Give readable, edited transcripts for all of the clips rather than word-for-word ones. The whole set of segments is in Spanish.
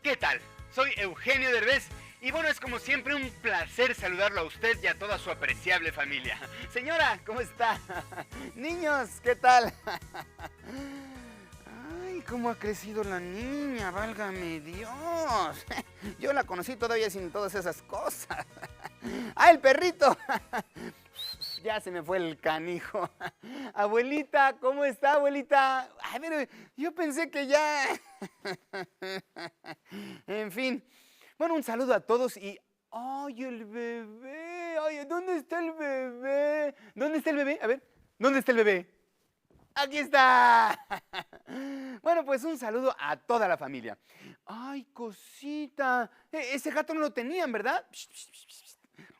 ¿Qué tal? Soy Eugenio Derbez y bueno, es como siempre un placer saludarlo a usted y a toda su apreciable familia. Señora, ¿cómo está? Niños, ¿qué tal? Ay, cómo ha crecido la niña, válgame Dios. Yo la conocí todavía sin todas esas cosas. ¡Ah, el perrito! Ya se me fue el canijo. Abuelita, ¿cómo está, abuelita? Ay, pero yo pensé que ya... En fin. Bueno, un saludo a todos y... ¡Ay, el bebé! ¡Ay, ¿dónde está el bebé? ¿Dónde está el bebé? A ver, ¿dónde está el bebé? ¡Aquí está! Bueno, pues un saludo a toda la familia. ¡Ay, cosita! Ese gato no lo tenían, ¿verdad?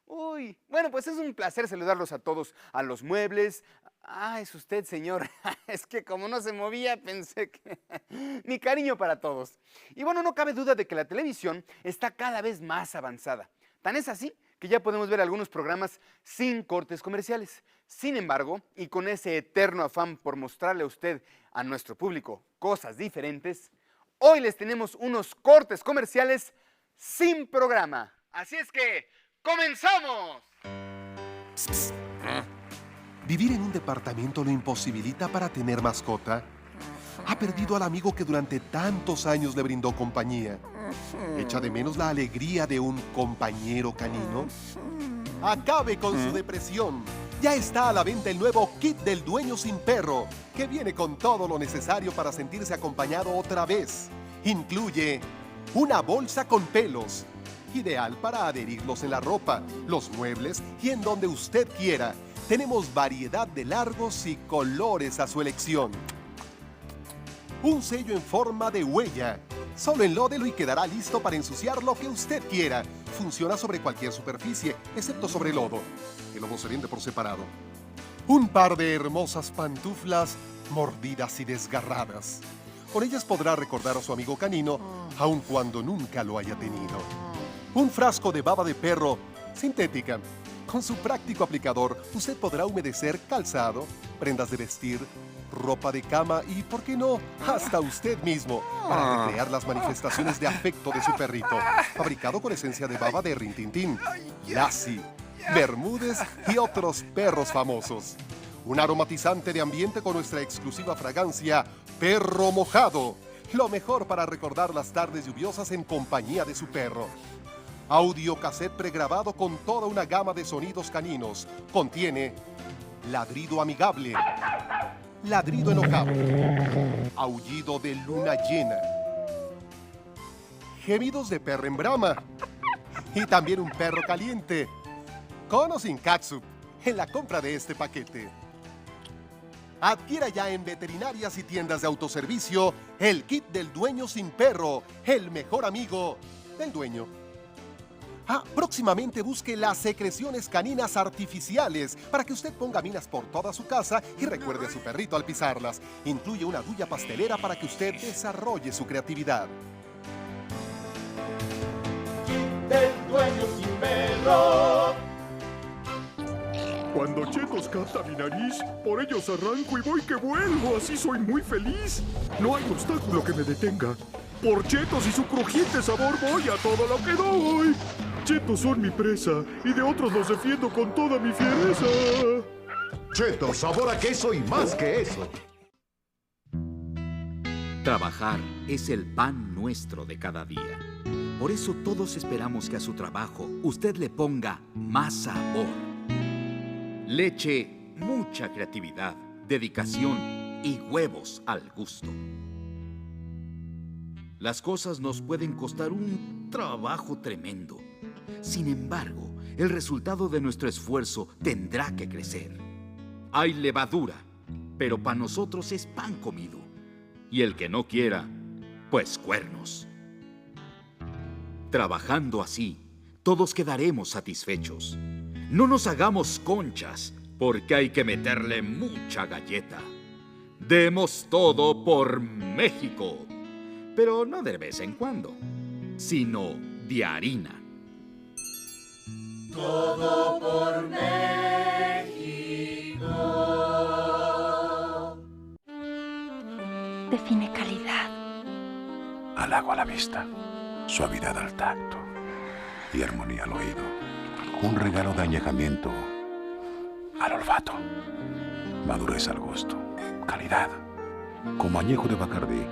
Uy, bueno, pues es un placer saludarlos a todos, a los muebles. Ah, es usted, señor. Es que como no se movía, pensé que... Mi cariño para todos. Y bueno, no cabe duda de que la televisión está cada vez más avanzada. Tan es así que ya podemos ver algunos programas sin cortes comerciales. Sin embargo, y con ese eterno afán por mostrarle a usted, a nuestro público, cosas diferentes, hoy les tenemos unos cortes comerciales sin programa. Así es que... ¡comenzamos! Psst, psst. ¿Vivir en un departamento lo imposibilita para tener mascota? ¿Ha perdido al amigo que durante tantos años le brindó compañía? ¿Echa de menos la alegría de un compañero canino? Acabe con su depresión. Ya está a la venta el nuevo kit del dueño sin perro, que viene con todo lo necesario para sentirse acompañado otra vez. Incluye una bolsa con pelos, ideal para adherirlos en la ropa, los muebles y en donde usted quiera. Tenemos variedad de largos y colores a su elección. Un sello en forma de huella. Solo enlódelo y quedará listo para ensuciar lo que usted quiera. Funciona sobre cualquier superficie, excepto sobre lodo. El lodo se vende por separado. Un par de hermosas pantuflas mordidas y desgarradas. Con ellas podrá recordar a su amigo canino, aun cuando nunca lo haya tenido. Un frasco de baba de perro sintética. Con su práctico aplicador, usted podrá humedecer calzado, prendas de vestir, ropa de cama y, ¿por qué no?, hasta usted mismo, para recrear las manifestaciones de afecto de su perrito. Fabricado con esencia de baba de Rintintín, Lassie, Bermúdez y otros perros famosos. Un aromatizante de ambiente con nuestra exclusiva fragancia Perro Mojado. Lo mejor para recordar las tardes lluviosas en compañía de su perro. Audio cassette pregrabado con toda una gama de sonidos caninos. Contiene ladrido amigable, ladrido enojado, aullido de luna llena, gemidos de perro en brama y también un perro caliente, con o sin catsup, en la compra de este paquete. Adquiera ya en veterinarias y tiendas de autoservicio el kit del dueño sin perro, el mejor amigo del dueño. Próximamente busque las secreciones caninas artificiales para que usted ponga minas por toda su casa y recuerde a su perrito al pisarlas. Incluye una duya pastelera para que usted desarrolle su creatividad. Del dueño sin perro. Cuando Chetos capta mi nariz, por ellos arranco y voy que vuelvo. Así soy muy feliz. No hay obstáculo que me detenga. Por Chetos y su crujiente sabor voy a todo lo que doy. Chetos son mi presa y de otros los defiendo con toda mi fiereza. Chetos, sabor a queso y más que eso. Trabajar es el pan nuestro de cada día. Por eso todos esperamos que a su trabajo usted le ponga más sabor. Le eche mucha creatividad, dedicación y huevos al gusto. Las cosas nos pueden costar un trabajo tremendo. Sin embargo, el resultado de nuestro esfuerzo tendrá que crecer. Hay levadura, pero para nosotros es pan comido. Y el que no quiera, pues cuernos. Trabajando así, todos quedaremos satisfechos. No nos hagamos conchas, porque hay que meterle mucha galleta. Demos todo por México, pero no de vez en cuando, sino de harina. Todo por México. Define calidad. Al agua a la vista. suavidad al tacto y armonía al oído. Un regalo de añejamiento al olfato, madurez al gusto, calidad. Como añejo de Bacardí,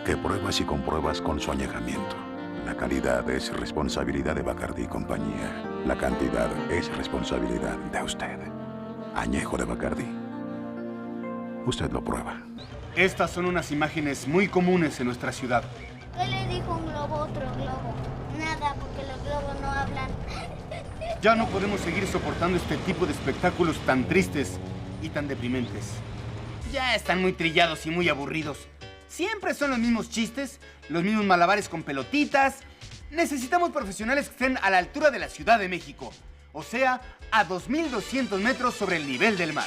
que pruebas y compruebas con su añejamiento. La calidad es responsabilidad de Bacardí y compañía. La cantidad es responsabilidad de usted. Añejo de Bacardí. Usted lo prueba. Estas son unas imágenes muy comunes en nuestra ciudad. ¿Qué le dijo un globo a otro globo? Nada, porque los globos no hablan. Ya no podemos seguir soportando este tipo de espectáculos tan tristes y tan deprimentes. Ya están muy trillados y muy aburridos. Siempre son los mismos chistes, los mismos malabares con pelotitas. Necesitamos profesionales que estén a la altura de la Ciudad de México, o sea, a 2.200 metros sobre el nivel del mar.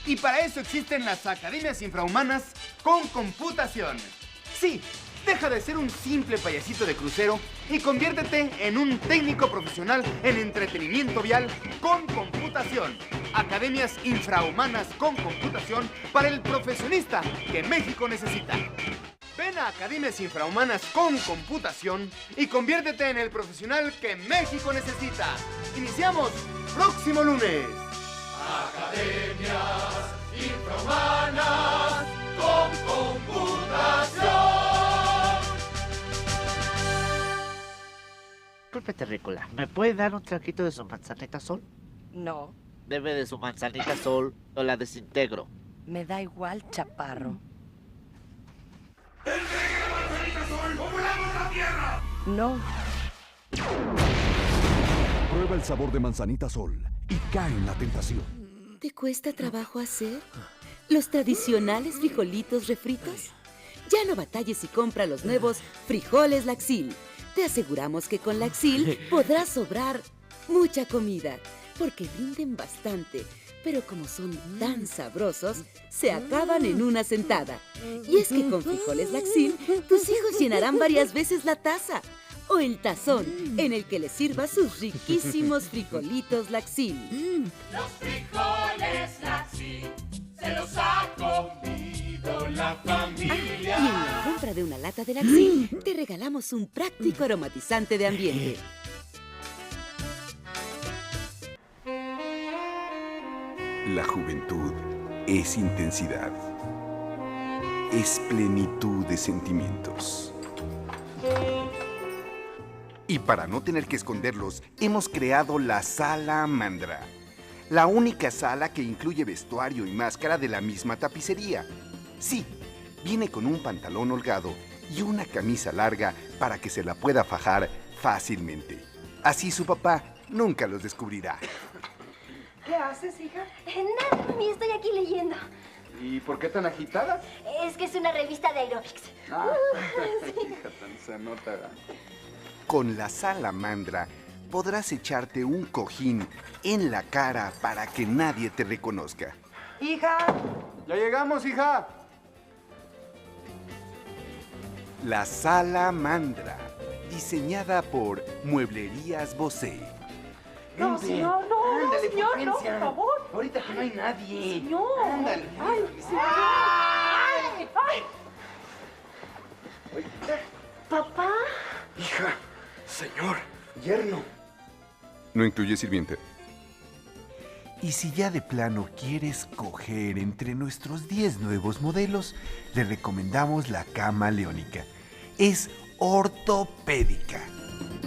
Y para eso existen las academias infrahumanas con computación. Sí, deja de ser un simple payasito de crucero y conviértete en un técnico profesional en entretenimiento vial con computación. Academias infrahumanas con computación para el profesionista que México necesita. Ven a Academias Infrahumanas con computación y conviértete en el profesional que México necesita. Iniciamos próximo lunes. Academias infrahumanas con computación. Disculpe, terrícola, ¿me puede dar un traguito de su manzanita sol? No, Debe de su manzanita sol o la desintegro. me da igual, chaparro. No. Prueba el sabor de manzanita sol y cae en la tentación. ¿Te cuesta trabajo hacer los tradicionales frijolitos refritos? Ya no batalles y compra los nuevos frijoles Laxil. Te aseguramos que con Laxil podrás sobrar mucha comida, porque rinden bastante, pero como son tan sabrosos, se acaban en una sentada. Y es que con frijoles Laxil, tus hijos llenarán varias veces la taza o el tazón en el que les sirvas sus riquísimos frijolitos Laxil. Los frijoles Laxil se los ha comido la familia. Y en la compra de una lata de Laxil, te regalamos un práctico aromatizante de ambiente. La juventud es intensidad. Es plenitud de sentimientos. Y para no tener que esconderlos, hemos creado la Sala Mandra. La única sala que incluye vestuario y máscara de la misma tapicería. Sí, viene con un pantalón holgado y una camisa larga para que se la pueda fajar fácilmente. Así su papá nunca los descubrirá. ¿Qué haces, hija? Nada, mami, estoy aquí leyendo. ¿Y por qué tan agitada? Es que es una revista de aerobics. Hija, tan sanota. Con la salamandra podrás echarte un cojín en la cara para que nadie te reconozca. Hija. Ya llegamos, hija. La salamandra, diseñada por Mueblerías Bosé. No, Vente. señor, no, Ándale, señor, no, Florencia. por favor. Ahorita que no hay nadie. Señor. Ándale. Ay, señor. Ay, ay. Papá. Hija, señor, yerno. ¿No incluye sirvienta? Y si ya de plano quieres coger entre nuestros 10 nuevos modelos, le recomendamos la cama leónica. Es ortopédica.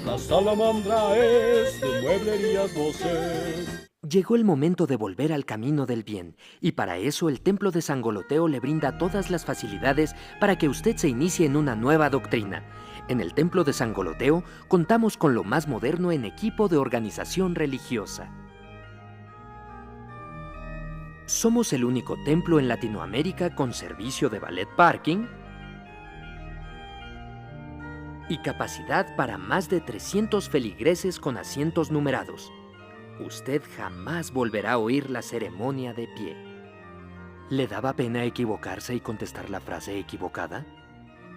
La salamandra es de Mueblerías Bosé. Llegó el momento de volver al camino del bien, y para eso el Templo de Sangoloteo le brinda todas las facilidades para que usted se inicie en una nueva doctrina. En el Templo de Sangoloteo contamos con lo más moderno en equipo de organización religiosa. Somos el único templo en Latinoamérica con servicio de valet parking y capacidad para más de 300 feligreses con asientos numerados. Usted jamás volverá a oír la ceremonia de pie. ¿Le daba pena equivocarse y contestar la frase equivocada?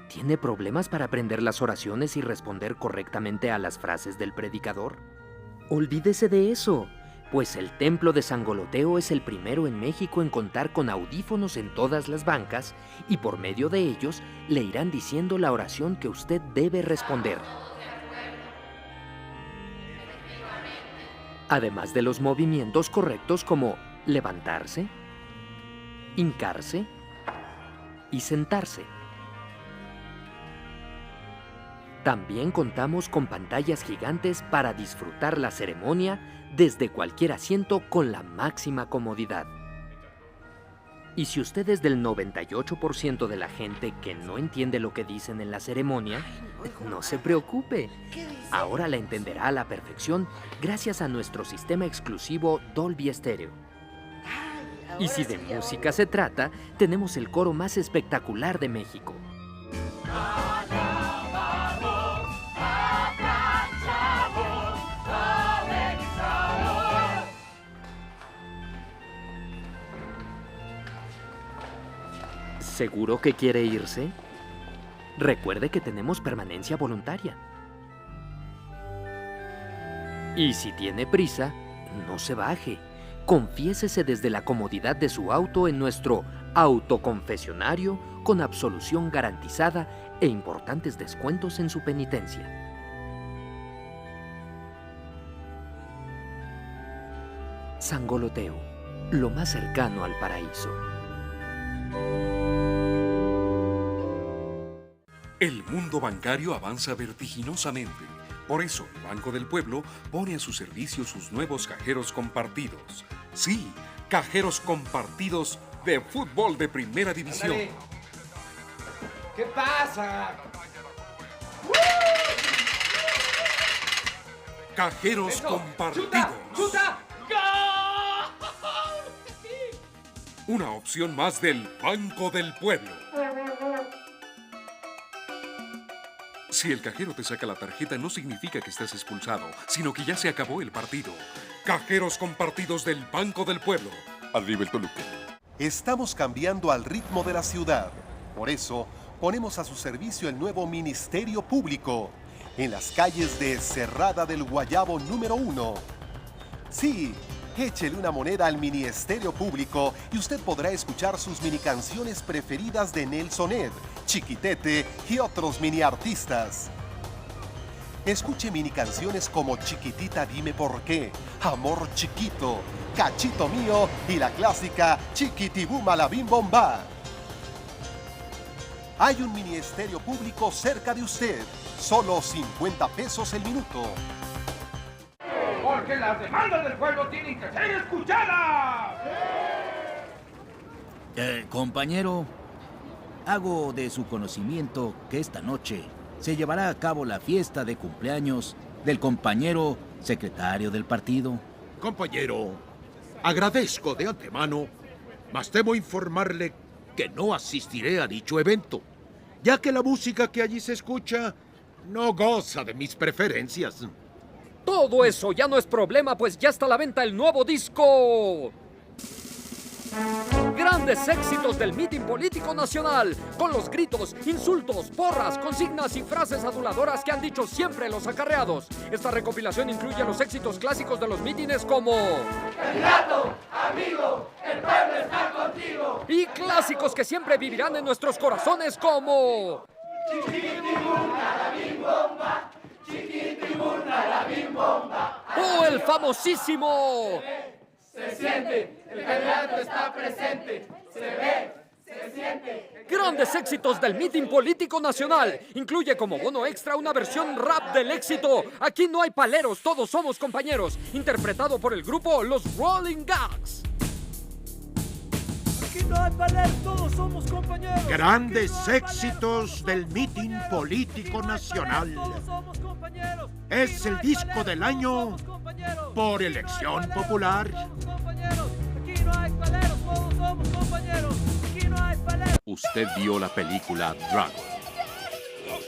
¿Tiene problemas para aprender las oraciones y responder correctamente a las frases del predicador? Olvídese de eso, pues el Templo de Sangoloteo es el primero en México en contar con audífonos en todas las bancas y por medio de ellos le irán diciendo la oración que usted debe responder. además de los movimientos correctos como levantarse, hincarse y sentarse. También contamos con pantallas gigantes para disfrutar la ceremonia desde cualquier asiento con la máxima comodidad. Y si usted es del 98% de la gente que no entiende lo que dicen en la ceremonia, no se preocupe. Ahora la entenderá a la perfección gracias a nuestro sistema exclusivo Dolby Stereo. Y si de música se trata, tenemos el coro más espectacular de México. ¿Seguro que quiere irse? Recuerde que tenemos permanencia voluntaria. Y si tiene prisa, no se baje. Confiésese desde la comodidad de su auto en nuestro autoconfesionario con absolución garantizada e importantes descuentos en su penitencia. Sangoloteo, lo más cercano al paraíso. El mundo bancario avanza vertiginosamente. Por eso, el Banco del Pueblo pone a su servicio sus nuevos cajeros compartidos. Sí, cajeros compartidos de fútbol de primera división. ¡Ándale! ¿Qué pasa? Cajeros ¡Eso! compartidos. ¡Chuta! Una opción más del Banco del Pueblo. Si el cajero te saca la tarjeta, no significa que estés expulsado, sino que ya se acabó el partido. Cajeros compartidos del Banco del Pueblo. Arriba el Toluca. Estamos cambiando al ritmo de la ciudad. Por eso, ponemos a su servicio el nuevo Ministerio Público en las calles de Cerrada del Guayabo número 1. Sí, échele una moneda al Ministerio Público y usted podrá escuchar sus mini canciones preferidas de Nelson Ed, Chiquitete y otros mini artistas. Escuche mini canciones como Chiquitita Dime Por Qué, Amor Chiquito, Cachito Mío y la clásica Chiquitibuma la Bim Bomba. Hay un ministerio público cerca de usted, solo 50 pesos el minuto. Porque las demandas del pueblo tienen que ser escuchadas. Compañero, hago de su conocimiento que esta noche se llevará a cabo la fiesta de cumpleaños del compañero secretario del partido. Compañero, agradezco de antemano, mas temo informarle que no asistiré a dicho evento, ya que la música que allí se escucha no goza de mis preferencias. Todo eso ya no es problema, pues ya está a la venta el nuevo disco. Grandes éxitos del mitin político nacional, con los gritos, insultos, porras, consignas y frases aduladoras que han dicho siempre los acarreados. Esta recopilación incluye los éxitos clásicos de los mítines como Candidato, amigo, el pueblo está contigo. y clásicos que siempre vivirán en nuestros corazones como Chiquitibuna la bim bomba, chiquitibuna la bim bomba. ¡oh, el famosísimo! Se siente, el candidato está presente. Se ve, se siente. Grandes éxitos del mitin político nacional. Incluye como bono extra una versión rap del éxito Aquí no hay paleros, todos somos compañeros, interpretado por el grupo Los Rolling Gags. Aquí no hay paleros, todos somos compañeros. Grandes éxitos del mitin político nacional. Es el disco del año por elección popular. Aquí no hay paleros, todos somos compañeros. Aquí no hay paleros. Usted vio la película Dragon.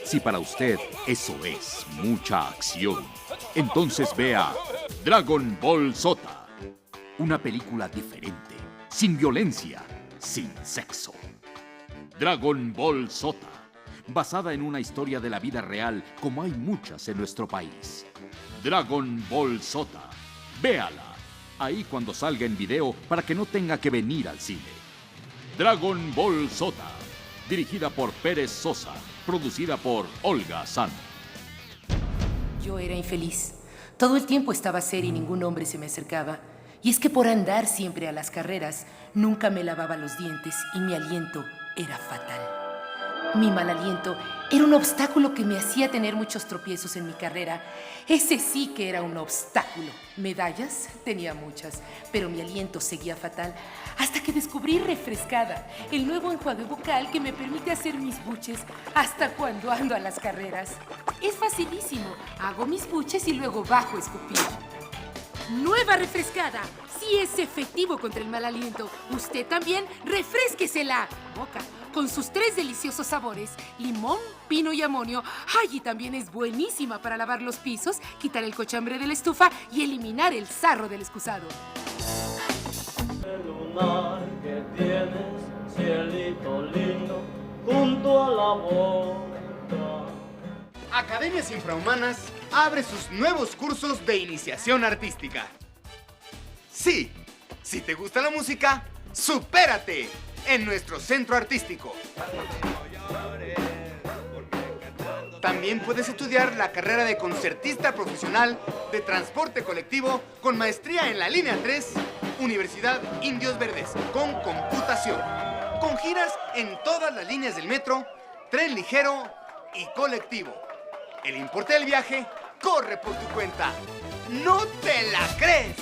Si para usted eso es mucha acción, entonces vea Dragon Ball Zota. Una película diferente, sin violencia, sin sexo. Dragon Ball Zota, basada en una historia de la vida real como hay muchas en nuestro país. Dragon Ball Zota, véala ahí cuando salga en video para que no tenga que venir al cine. Dragon Ball Zota, dirigida por Pérez Sosa, producida por Olga San. Yo era infeliz. Todo el tiempo estaba seria y ningún hombre se me acercaba. Y es que por andar siempre a las carreras, nunca me lavaba los dientes y mi aliento era fatal. Mi mal aliento era un obstáculo que me hacía tener muchos tropiezos en mi carrera. Ese sí que era un obstáculo. Medallas tenía muchas, pero mi aliento seguía fatal hasta que descubrí Refrescada, el nuevo enjuague bucal que me permite hacer mis buches hasta cuando ando a las carreras. Es facilísimo. Hago mis buches y luego bajo a escupir. Nueva Refrescada. Sí es efectivo contra el mal aliento. Usted también refrésquesela. Boca. Con sus 3 deliciosos sabores, limón, pino y amonio. Ay, y también es buenísima para lavar los pisos, quitar el cochambre de la estufa y eliminar el sarro del excusado. El lunar que tienes, cielito lindo, junto a la boca. Academias Infrahumanas abre sus nuevos cursos de iniciación artística. Sí, si te gusta la música, ¡supérate! En nuestro centro artístico. También puedes estudiar la carrera de concertista profesional de transporte colectivo con maestría en la línea 3, Universidad Indios Verdes, con computación. Con giras en todas las líneas del metro, tren ligero y colectivo. El importe del viaje corre por tu cuenta. ¡No te la crees!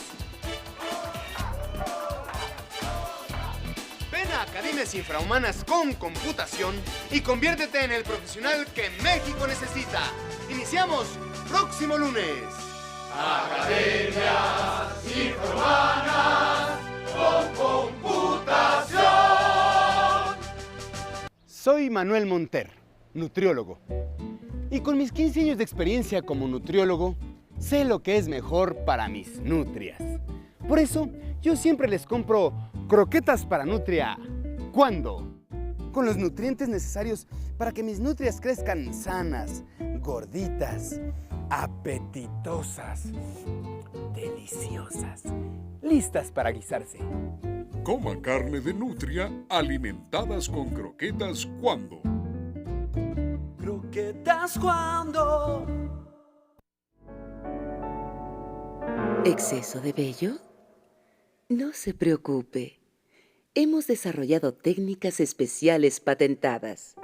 Ven a Academias Infrahumanas con computación y conviértete en el profesional que México necesita. Iniciamos próximo lunes. Academias Infrahumanas con computación. Soy Manuel Monter, nutriólogo. Y con mis 15 años de experiencia como nutriólogo, sé lo que es mejor para mis nutrias. Por eso, yo siempre les compro croquetas para nutria. ¿Cuándo? Con los nutrientes necesarios para que mis nutrias crezcan sanas, gorditas, apetitosas, deliciosas, listas para guisarse. Coma carne de nutria alimentadas con croquetas Cuando. Croquetas Cuando. ¿Exceso de vello? No se preocupe. Hemos desarrollado técnicas especiales patentadas.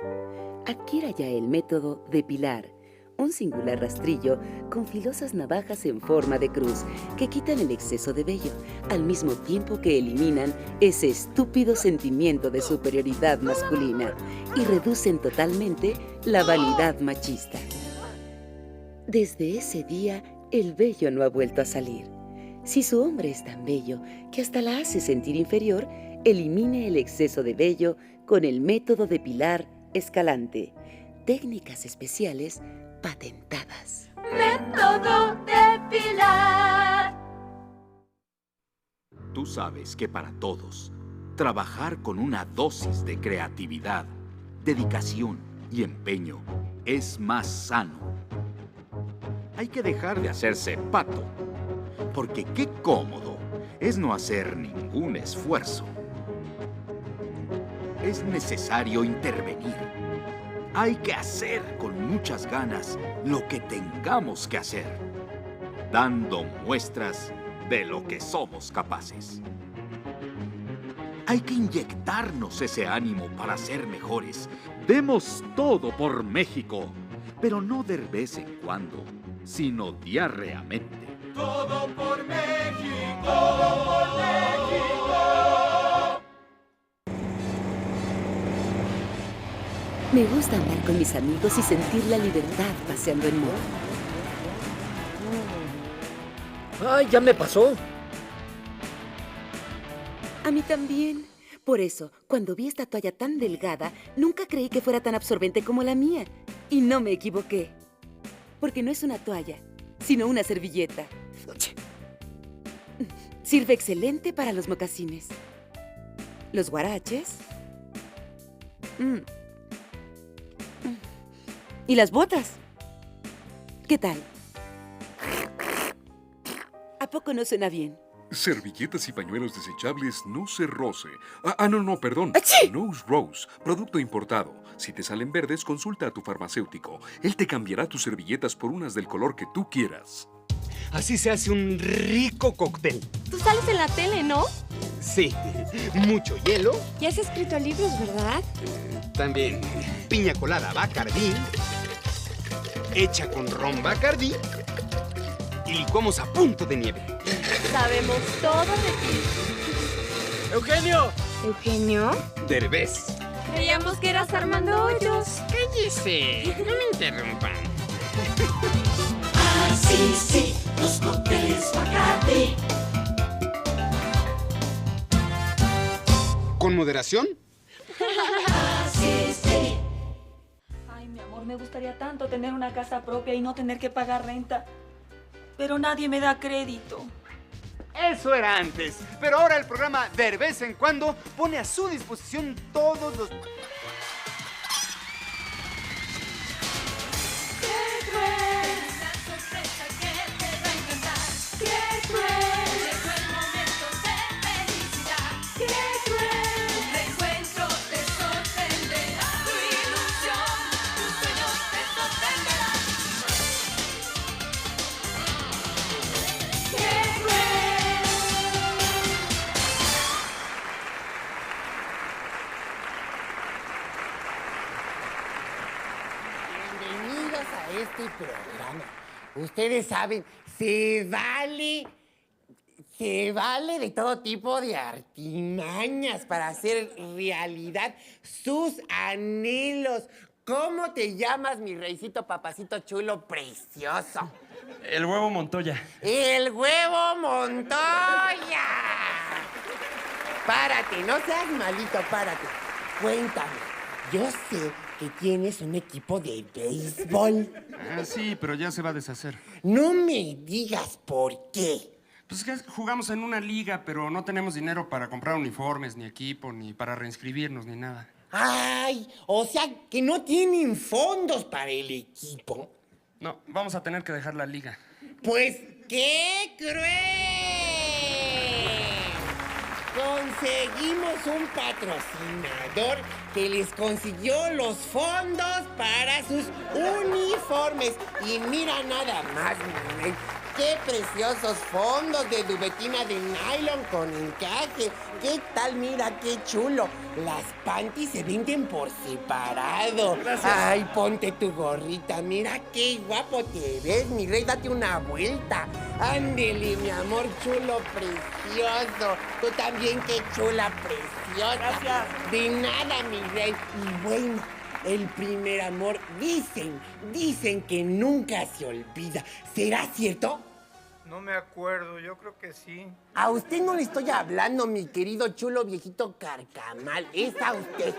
Adquiera ya el método Depilar, un singular rastrillo con filosas navajas en forma de cruz que quitan el exceso de vello, al mismo tiempo que eliminan ese estúpido sentimiento de superioridad masculina y reducen totalmente la vanidad machista. Desde ese día, el vello no ha vuelto a salir. Si su hombre es tan bello que hasta la hace sentir inferior, elimine el exceso de vello con el método Depilar Escalante. Técnicas especiales patentadas. Método Depilar. Tú sabes que para todos, trabajar con una dosis de creatividad, dedicación y empeño es más sano. Hay que dejar de hacerse pato, porque qué cómodo es no hacer ningún esfuerzo. Es necesario intervenir. Hay que hacer con muchas ganas lo que tengamos que hacer, dando muestras de lo que somos capaces. Hay que inyectarnos ese ánimo para ser mejores. Demos todo por México, pero no de vez en cuando, sino diarreamente. Todo por México, todo por México. Me gusta andar con mis amigos y sentir la libertad paseando en moto. ¡Ay, ya me pasó! A mí también. Por eso, cuando vi esta toalla tan delgada, nunca creí que fuera tan absorbente como la mía. Y no me equivoqué. Porque no es una toalla, sino una servilleta. Sirve excelente para los mocasines. Los guaraches. ¿Y las botas? ¿Qué tal? ¿A poco no suena bien? Servilletas y pañuelos desechables No Se Roce. No, perdón. ¡Achí! Nose Rose, producto importado. Si te salen verdes, consulta a tu farmacéutico. Él te cambiará tus servilletas por unas del color que tú quieras. Así se hace un rico cóctel. Tú sales en la tele, ¿no? Sí, mucho hielo. Y has escrito libros, ¿verdad? También piña colada Bacardí, hecha con ron Bacardí y licuamos a punto de nieve. Sabemos todo de ti. ¡Eugenio! ¿Eugenio? Derbez. Creíamos que eras Armando Hoyos. ¡Cállese! No me interrumpan. Así sí, los cócteles Bacardi. ¿Con moderación? Así sí. Ay, mi amor, me gustaría tanto tener una casa propia y no tener que pagar renta. Pero nadie me da crédito. Eso era antes, pero ahora el programa De vez en cuando pone a su disposición todos los... Bienvenidos a este programa. Ustedes saben, se vale de todo tipo de artimañas para hacer realidad sus anhelos. ¿Cómo te llamas, mi reycito, papacito chulo, precioso? El huevo Montoya. ¡El huevo Montoya! Párate, no seas malito, párate. Cuéntame, yo sé que tienes un equipo de béisbol. Sí, pero ya se va a deshacer. No me digas por qué. Pues es que jugamos en una liga, pero no tenemos dinero para comprar uniformes, ni equipo, ni para reinscribirnos, ni nada. Ay, o sea que no tienen fondos para el equipo. No, vamos a tener que dejar la liga. Pues, ¡qué cruel! Conseguimos un patrocinador que les consiguió los fondos para sus uniformes. Y mira nada más, mi rey. ¡Qué preciosos fondos de duvetina de nylon con encaje! ¿Qué tal? Mira, qué chulo. Las panties se venden por separado. Gracias. Ay, ponte tu gorrita. Mira qué guapo te ves, mi rey. Date una vuelta. Ándele, mi amor chulo, precioso. Tú también, qué chula, preciosa. Gracias. De nada, mi rey. Y bueno, el primer amor, dicen que nunca se olvida. ¿Será cierto? No me acuerdo, yo creo que sí. A usted no le estoy hablando, mi querido chulo viejito carcamal. Es a usted.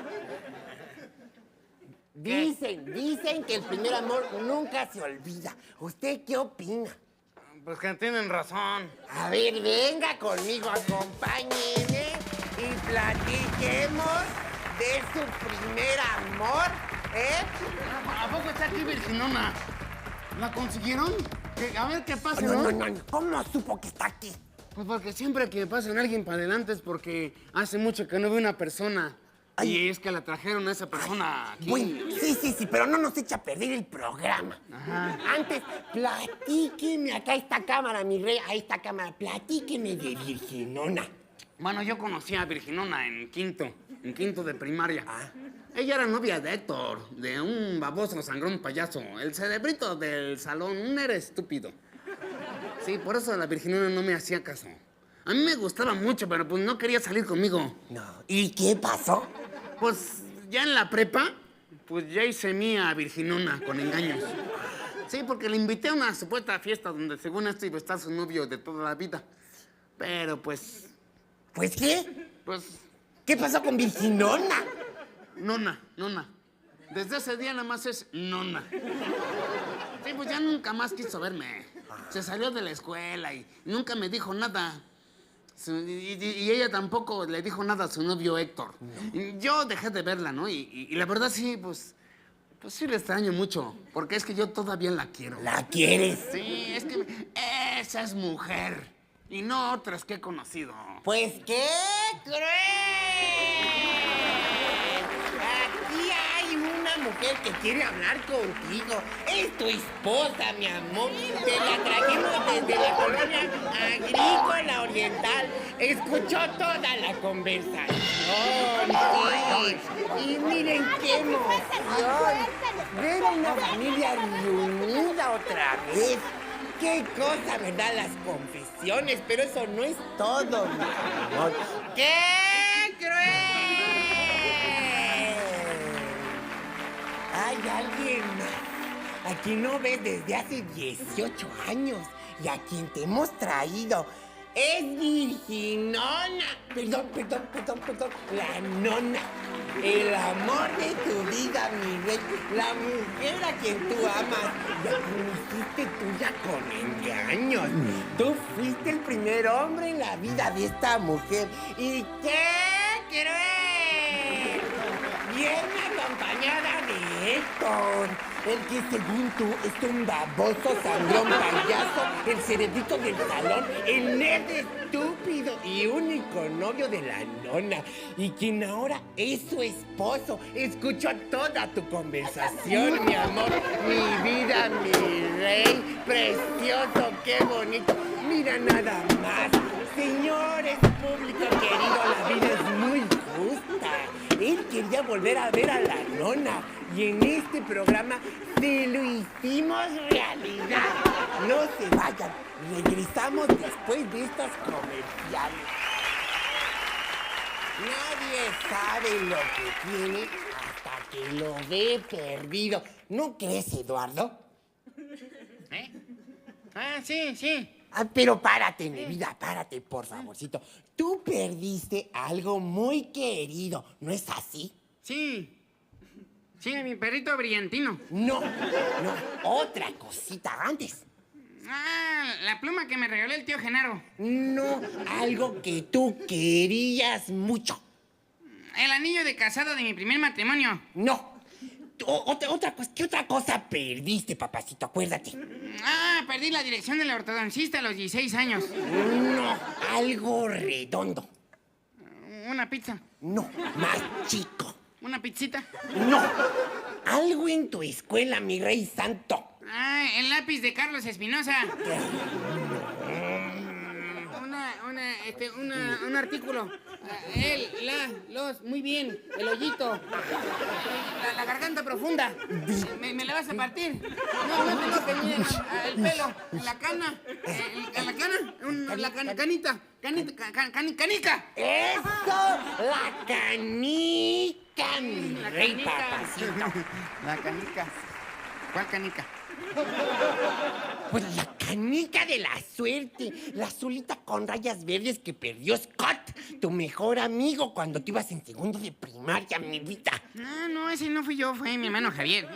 Dicen que el primer amor nunca se olvida. ¿Usted qué opina? Pues que tienen razón. A ver, venga conmigo, acompáñenme y platiquemos de su primer amor, ¿eh? ¿A poco está aquí Virginona? ¿La consiguieron? A ver qué pasa, No. ¿Cómo supo que está aquí? Pues porque siempre que pasen alguien para adelante es porque hace mucho que no veo una persona. Y es que la trajeron a esa persona aquí. Bueno, sí, pero no nos echa a perder el programa. Ajá. Antes, platíqueme. Acá está cámara, mi rey. Ahí está cámara. Platíqueme de Virginona. Bueno, yo conocí a Virginona en quinto de primaria. Ella era novia de Héctor, de un baboso sangrón payaso, el cerebrito del salón, era estúpido. Sí, por eso la Virginona no me hacía caso. A mí me gustaba mucho, pero pues no quería salir conmigo. No. ¿Y qué pasó? Pues ya en la prepa, pues ya hice mía a Virginona con engaños. Sí, porque le invité a una supuesta fiesta donde según esto iba a estar su novio de toda la vida. Pero pues... ¿Pues qué? Pues... ¿Qué pasó con Virginona? Nona. Desde ese día nada más es nona. Sí, pues ya nunca más quiso verme. Se salió de la escuela y nunca me dijo nada. Y ella tampoco le dijo nada a su novio Héctor. Yo dejé de verla, ¿no? Y la verdad sí, pues sí le extraño mucho. Porque es que yo todavía la quiero. ¿La quieres? Sí, es que esa es mujer. Y no otras que he conocido. Pues qué cruel. Aquí hay una mujer que quiere hablar contigo. Es tu esposa, mi amor. Te la trajimos desde la colonia agrícola oriental. Escuchó toda la conversación. Sí. Y miren qué emoción. Ver a una familia reunida otra vez. Qué cosa, ¿verdad? Las confesiones. Pero eso no es todo, mi amor. ¡Qué cruel! Hay alguien más, a quien no ves desde hace 18 años y a quien te hemos traído. Es Virginona. Perdón. La nona. El amor de tu vida, mi rey. La mujer a quien tú amas. Ya hiciste tuya con engaños. Tú fuiste el primer hombre en la vida de esta mujer. ¿Y qué cruel? Viene acompañada de Héctor, el que según tú es un baboso, sangrón, payaso, el cerebrito del salón, el nerd estúpido y único novio de la nona, y quien ahora es su esposo. Escuchó toda tu conversación, mi amor, mi vida, mi rey, precioso, qué bonito. Mira nada más. Señores, público querido, la vida es muy justa. Él quería volver a ver a la nona y en este programa se lo hicimos realidad. No se vayan, regresamos después de estos comerciales. Nadie sabe lo que tiene hasta que lo ve perdido. ¿No crees, Eduardo? ¿Eh? Ah, sí. Pero párate, mi vida, párate, por favorcito. Tú perdiste algo muy querido, ¿no es así? Sí, mi perrito brillantino. No, otra cosita antes. Ah, la pluma que me regaló el tío Genaro. No, algo que tú querías mucho. El anillo de casado de mi primer matrimonio. No. Otra cosa, ¿qué otra cosa perdiste, papacito? Acuérdate. Ah, perdí la dirección del ortodoncista a los 16 años. No, algo redondo. Una pizza. No, más chico. Una pizzita. No, algo en tu escuela, mi rey santo. Ah, el lápiz de Carlos Espinosa. Un artículo. Él, los, muy bien. El hoyito. La garganta profunda. ¿Me la vas a partir? No tengo que miren, el pelo. La cana. La canita. Canica. ¡Eso! ¡La canica, mi rey papacito! La canica. ¿Cuál canica? Pues la canica de la suerte, la azulita con rayas verdes que perdió Scott, tu mejor amigo cuando tú ibas en segundo de primaria, mi vida. No, ese no fui yo, fue mi hermano Javier.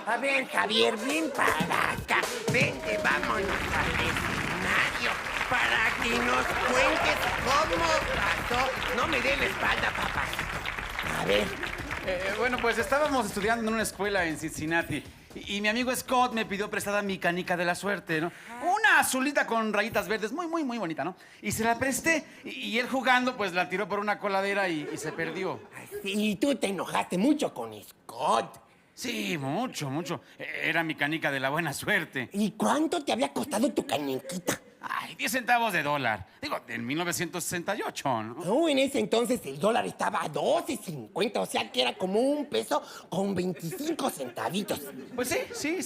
A ver, Javier, ven para acá. Vente, vámonos al escenario para que nos cuentes cómo pasó. No me dé la espalda, papacito. A ver. Bueno, pues estábamos estudiando en una escuela en Cincinnati y mi amigo Scott me pidió prestada mi canica de la suerte, ¿no? Una azulita con rayitas verdes, muy bonita, ¿no? Y se la presté y él jugando, pues la tiró por una coladera y se perdió. Y tú te enojaste mucho con Scott. Sí, mucho. Era mi canica de la buena suerte. ¿Y cuánto te había costado tu caniquita? Ay, 10 centavos de dólar. Digo, en 1968, ¿no? En ese entonces el dólar estaba a 12.50, o sea que era como un peso con 25 centavitos. Pues sí.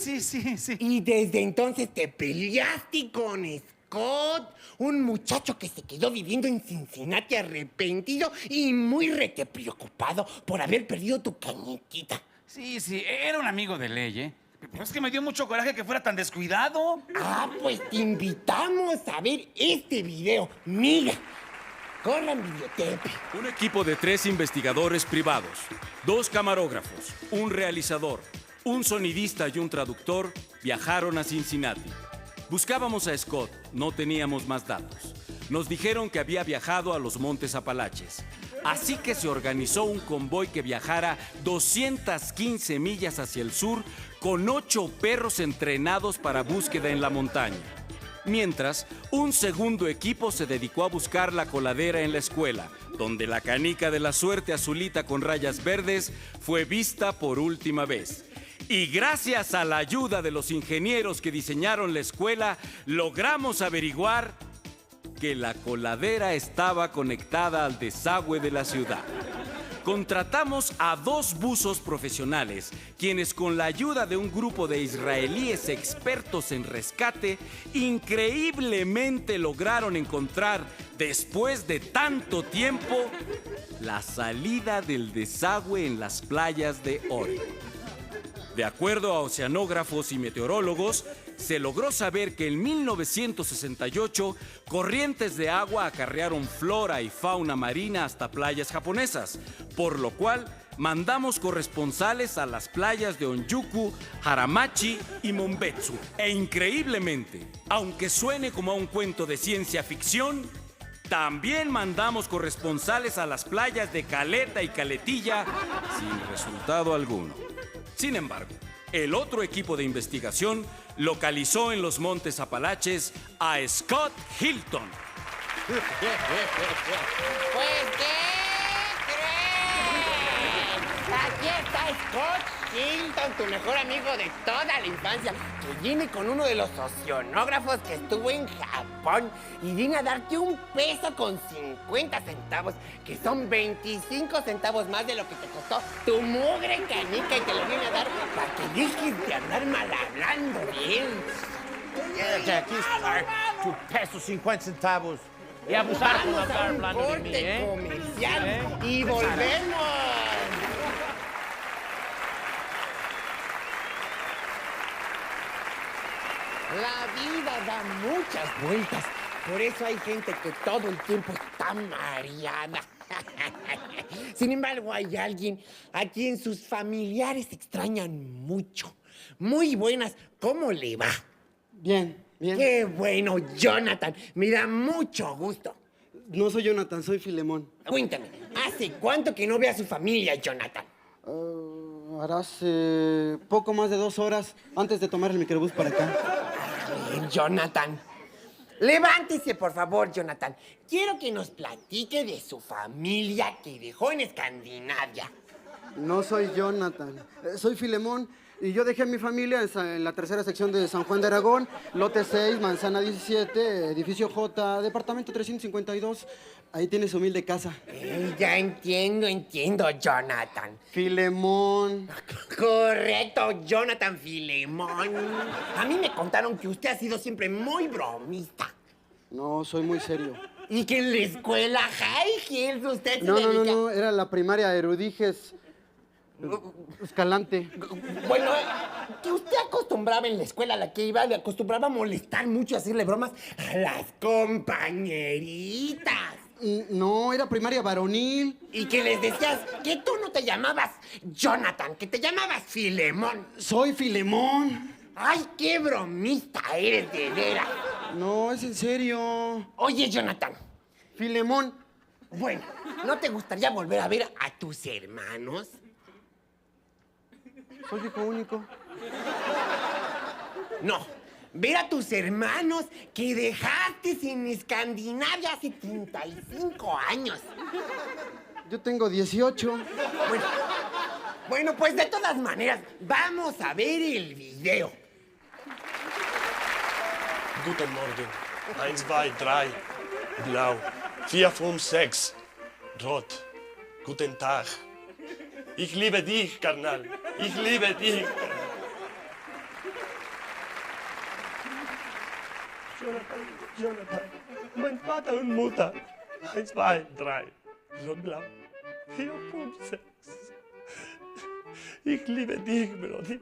Y desde entonces te peleaste con Scott, un muchacho que se quedó viviendo en Cincinnati arrepentido y muy preocupado por haber perdido tu cañiquita. Sí, era un amigo de ley, ¿eh? Pero es que me dio mucho coraje que fuera tan descuidado. Ah, pues te invitamos a ver este video. Mira, corran videotape. Un equipo de 3 investigadores privados, 2 camarógrafos, un realizador, un sonidista y un traductor viajaron a Cincinnati. Buscábamos a Scott, no teníamos más datos. Nos dijeron que había viajado a los Montes Apalaches. Así que se organizó un convoy que viajara 215 millas hacia el sur con 8 perros entrenados para búsqueda en la montaña. Mientras, un segundo equipo se dedicó a buscar la coladera en la escuela, donde la canica de la suerte azulita con rayas verdes fue vista por última vez. Y gracias a la ayuda de los ingenieros que diseñaron la escuela, logramos averiguar que la coladera estaba conectada al desagüe de la ciudad. Contratamos a 2 buzos profesionales, quienes con la ayuda de un grupo de israelíes expertos en rescate, increíblemente lograron encontrar, después de tanto tiempo, la salida del desagüe en las playas de Oregon. De acuerdo a oceanógrafos y meteorólogos, se logró saber que en 1968 corrientes de agua acarrearon flora y fauna marina hasta playas japonesas, por lo cual mandamos corresponsales a las playas de Onjuku, Haramachi y Monbetsu. E increíblemente, aunque suene como a un cuento de ciencia ficción, también mandamos corresponsales a las playas de Caleta y Caletilla sin resultado alguno. Sin embargo, el otro equipo de investigación localizó en los Montes Apalaches a Scott Hilton. Pues, ¿qué creen? Aquí está Scott Hilton, tu mejor amigo de toda la infancia, que viene con uno de los oceanógrafos que estuvo en Japón y viene a darte un peso con 50 centavos, que son 25 centavos más de lo que te costó tu mugre canica, y te lo viene a dar para que dejes de andar mal hablando bien. Aquí está tu peso 50 centavos. Y abusar con andar hablando de mí, ¿eh? Comercial y volvemos. La vida da muchas vueltas. Por eso hay gente que todo el tiempo está mareada. Sin embargo, hay alguien a quien sus familiares extrañan mucho. Muy buenas. ¿Cómo le va? Bien, bien. Qué bueno, Jonathan. Me da mucho gusto. No soy Jonathan, soy Filemón. Cuéntame, ¿hace cuánto que no ve a su familia, Jonathan? Hará hace poco más de 2 horas antes de tomar el microbús para acá. Bien, Jonathan. Levántese, por favor, Jonathan. Quiero que nos platique de su familia que dejó en Escandinavia. No soy Jonathan, soy Filemón. Y yo dejé a mi familia en la 3ª sección de San Juan de Aragón, lote 6, manzana 17, edificio J, departamento 352. Ahí tiene su humilde casa. Ya entiendo, Jonathan. Filemón. Correcto, Jonathan Filemón. A mí me contaron que usted ha sido siempre muy bromista. No, soy muy serio. Y que en la escuela High Hills usted se No, era la primaria Erudiges Escalante. Bueno, que usted acostumbraba en la escuela a la que iba, le acostumbraba a molestar mucho, a hacerle bromas a las compañeritas. No, era primaria varonil. Y que les decías que tú no te llamabas Jonathan, que te llamabas Filemón. Soy Filemón. Ay, qué bromista eres, de veras. No, es en serio. Oye, Jonathan. Filemón. Bueno, ¿no te gustaría volver a ver a tus hermanos? Soy hijo único. No, ver a tus hermanos que dejaste en Escandinavia hace 35 años. Yo tengo 18. Bueno, pues de todas maneras, vamos a ver el video. Guten Morgen. 1, 2, 3. Blau. 4, 5, 6. Rot. Guten Tag. Ich liebe dich, carnal. Ich liebe dich. Jonathan. Mein Vater und Mutter. 1, 2, 3. Rotblau. 4, 5, 6. Ich liebe dich, Brody.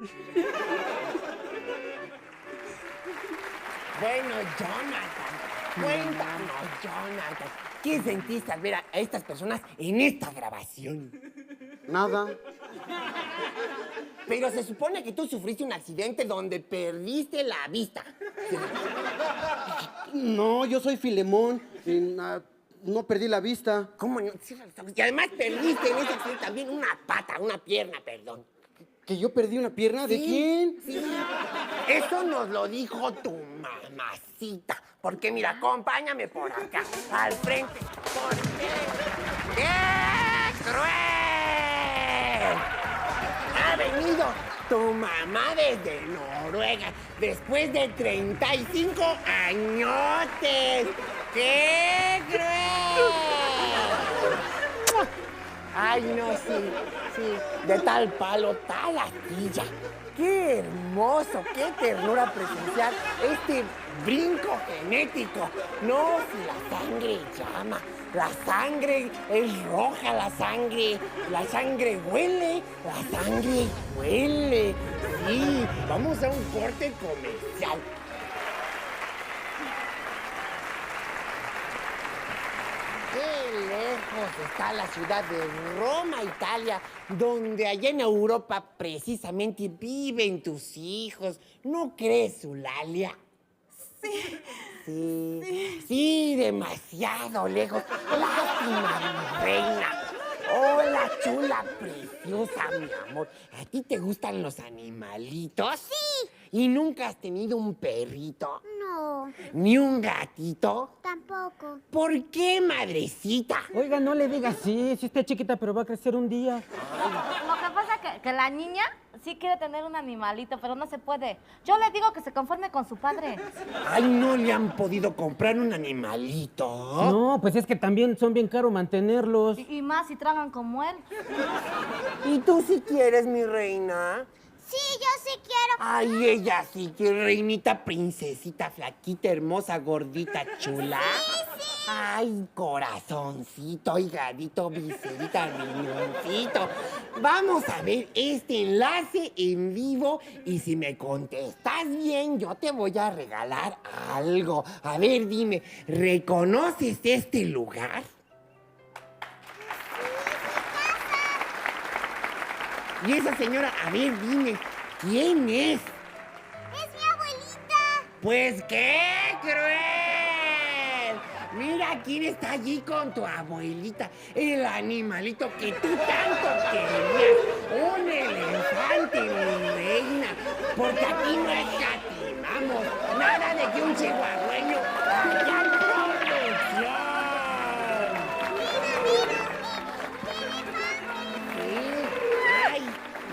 Bueno, Jonathan, cuéntanos, Jonathan. ¿Qué sentiste al ver a estas personas en esta grabación? Nada. Pero se supone que tú sufriste un accidente donde perdiste la vista. No, yo soy Filemón. No perdí la vista. ¿Cómo no? Y además perdiste en ese accidente también una pata, una pierna, perdón. ¿Que yo perdí una pierna? ¿De quién? Sí. Eso nos lo dijo tu mamacita. Porque mira, acompáñame por acá, al frente. Porque... ¡qué cruel! Ha venido tu mamá desde Noruega después de 35 añotes. ¡Qué cruel! Ay, no, sí. De tal palo, tal astilla. ¡Qué hermoso! ¡Qué ternura presenciar este brinco genético! No, si la sangre llama, la sangre es roja, la sangre huele, la sangre huele. Sí, vamos a un corte comercial. Qué lejos está la ciudad de Roma, Italia, donde allá en Europa precisamente viven tus hijos. ¿No crees, Eulalia? Sí, demasiado lejos. Lástima, mi reina. Hola, chula, preciosa, mi amor. ¿A ti te gustan los animalitos? Sí. ¿Y nunca has tenido un perrito? No. ¿Ni un gatito? Tampoco. ¿Por qué, madrecita? Oiga, no le diga así, si está chiquita, pero va a crecer un día. Lo que pasa es que la niña sí quiere tener un animalito, pero no se puede. Yo le digo que se conforme con su padre. Ay, ¿no le han podido comprar un animalito? No, pues es que también son bien caros mantenerlos. Y más si tragan como él. ¿Y tú sí quieres, mi reina? Sí, yo sí quiero. Ay, ella sí quiere, reinita, princesita, flaquita, hermosa, gordita, chula. Sí. Ay, corazoncito, higadito, viserita, riñoncito. Vamos a ver este enlace en vivo y si me contestas bien, yo te voy a regalar algo. A ver, dime, ¿reconoces este lugar? Y esa señora, a ver, dime, ¿quién es? Es mi abuelita. Pues, ¡qué cruel! Mira quién está allí con tu abuelita, el animalito que tú tanto querías, un elefante, mi reina, porque aquí no escatimamos, nada de que un chihuahueño allá en producción.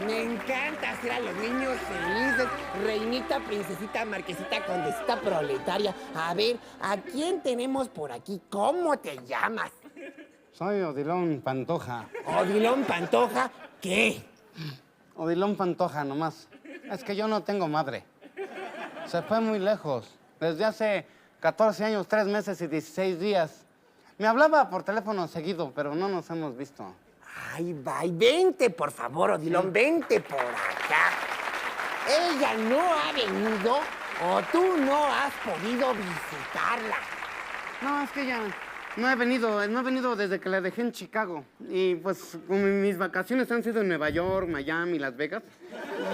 Me encanta hacer a los niños felices. Reinita, princesita, marquesita, condesita, proletaria. A ver, ¿a quién tenemos por aquí? ¿Cómo te llamas? Soy Odilón Pantoja. ¿Odilón Pantoja? ¿Qué? Odilón Pantoja nomás. Es que yo no tengo madre. Se fue muy lejos. Desde hace 14 años, 3 meses y 16 días. Me hablaba por teléfono seguido, pero no nos hemos visto. Ay, vente, por favor, Odilón, vente por acá. Ella no ha venido o tú no has podido visitarla. No, es que ya no he venido desde que la dejé en Chicago. Y pues como mis vacaciones han sido en Nueva York, Miami, Las Vegas.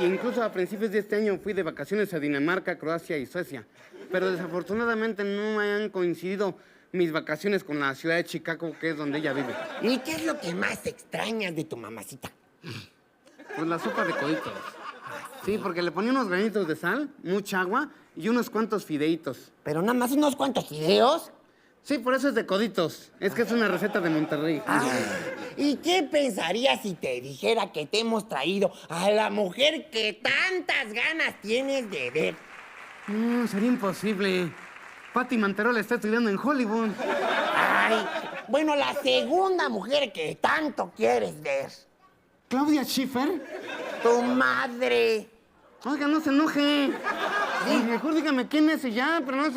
E incluso a principios de este año fui de vacaciones a Dinamarca, Croacia y Suecia. Pero desafortunadamente no me han coincidido mis vacaciones con la ciudad de Chicago, que es donde ella vive. ¿Y qué es lo que más extrañas de tu mamacita? Pues la sopa de coditos. Sí, porque le ponía unos granitos de sal, mucha agua y unos cuantos fideitos. ¿Pero nada más unos cuantos fideos? Sí, por eso es de coditos. Es que es una receta de Monterrey. ¿Y qué pensarías si te dijera que te hemos traído a la mujer que tantas ganas tienes de ver? No, sería imposible. Pati Manterola está estudiando en Hollywood. Ay, bueno, la segunda mujer que tanto quieres ver. ¿Claudia Schiffer? ¡Tu madre! Oiga, no se enoje. Sí, mejor dígame quién es y ya, pero no es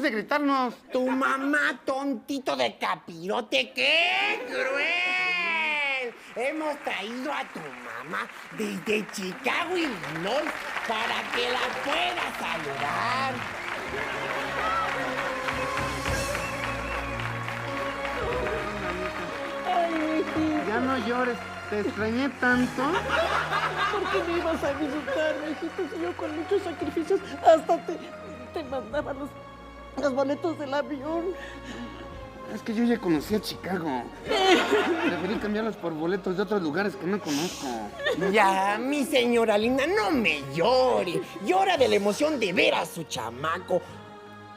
de gritarnos. Tu mamá, tontito de capirote, ¡qué cruel! Hemos traído a tu mamá desde Chicago, Illinois, para que la puedas saludar. Ya no llores, te extrañé tanto. ¿Por qué me ibas a visitar, mijito? Si yo con muchos sacrificios hasta te mandaba los boletos del avión. Es que yo ya conocí a Chicago. Deberí cambiarlos por boletos de otros lugares que no conozco. Ya, mi señora linda, no me llore. Llora de la emoción de ver a su chamaco.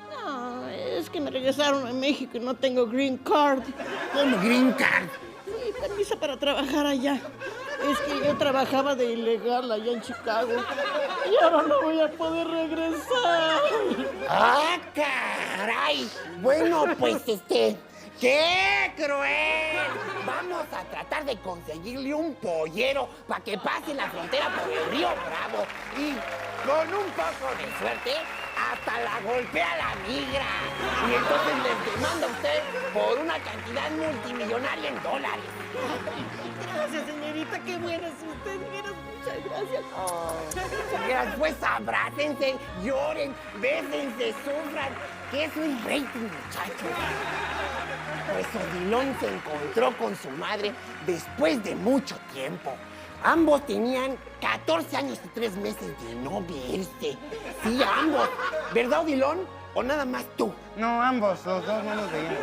No, es que me regresaron a México y no tengo green card. ¿Cómo green card? Sí, permiso para trabajar allá. Es que yo trabajaba de ilegal allá en Chicago. Y ahora no voy a poder regresar. ¡Ah, caray! Bueno, pues ¡qué cruel! Vamos a tratar de conseguirle un pollero para que pase la frontera por el río Bravo. Y con un poco de suerte, hasta la golpea la migra. Y entonces les demanda a usted por una cantidad multimillonaria en dólares. Gracias, señorita, qué buena es usted. Muchas gracias. Oh, pues abrácense, lloren, bésense, sufran. Que es un rating, muchachos. Pues Odilon se encontró con su madre después de mucho tiempo. Ambos tenían 14 años y 3 meses de no verse. Sí, ambos. ¿Verdad, Odilon? ¿O nada más tú? No, ambos, los dos no nos veíamos.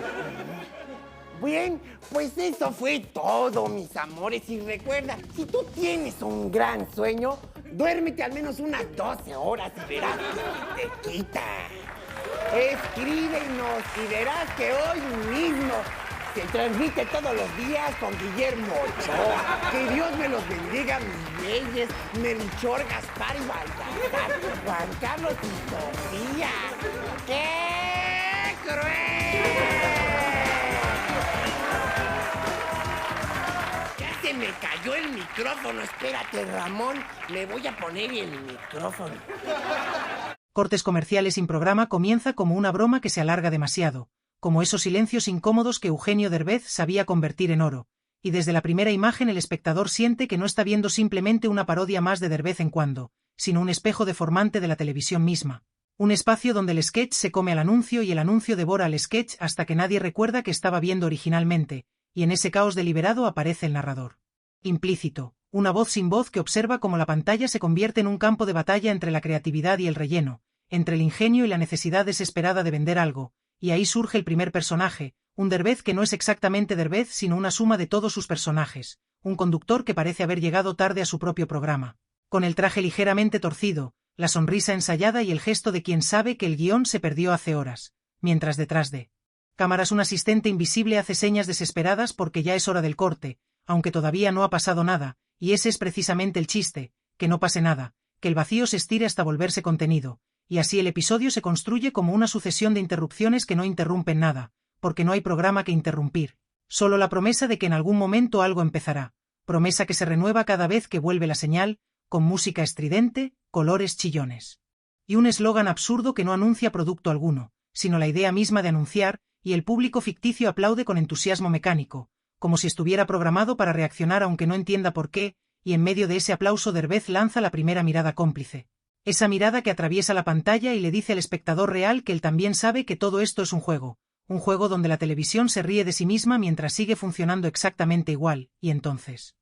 Bien, pues eso fue todo, mis amores. Y recuerda, si tú tienes un gran sueño, duérmete al menos unas 12 horas y verás que te quita. Escríbenos y verás que hoy mismo se transmite todos los días con Guillermo Ochoa. Que Dios me los bendiga, mis reyes, Melchor, Gaspar y Baltasar, Juan Carlos y Sofía. ¡Qué cruel! Ya se me cayó el micrófono. Espérate, Ramón. Me voy a poner el micrófono. Cortes comerciales sin programa comienza como una broma que se alarga demasiado, como esos silencios incómodos que Eugenio Derbez sabía convertir en oro, y desde la primera imagen el espectador siente que no está viendo simplemente una parodia más de Derbez en cuando, sino un espejo deformante de la televisión misma. Un espacio donde el sketch se come al anuncio y el anuncio devora al sketch hasta que nadie recuerda que estaba viendo originalmente, y en ese caos deliberado aparece el narrador. Implícito, una voz sin voz que observa cómo la pantalla se convierte en un campo de batalla entre la creatividad y el relleno, entre el ingenio y la necesidad desesperada de vender algo, y ahí surge el primer personaje, un Derbez que no es exactamente Derbez sino una suma de todos sus personajes, un conductor que parece haber llegado tarde a su propio programa, con el traje ligeramente torcido, la sonrisa ensayada y el gesto de quien sabe que el guión se perdió hace horas, mientras detrás de cámaras un asistente invisible hace señas desesperadas porque ya es hora del corte, aunque todavía no ha pasado nada, y ese es precisamente el chiste, que no pase nada, que el vacío se estire hasta volverse contenido, y así el episodio se construye como una sucesión de interrupciones que no interrumpen nada, porque no hay programa que interrumpir, solo la promesa de que en algún momento algo empezará, promesa que se renueva cada vez que vuelve la señal, con música estridente, colores chillones. Y un eslogan absurdo que no anuncia producto alguno, sino la idea misma de anunciar, y el público ficticio aplaude con entusiasmo mecánico, como si estuviera programado para reaccionar aunque no entienda por qué, y en medio de ese aplauso Derbez lanza la primera mirada cómplice. Esa mirada que atraviesa la pantalla y le dice al espectador real que él también sabe que todo esto es un juego donde la televisión se ríe de sí misma mientras sigue funcionando exactamente igual, y entonces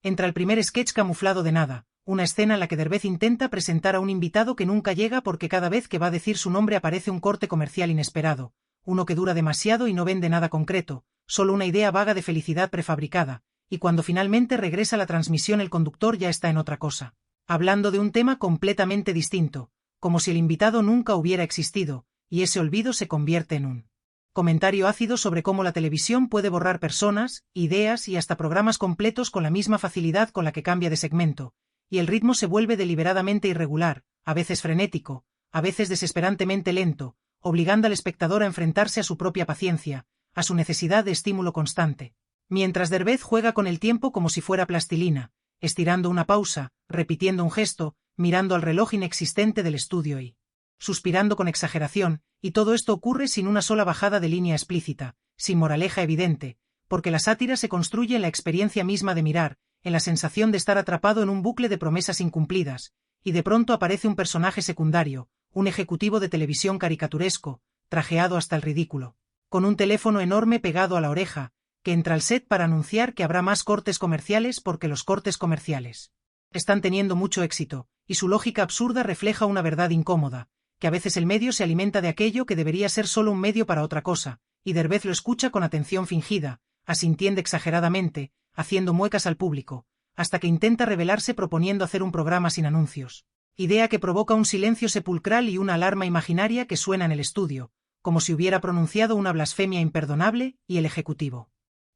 entra el primer sketch camuflado de nada, una escena en la que Derbez intenta presentar a un invitado que nunca llega porque cada vez que va a decir su nombre aparece un corte comercial inesperado, uno que dura demasiado y no vende nada concreto, solo una idea vaga de felicidad prefabricada, y cuando finalmente regresa la transmisión el conductor ya está en otra cosa, hablando de un tema completamente distinto, como si el invitado nunca hubiera existido, y ese olvido se convierte en un comentario ácido sobre cómo la televisión puede borrar personas, ideas y hasta programas completos con la misma facilidad con la que cambia de segmento, y el ritmo se vuelve deliberadamente irregular, a veces frenético, a veces desesperantemente lento, obligando al espectador a enfrentarse a su propia paciencia, a su necesidad de estímulo constante. Mientras Derbez juega con el tiempo como si fuera plastilina, estirando una pausa, repitiendo un gesto, mirando al reloj inexistente del estudio y suspirando con exageración, y todo esto ocurre sin una sola bajada de línea explícita, sin moraleja evidente, porque la sátira se construye en la experiencia misma de mirar, en la sensación de estar atrapado en un bucle de promesas incumplidas, y de pronto aparece un personaje secundario, un ejecutivo de televisión caricaturesco, trajeado hasta el ridículo, con un teléfono enorme pegado a la oreja, que entra al set para anunciar que habrá más cortes comerciales porque los cortes comerciales están teniendo mucho éxito, y su lógica absurda refleja una verdad incómoda, que a veces el medio se alimenta de aquello que debería ser solo un medio para otra cosa, y Derbez lo escucha con atención fingida, asintiendo exageradamente, haciendo muecas al público, hasta que intenta rebelarse proponiendo hacer un programa sin anuncios. Idea que provoca un silencio sepulcral y una alarma imaginaria que suena en el estudio, como si hubiera pronunciado una blasfemia imperdonable, y el ejecutivo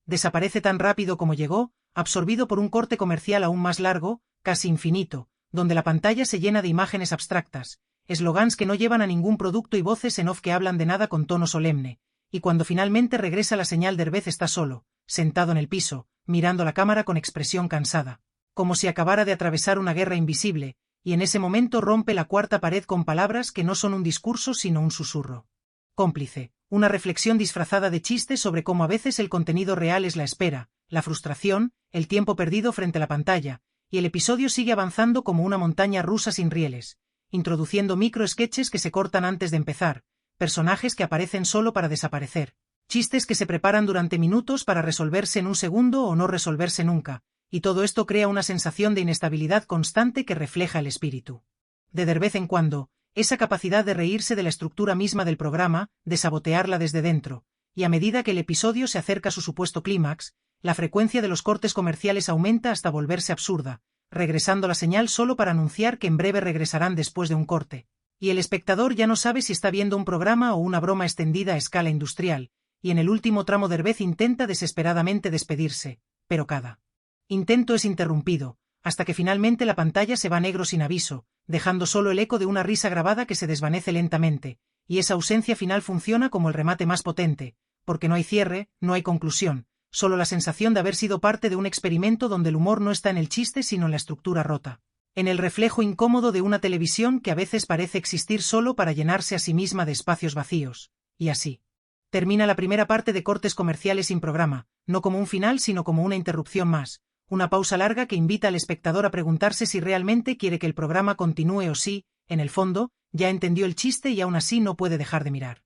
desaparece tan rápido como llegó, absorbido por un corte comercial aún más largo, casi infinito, donde la pantalla se llena de imágenes abstractas, eslogans que no llevan a ningún producto y voces en off que hablan de nada con tono solemne, y cuando finalmente regresa la señal Derbez está solo, sentado en el piso, mirando la cámara con expresión cansada, como si acabara de atravesar una guerra invisible, y en ese momento rompe la cuarta pared con palabras que no son un discurso sino un susurro. Cómplice, una reflexión disfrazada de chiste sobre cómo a veces el contenido real es la espera, la frustración, el tiempo perdido frente a la pantalla, y el episodio sigue avanzando como una montaña rusa sin rieles, introduciendo micro-sketches que se cortan antes de empezar, personajes que aparecen solo para desaparecer, chistes que se preparan durante minutos para resolverse en un segundo o no resolverse nunca, y todo esto crea una sensación de inestabilidad constante que refleja el espíritu de vez en cuando, esa capacidad de reírse de la estructura misma del programa, de sabotearla desde dentro, y a medida que el episodio se acerca a su supuesto clímax, la frecuencia de los cortes comerciales aumenta hasta volverse absurda, regresando la señal solo para anunciar que en breve regresarán después de un corte, y el espectador ya no sabe si está viendo un programa o una broma extendida a escala industrial, y en el último tramo Derbez intenta desesperadamente despedirse, pero cada intento es interrumpido, hasta que finalmente la pantalla se va negro sin aviso, dejando solo el eco de una risa grabada que se desvanece lentamente, y esa ausencia final funciona como el remate más potente, porque no hay cierre, no hay conclusión, solo la sensación de haber sido parte de un experimento donde el humor no está en el chiste sino en la estructura rota, en el reflejo incómodo de una televisión que a veces parece existir solo para llenarse a sí misma de espacios vacíos, y así termina la primera parte de Cortes Comerciales sin programa, no como un final sino como una interrupción más, una pausa larga que invita al espectador a preguntarse si realmente quiere que el programa continúe o si, en el fondo, ya entendió el chiste y aún así no puede dejar de mirar.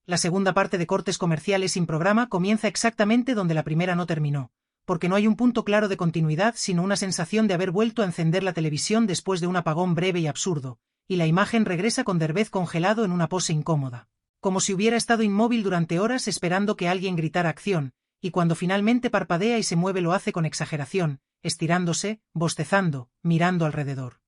La segunda parte de Cortes Comerciales sin programa comienza exactamente donde la primera no terminó, porque no hay un punto claro de continuidad sino una sensación de haber vuelto a encender la televisión después de un apagón breve y absurdo, y la imagen regresa con Derbez congelado en una pose incómoda, como si hubiera estado inmóvil durante horas esperando que alguien gritara acción, y cuando finalmente parpadea y se mueve lo hace con exageración, estirándose, bostezando, mirando alrededor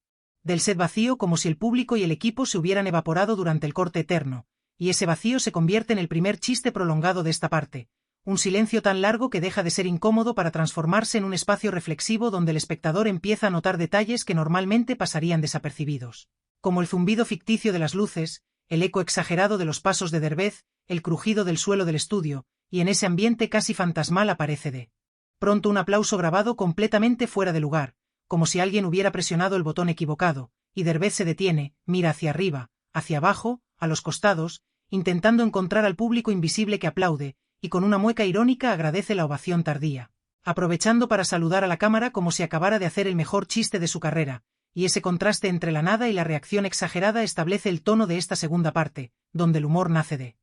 del set vacío como si el público y el equipo se hubieran evaporado durante el corte eterno, y ese vacío se convierte en el primer chiste prolongado de esta parte, un silencio tan largo que deja de ser incómodo para transformarse en un espacio reflexivo donde el espectador empieza a notar detalles que normalmente pasarían desapercibidos, como el zumbido ficticio de las luces, el eco exagerado de los pasos de Derbez, el crujido del suelo del estudio, y en ese ambiente casi fantasmal aparece de pronto un aplauso grabado completamente fuera de lugar, como si alguien hubiera presionado el botón equivocado, y Derbez se detiene, mira hacia arriba, hacia abajo, a los costados, intentando encontrar al público invisible que aplaude, y con una mueca irónica agradece la ovación tardía, aprovechando para saludar a la cámara como si acabara de hacer el mejor chiste de su carrera, y ese contraste entre la nada y la reacción exagerada establece el tono de esta segunda parte, donde el humor nace de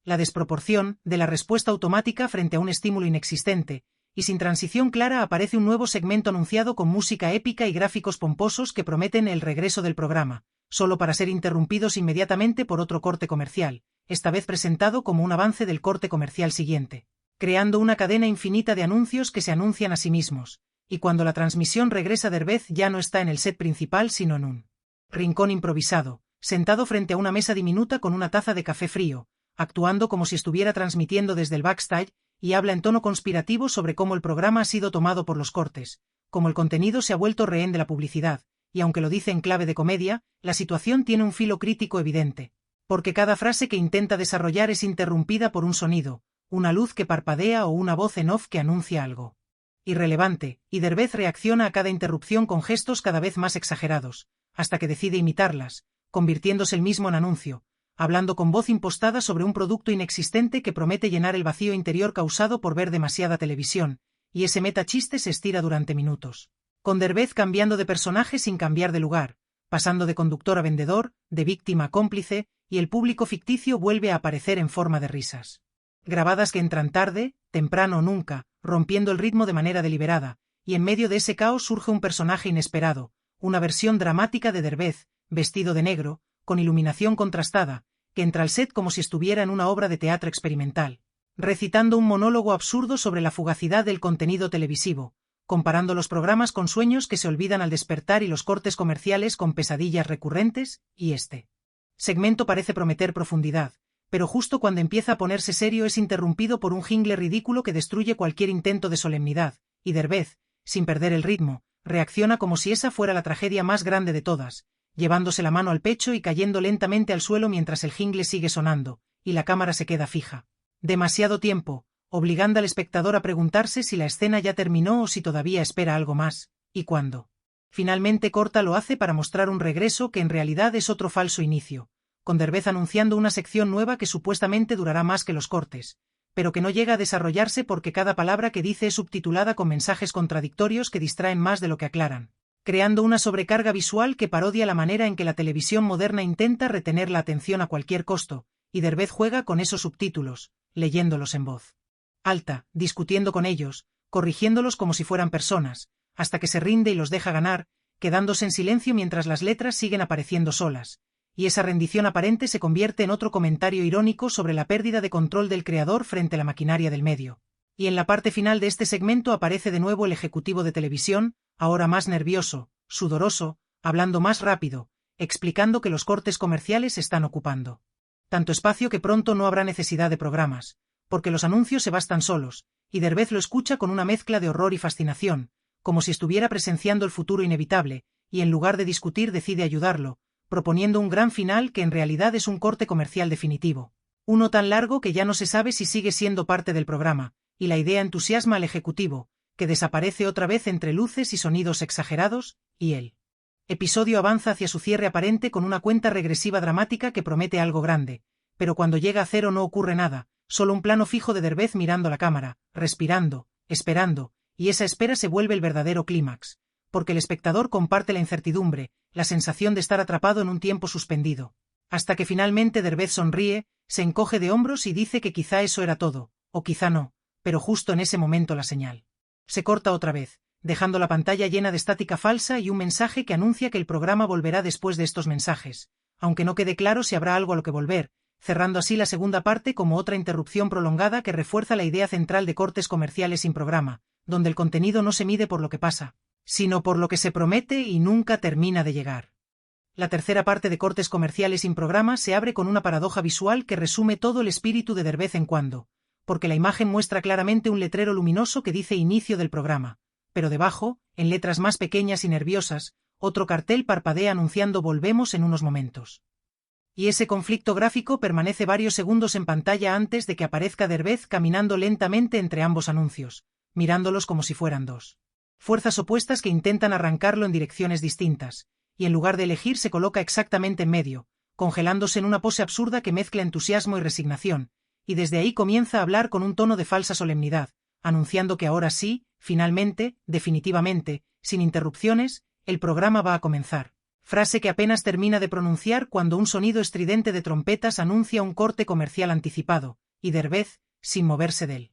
la desproporción, de la respuesta automática frente a un estímulo inexistente, y sin transición clara aparece un nuevo segmento anunciado con música épica y gráficos pomposos que prometen el regreso del programa, solo para ser interrumpidos inmediatamente por otro corte comercial, esta vez presentado como un avance del corte comercial siguiente, creando una cadena infinita de anuncios que se anuncian a sí mismos, y cuando la transmisión regresa Derbez ya no está en el set principal sino en un rincón improvisado, sentado frente a una mesa diminuta con una taza de café frío, actuando como si estuviera transmitiendo desde el backstage, y habla en tono conspirativo sobre cómo el programa ha sido tomado por los cortes, cómo el contenido se ha vuelto rehén de la publicidad, y aunque lo dice en clave de comedia, la situación tiene un filo crítico evidente, porque cada frase que intenta desarrollar es interrumpida por un sonido, una luz que parpadea o una voz en off que anuncia algo irrelevante, y Derbez reacciona a cada interrupción con gestos cada vez más exagerados, hasta que decide imitarlas, convirtiéndose él mismo en anuncio, hablando con voz impostada sobre un producto inexistente que promete llenar el vacío interior causado por ver demasiada televisión, y ese metachiste se estira durante minutos, con Derbez cambiando de personaje sin cambiar de lugar, pasando de conductor a vendedor, de víctima a cómplice, y el público ficticio vuelve a aparecer en forma de risas grabadas que entran tarde, temprano o nunca, rompiendo el ritmo de manera deliberada, y en medio de ese caos surge un personaje inesperado, una versión dramática de Derbez, vestido de negro, con iluminación contrastada, que entra al set como si estuviera en una obra de teatro experimental, recitando un monólogo absurdo sobre la fugacidad del contenido televisivo, comparando los programas con sueños que se olvidan al despertar y los cortes comerciales con pesadillas recurrentes, y este segmento parece prometer profundidad, pero justo cuando empieza a ponerse serio es interrumpido por un jingle ridículo que destruye cualquier intento de solemnidad, y Derbez, sin perder el ritmo, reacciona como si esa fuera la tragedia más grande de todas, llevándose la mano al pecho y cayendo lentamente al suelo mientras el jingle sigue sonando, y la cámara se queda fija. Demasiado tiempo, obligando al espectador a preguntarse si la escena ya terminó o si todavía espera algo más, y cuando finalmente corta lo hace para mostrar un regreso que en realidad es otro falso inicio, con Derbez anunciando una sección nueva que supuestamente durará más que los cortes, pero que no llega a desarrollarse porque cada palabra que dice es subtitulada con mensajes contradictorios que distraen más de lo que aclaran, creando una sobrecarga visual que parodia la manera en que la televisión moderna intenta retener la atención a cualquier costo, y Derbez juega con esos subtítulos, leyéndolos en voz alta, discutiendo con ellos, corrigiéndolos como si fueran personas, hasta que se rinde y los deja ganar, quedándose en silencio mientras las letras siguen apareciendo solas, y esa rendición aparente se convierte en otro comentario irónico sobre la pérdida de control del creador frente a la maquinaria del medio. Y en la parte final de este segmento aparece de nuevo el ejecutivo de televisión, ahora más nervioso, sudoroso, hablando más rápido, explicando que los cortes comerciales están ocupando tanto espacio que pronto no habrá necesidad de programas, porque los anuncios se bastan solos, y Derbez lo escucha con una mezcla de horror y fascinación, como si estuviera presenciando el futuro inevitable, y en lugar de discutir decide ayudarlo, proponiendo un gran final que en realidad es un corte comercial definitivo. Uno tan largo que ya no se sabe si sigue siendo parte del programa, y la idea entusiasma al ejecutivo, que desaparece otra vez entre luces y sonidos exagerados, y el episodio avanza hacia su cierre aparente con una cuenta regresiva dramática que promete algo grande, pero cuando llega a cero no ocurre nada, solo un plano fijo de Derbez mirando la cámara, respirando, esperando, y esa espera se vuelve el verdadero clímax, porque el espectador comparte la incertidumbre, la sensación de estar atrapado en un tiempo suspendido, hasta que finalmente Derbez sonríe, se encoge de hombros y dice que quizá eso era todo, o quizá no, pero justo en ese momento la señal se corta otra vez, dejando la pantalla llena de estática falsa y un mensaje que anuncia que el programa volverá después de estos mensajes, aunque no quede claro si habrá algo a lo que volver, cerrando así la segunda parte como otra interrupción prolongada que refuerza la idea central de cortes comerciales sin programa, donde el contenido no se mide por lo que pasa, sino por lo que se promete y nunca termina de llegar. La tercera parte de cortes comerciales sin programa se abre con una paradoja visual que resume todo el espíritu de Derbez en cuando, porque la imagen muestra claramente un letrero luminoso que dice inicio del programa, pero debajo, en letras más pequeñas y nerviosas, otro cartel parpadea anunciando volvemos en unos momentos. Y ese conflicto gráfico permanece varios segundos en pantalla antes de que aparezca Derbez caminando lentamente entre ambos anuncios, mirándolos como si fueran dos fuerzas opuestas que intentan arrancarlo en direcciones distintas, y en lugar de elegir se coloca exactamente en medio, congelándose en una pose absurda que mezcla entusiasmo y resignación, y desde ahí comienza a hablar con un tono de falsa solemnidad, anunciando que ahora sí, finalmente, definitivamente, sin interrupciones, el programa va a comenzar. Frase que apenas termina de pronunciar cuando un sonido estridente de trompetas anuncia un corte comercial anticipado, y Derbez, sin moverse del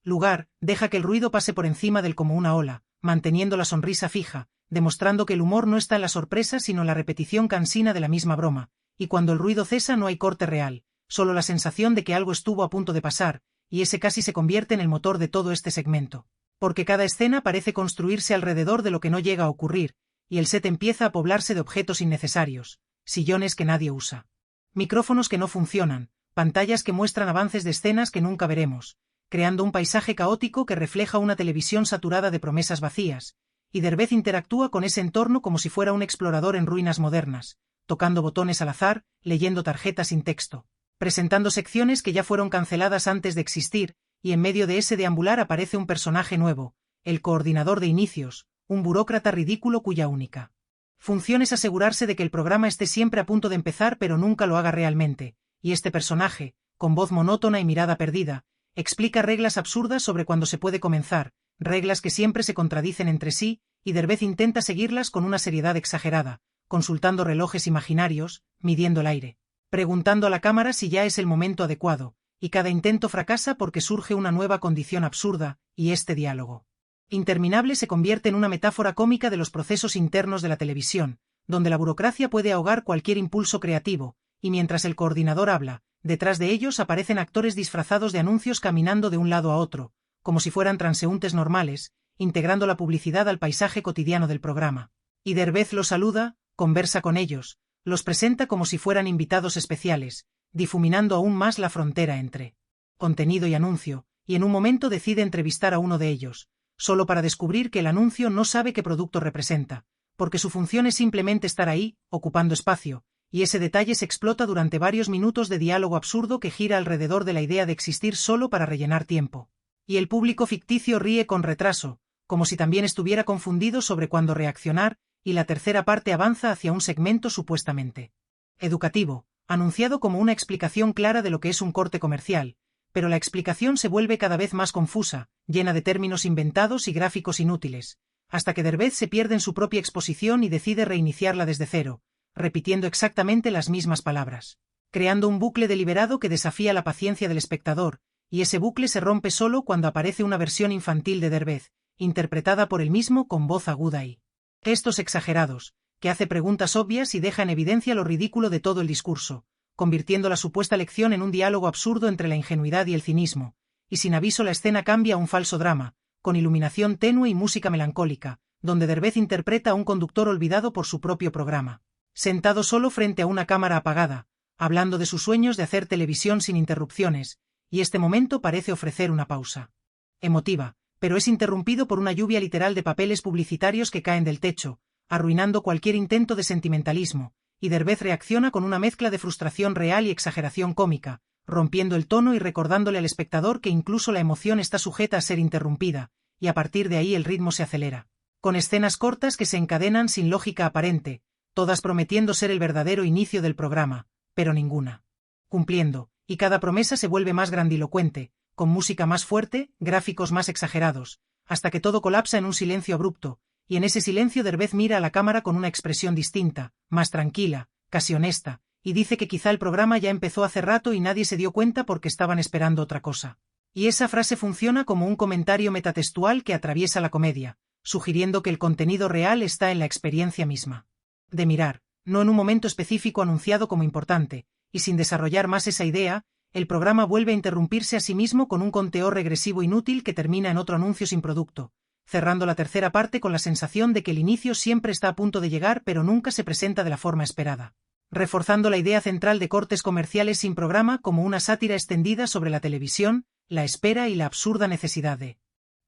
lugar, deja que el ruido pase por encima del como una ola, manteniendo la sonrisa fija, demostrando que el humor no está en la sorpresa sino en la repetición cansina de la misma broma, y cuando el ruido cesa no hay corte real, solo la sensación de que algo estuvo a punto de pasar, y ese casi se convierte en el motor de todo este segmento, porque cada escena parece construirse alrededor de lo que no llega a ocurrir, y el set empieza a poblarse de objetos innecesarios, sillones que nadie usa, micrófonos que no funcionan, pantallas que muestran avances de escenas que nunca veremos, creando un paisaje caótico que refleja una televisión saturada de promesas vacías, y Derbez interactúa con ese entorno como si fuera un explorador en ruinas modernas, tocando botones al azar, leyendo tarjetas sin texto, presentando secciones que ya fueron canceladas antes de existir, y en medio de ese deambular aparece un personaje nuevo, el coordinador de inicios, un burócrata ridículo cuya única función es asegurarse de que el programa esté siempre a punto de empezar pero nunca lo haga realmente, y este personaje, con voz monótona y mirada perdida, explica reglas absurdas sobre cuándo se puede comenzar, reglas que siempre se contradicen entre sí, y Derbez intenta seguirlas con una seriedad exagerada, consultando relojes imaginarios, midiendo el aire, preguntando a la cámara si ya es el momento adecuado, y cada intento fracasa porque surge una nueva condición absurda, y este diálogo interminable se convierte en una metáfora cómica de los procesos internos de la televisión, donde la burocracia puede ahogar cualquier impulso creativo, y mientras el coordinador habla, detrás de ellos aparecen actores disfrazados de anuncios caminando de un lado a otro, como si fueran transeúntes normales, integrando la publicidad al paisaje cotidiano del programa. Y Derbez los saluda, conversa con ellos, los presenta como si fueran invitados especiales, difuminando aún más la frontera entre contenido y anuncio, y en un momento decide entrevistar a uno de ellos, solo para descubrir que el anuncio no sabe qué producto representa, porque su función es simplemente estar ahí, ocupando espacio, y ese detalle se explota durante varios minutos de diálogo absurdo que gira alrededor de la idea de existir solo para rellenar tiempo. Y el público ficticio ríe con retraso, como si también estuviera confundido sobre cuándo reaccionar, y la tercera parte avanza hacia un segmento supuestamente educativo, anunciado como una explicación clara de lo que es un corte comercial, pero la explicación se vuelve cada vez más confusa, llena de términos inventados y gráficos inútiles, hasta que Derbez se pierde en su propia exposición y decide reiniciarla desde cero, repitiendo exactamente las mismas palabras, creando un bucle deliberado que desafía la paciencia del espectador, y ese bucle se rompe solo cuando aparece una versión infantil de Derbez, interpretada por él mismo con voz aguda y gestos exagerados, que hace preguntas obvias y deja en evidencia lo ridículo de todo el discurso, convirtiendo la supuesta lección en un diálogo absurdo entre la ingenuidad y el cinismo, y sin aviso la escena cambia a un falso drama, con iluminación tenue y música melancólica, donde Derbez interpreta a un conductor olvidado por su propio programa, sentado solo frente a una cámara apagada, hablando de sus sueños de hacer televisión sin interrupciones, y este momento parece ofrecer una pausa emotiva, pero es interrumpido por una lluvia literal de papeles publicitarios que caen del techo, arruinando cualquier intento de sentimentalismo, y Derbez reacciona con una mezcla de frustración real y exageración cómica, rompiendo el tono y recordándole al espectador que incluso la emoción está sujeta a ser interrumpida, y a partir de ahí el ritmo se acelera, con escenas cortas que se encadenan sin lógica aparente, todas prometiendo ser el verdadero inicio del programa, pero ninguna cumpliendo, y cada promesa se vuelve más grandilocuente, con música más fuerte, gráficos más exagerados, hasta que todo colapsa en un silencio abrupto, y en ese silencio Derbez mira a la cámara con una expresión distinta, más tranquila, casi honesta, y dice que quizá el programa ya empezó hace rato y nadie se dio cuenta porque estaban esperando otra cosa. Y esa frase funciona como un comentario metatextual que atraviesa la comedia, sugiriendo que el contenido real está en la experiencia misma de mirar, no en un momento específico anunciado como importante, y sin desarrollar más esa idea, el programa vuelve a interrumpirse a sí mismo con un conteo regresivo inútil que termina en otro anuncio sin producto, cerrando la tercera parte con la sensación de que el inicio siempre está a punto de llegar pero nunca se presenta de la forma esperada, reforzando la idea central de cortes comerciales sin programa como una sátira extendida sobre la televisión, la espera y la absurda necesidad de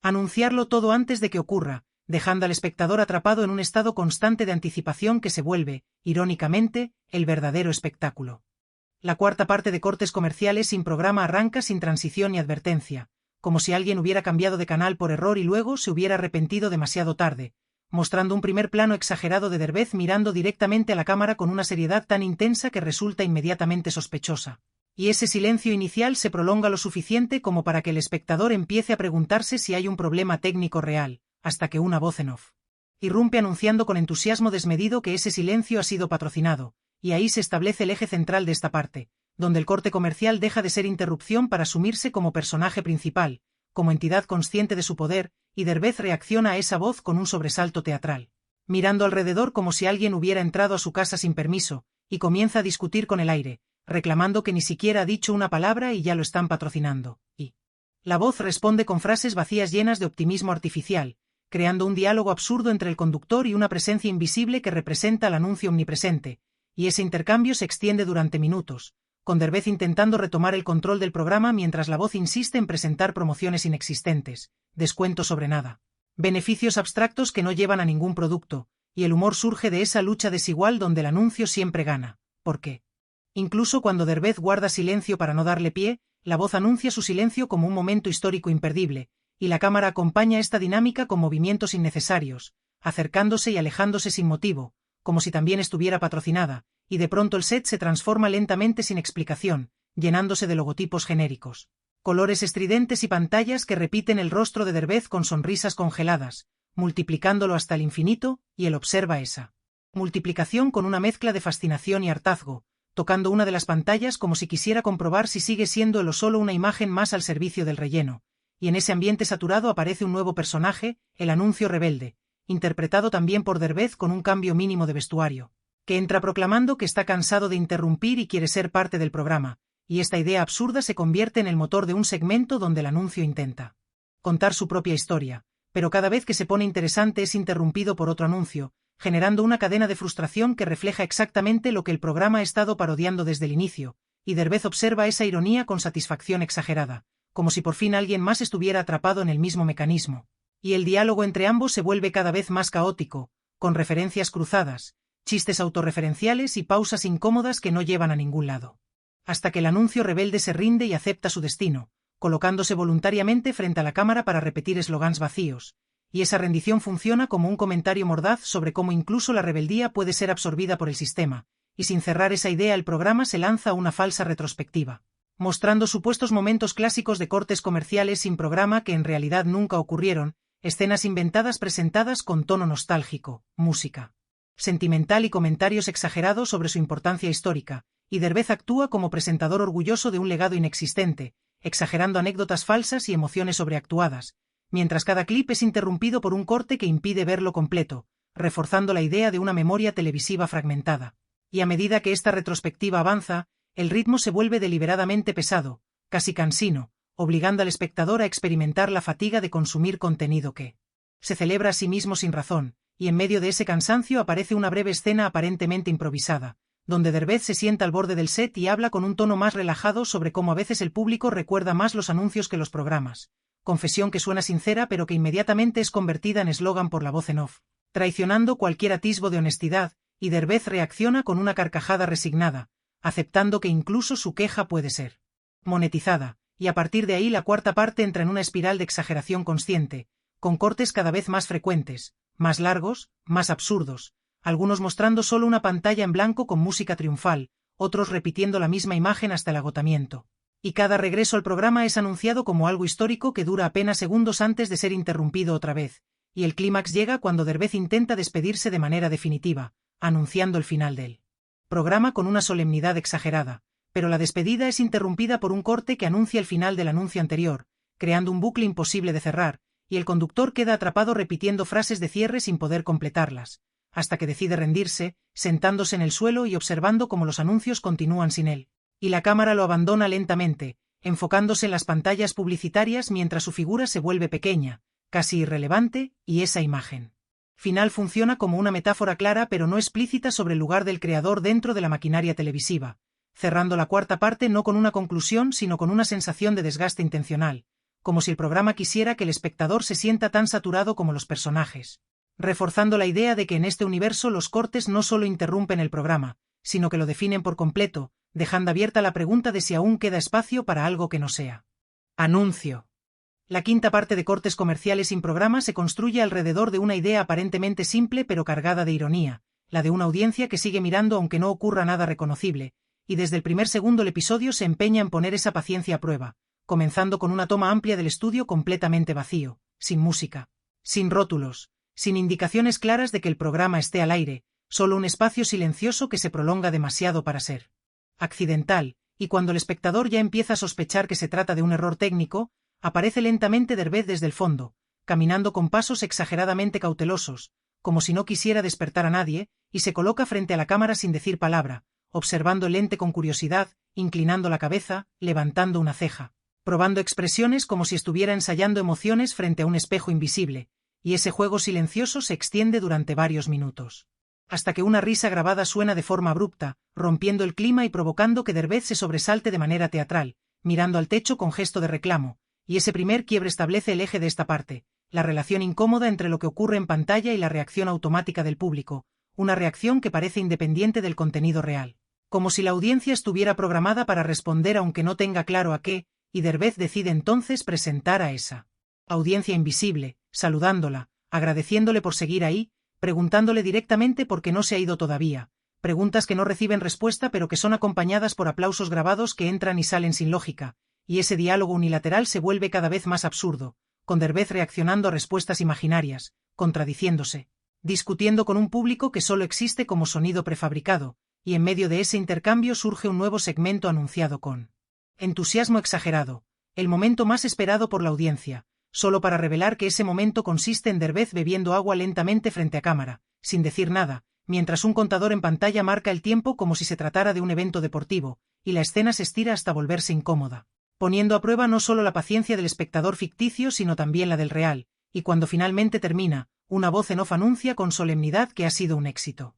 anunciarlo todo antes de que ocurra, dejando al espectador atrapado en un estado constante de anticipación que se vuelve, irónicamente, el verdadero espectáculo. La cuarta parte de cortes comerciales sin programa arranca sin transición ni advertencia, como si alguien hubiera cambiado de canal por error y luego se hubiera arrepentido demasiado tarde, mostrando un primer plano exagerado de Derbez mirando directamente a la cámara con una seriedad tan intensa que resulta inmediatamente sospechosa. Y ese silencio inicial se prolonga lo suficiente como para que el espectador empiece a preguntarse si hay un problema técnico real, hasta que una voz en off irrumpe anunciando con entusiasmo desmedido que ese silencio ha sido patrocinado, y ahí se establece el eje central de esta parte, donde el corte comercial deja de ser interrupción para asumirse como personaje principal, como entidad consciente de su poder, y Derbez reacciona a esa voz con un sobresalto teatral, mirando alrededor como si alguien hubiera entrado a su casa sin permiso, y comienza a discutir con el aire, reclamando que ni siquiera ha dicho una palabra y ya lo están patrocinando, y la voz responde con frases vacías llenas de optimismo artificial, creando un diálogo absurdo entre el conductor y una presencia invisible que representa al anuncio omnipresente, y ese intercambio se extiende durante minutos, con Derbez intentando retomar el control del programa mientras la voz insiste en presentar promociones inexistentes, descuentos sobre nada, beneficios abstractos que no llevan a ningún producto, y el humor surge de esa lucha desigual donde el anuncio siempre gana, porque incluso cuando Derbez guarda silencio para no darle pie, la voz anuncia su silencio como un momento histórico imperdible, y la cámara acompaña esta dinámica con movimientos innecesarios, acercándose y alejándose sin motivo, como si también estuviera patrocinada, y de pronto el set se transforma lentamente sin explicación, llenándose de logotipos genéricos, colores estridentes y pantallas que repiten el rostro de Derbez con sonrisas congeladas, multiplicándolo hasta el infinito, y él observa esa multiplicación con una mezcla de fascinación y hartazgo, tocando una de las pantallas como si quisiera comprobar si sigue siendo él o solo una imagen más al servicio del relleno, y en ese ambiente saturado aparece un nuevo personaje, el anuncio rebelde, interpretado también por Derbez con un cambio mínimo de vestuario, que entra proclamando que está cansado de interrumpir y quiere ser parte del programa, y esta idea absurda se convierte en el motor de un segmento donde el anuncio intenta contar su propia historia, pero cada vez que se pone interesante es interrumpido por otro anuncio, generando una cadena de frustración que refleja exactamente lo que el programa ha estado parodiando desde el inicio, y Derbez observa esa ironía con satisfacción exagerada, como si por fin alguien más estuviera atrapado en el mismo mecanismo. Y el diálogo entre ambos se vuelve cada vez más caótico, con referencias cruzadas, chistes autorreferenciales y pausas incómodas que no llevan a ningún lado. Hasta que el anuncio rebelde se rinde y acepta su destino, colocándose voluntariamente frente a la cámara para repetir eslogans vacíos, y esa rendición funciona como un comentario mordaz sobre cómo incluso la rebeldía puede ser absorbida por el sistema, y sin cerrar esa idea el programa se lanza a una falsa retrospectiva, mostrando supuestos momentos clásicos de cortes comerciales sin programa que en realidad nunca ocurrieron, escenas inventadas presentadas con tono nostálgico, música sentimental y comentarios exagerados sobre su importancia histórica, y Derbez actúa como presentador orgulloso de un legado inexistente, exagerando anécdotas falsas y emociones sobreactuadas, mientras cada clip es interrumpido por un corte que impide verlo completo, reforzando la idea de una memoria televisiva fragmentada. Y a medida que esta retrospectiva avanza, el ritmo se vuelve deliberadamente pesado, casi cansino, obligando al espectador a experimentar la fatiga de consumir contenido que se celebra a sí mismo sin razón, y en medio de ese cansancio aparece una breve escena aparentemente improvisada, donde Derbez se sienta al borde del set y habla con un tono más relajado sobre cómo a veces el público recuerda más los anuncios que los programas, confesión que suena sincera pero que inmediatamente es convertida en eslogan por la voz en off, traicionando cualquier atisbo de honestidad, y Derbez reacciona con una carcajada resignada, aceptando que incluso su queja puede ser monetizada, y a partir de ahí la cuarta parte entra en una espiral de exageración consciente, con cortes cada vez más frecuentes, más largos, más absurdos, algunos mostrando solo una pantalla en blanco con música triunfal, otros repitiendo la misma imagen hasta el agotamiento. Y cada regreso al programa es anunciado como algo histórico que dura apenas segundos antes de ser interrumpido otra vez, y el clímax llega cuando Derbez intenta despedirse de manera definitiva, anunciando el final del programa con una solemnidad exagerada, pero la despedida es interrumpida por un corte que anuncia el final del anuncio anterior, creando un bucle imposible de cerrar, y el conductor queda atrapado repitiendo frases de cierre sin poder completarlas, hasta que decide rendirse, sentándose en el suelo y observando cómo los anuncios continúan sin él, y la cámara lo abandona lentamente, enfocándose en las pantallas publicitarias mientras su figura se vuelve pequeña, casi irrelevante, y esa imagen final funciona como una metáfora clara pero no explícita sobre el lugar del creador dentro de la maquinaria televisiva, cerrando la cuarta parte no con una conclusión sino con una sensación de desgaste intencional, como si el programa quisiera que el espectador se sienta tan saturado como los personajes, reforzando la idea de que en este universo los cortes no solo interrumpen el programa, sino que lo definen por completo, dejando abierta la pregunta de si aún queda espacio para algo que no sea anuncio. La quinta parte de cortes comerciales sin programa se construye alrededor de una idea aparentemente simple pero cargada de ironía, la de una audiencia que sigue mirando aunque no ocurra nada reconocible, y desde el primer segundo el episodio se empeña en poner esa paciencia a prueba, comenzando con una toma amplia del estudio completamente vacío, sin música, sin rótulos, sin indicaciones claras de que el programa esté al aire, solo un espacio silencioso que se prolonga demasiado para ser accidental, y cuando el espectador ya empieza a sospechar que se trata de un error técnico, aparece lentamente Derbez desde el fondo, caminando con pasos exageradamente cautelosos, como si no quisiera despertar a nadie, y se coloca frente a la cámara sin decir palabra, observando el ente con curiosidad, inclinando la cabeza, levantando una ceja, probando expresiones como si estuviera ensayando emociones frente a un espejo invisible, y ese juego silencioso se extiende durante varios minutos, hasta que una risa grabada suena de forma abrupta, rompiendo el clima y provocando que Derbez se sobresalte de manera teatral, mirando al techo con gesto de reclamo, y ese primer quiebre establece el eje de esta parte, la relación incómoda entre lo que ocurre en pantalla y la reacción automática del público, una reacción que parece independiente del contenido real, como si la audiencia estuviera programada para responder aunque no tenga claro a qué, y Derbez decide entonces presentar a esa audiencia invisible, saludándola, agradeciéndole por seguir ahí, preguntándole directamente por qué no se ha ido todavía, preguntas que no reciben respuesta pero que son acompañadas por aplausos grabados que entran y salen sin lógica, y ese diálogo unilateral se vuelve cada vez más absurdo, con Derbez reaccionando a respuestas imaginarias, contradiciéndose, discutiendo con un público que solo existe como sonido prefabricado, y en medio de ese intercambio surge un nuevo segmento anunciado con entusiasmo exagerado, el momento más esperado por la audiencia, solo para revelar que ese momento consiste en Derbez bebiendo agua lentamente frente a cámara, sin decir nada, mientras un contador en pantalla marca el tiempo como si se tratara de un evento deportivo, y la escena se estira hasta volverse incómoda, poniendo a prueba no solo la paciencia del espectador ficticio sino también la del real, y cuando finalmente termina, una voz en off anuncia con solemnidad que ha sido un éxito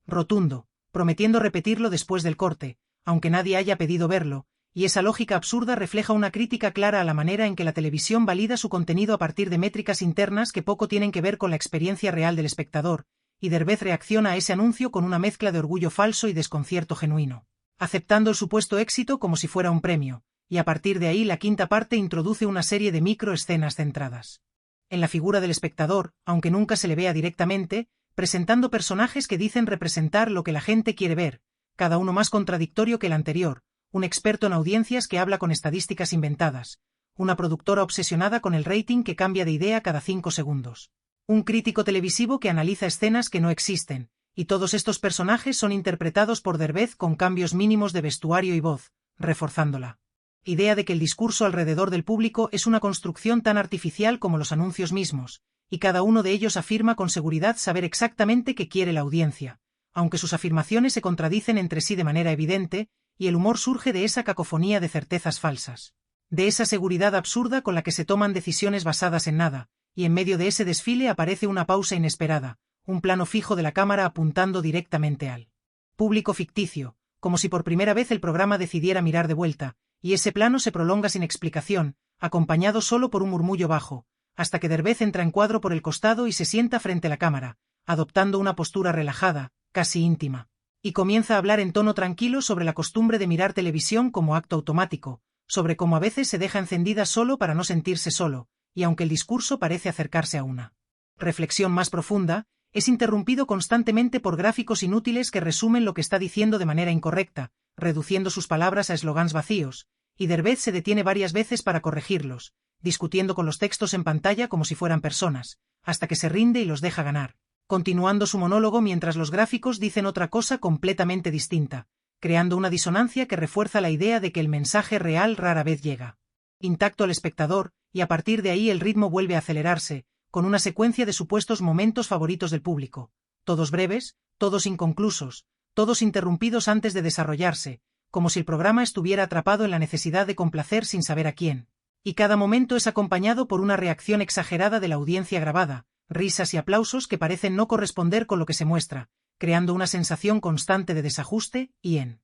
rotundo, prometiendo repetirlo después del corte, aunque nadie haya pedido verlo, y esa lógica absurda refleja una crítica clara a la manera en que la televisión valida su contenido a partir de métricas internas que poco tienen que ver con la experiencia real del espectador, y Derbez reacciona a ese anuncio con una mezcla de orgullo falso y desconcierto genuino, aceptando el supuesto éxito como si fuera un premio, y a partir de ahí la quinta parte introduce una serie de microescenas centradas en la figura del espectador, aunque nunca se le vea directamente, presentando personajes que dicen representar lo que la gente quiere ver, cada uno más contradictorio que el anterior, un experto en audiencias que habla con estadísticas inventadas, una productora obsesionada con el rating que cambia de idea cada 5 segundos, un crítico televisivo que analiza escenas que no existen, y todos estos personajes son interpretados por Derbez con cambios mínimos de vestuario y voz, reforzándola idea de que el discurso alrededor del público es una construcción tan artificial como los anuncios mismos, y cada uno de ellos afirma con seguridad saber exactamente qué quiere la audiencia, aunque sus afirmaciones se contradicen entre sí de manera evidente, y el humor surge de esa cacofonía de certezas falsas, de esa seguridad absurda con la que se toman decisiones basadas en nada, y en medio de ese desfile aparece una pausa inesperada, un plano fijo de la cámara apuntando directamente al público ficticio, como si por primera vez el programa decidiera mirar de vuelta, y ese plano se prolonga sin explicación, acompañado solo por un murmullo bajo, hasta que Derbez entra en cuadro por el costado y se sienta frente a la cámara, adoptando una postura relajada, casi íntima, y comienza a hablar en tono tranquilo sobre la costumbre de mirar televisión como acto automático, sobre cómo a veces se deja encendida solo para no sentirse solo, y aunque el discurso parece acercarse a una reflexión más profunda, es interrumpido constantemente por gráficos inútiles que resumen lo que está diciendo de manera incorrecta, reduciendo sus palabras a eslogans vacíos, y Derbez se detiene varias veces para corregirlos, discutiendo con los textos en pantalla como si fueran personas, hasta que se rinde y los deja ganar, continuando su monólogo mientras los gráficos dicen otra cosa completamente distinta, creando una disonancia que refuerza la idea de que el mensaje real rara vez llega intacto al espectador, y a partir de ahí el ritmo vuelve a acelerarse, con una secuencia de supuestos momentos favoritos del público, todos breves, todos inconclusos, todos interrumpidos antes de desarrollarse, como si el programa estuviera atrapado en la necesidad de complacer sin saber a quién. Y cada momento es acompañado por una reacción exagerada de la audiencia grabada, risas y aplausos que parecen no corresponder con lo que se muestra, creando una sensación constante de desajuste, y en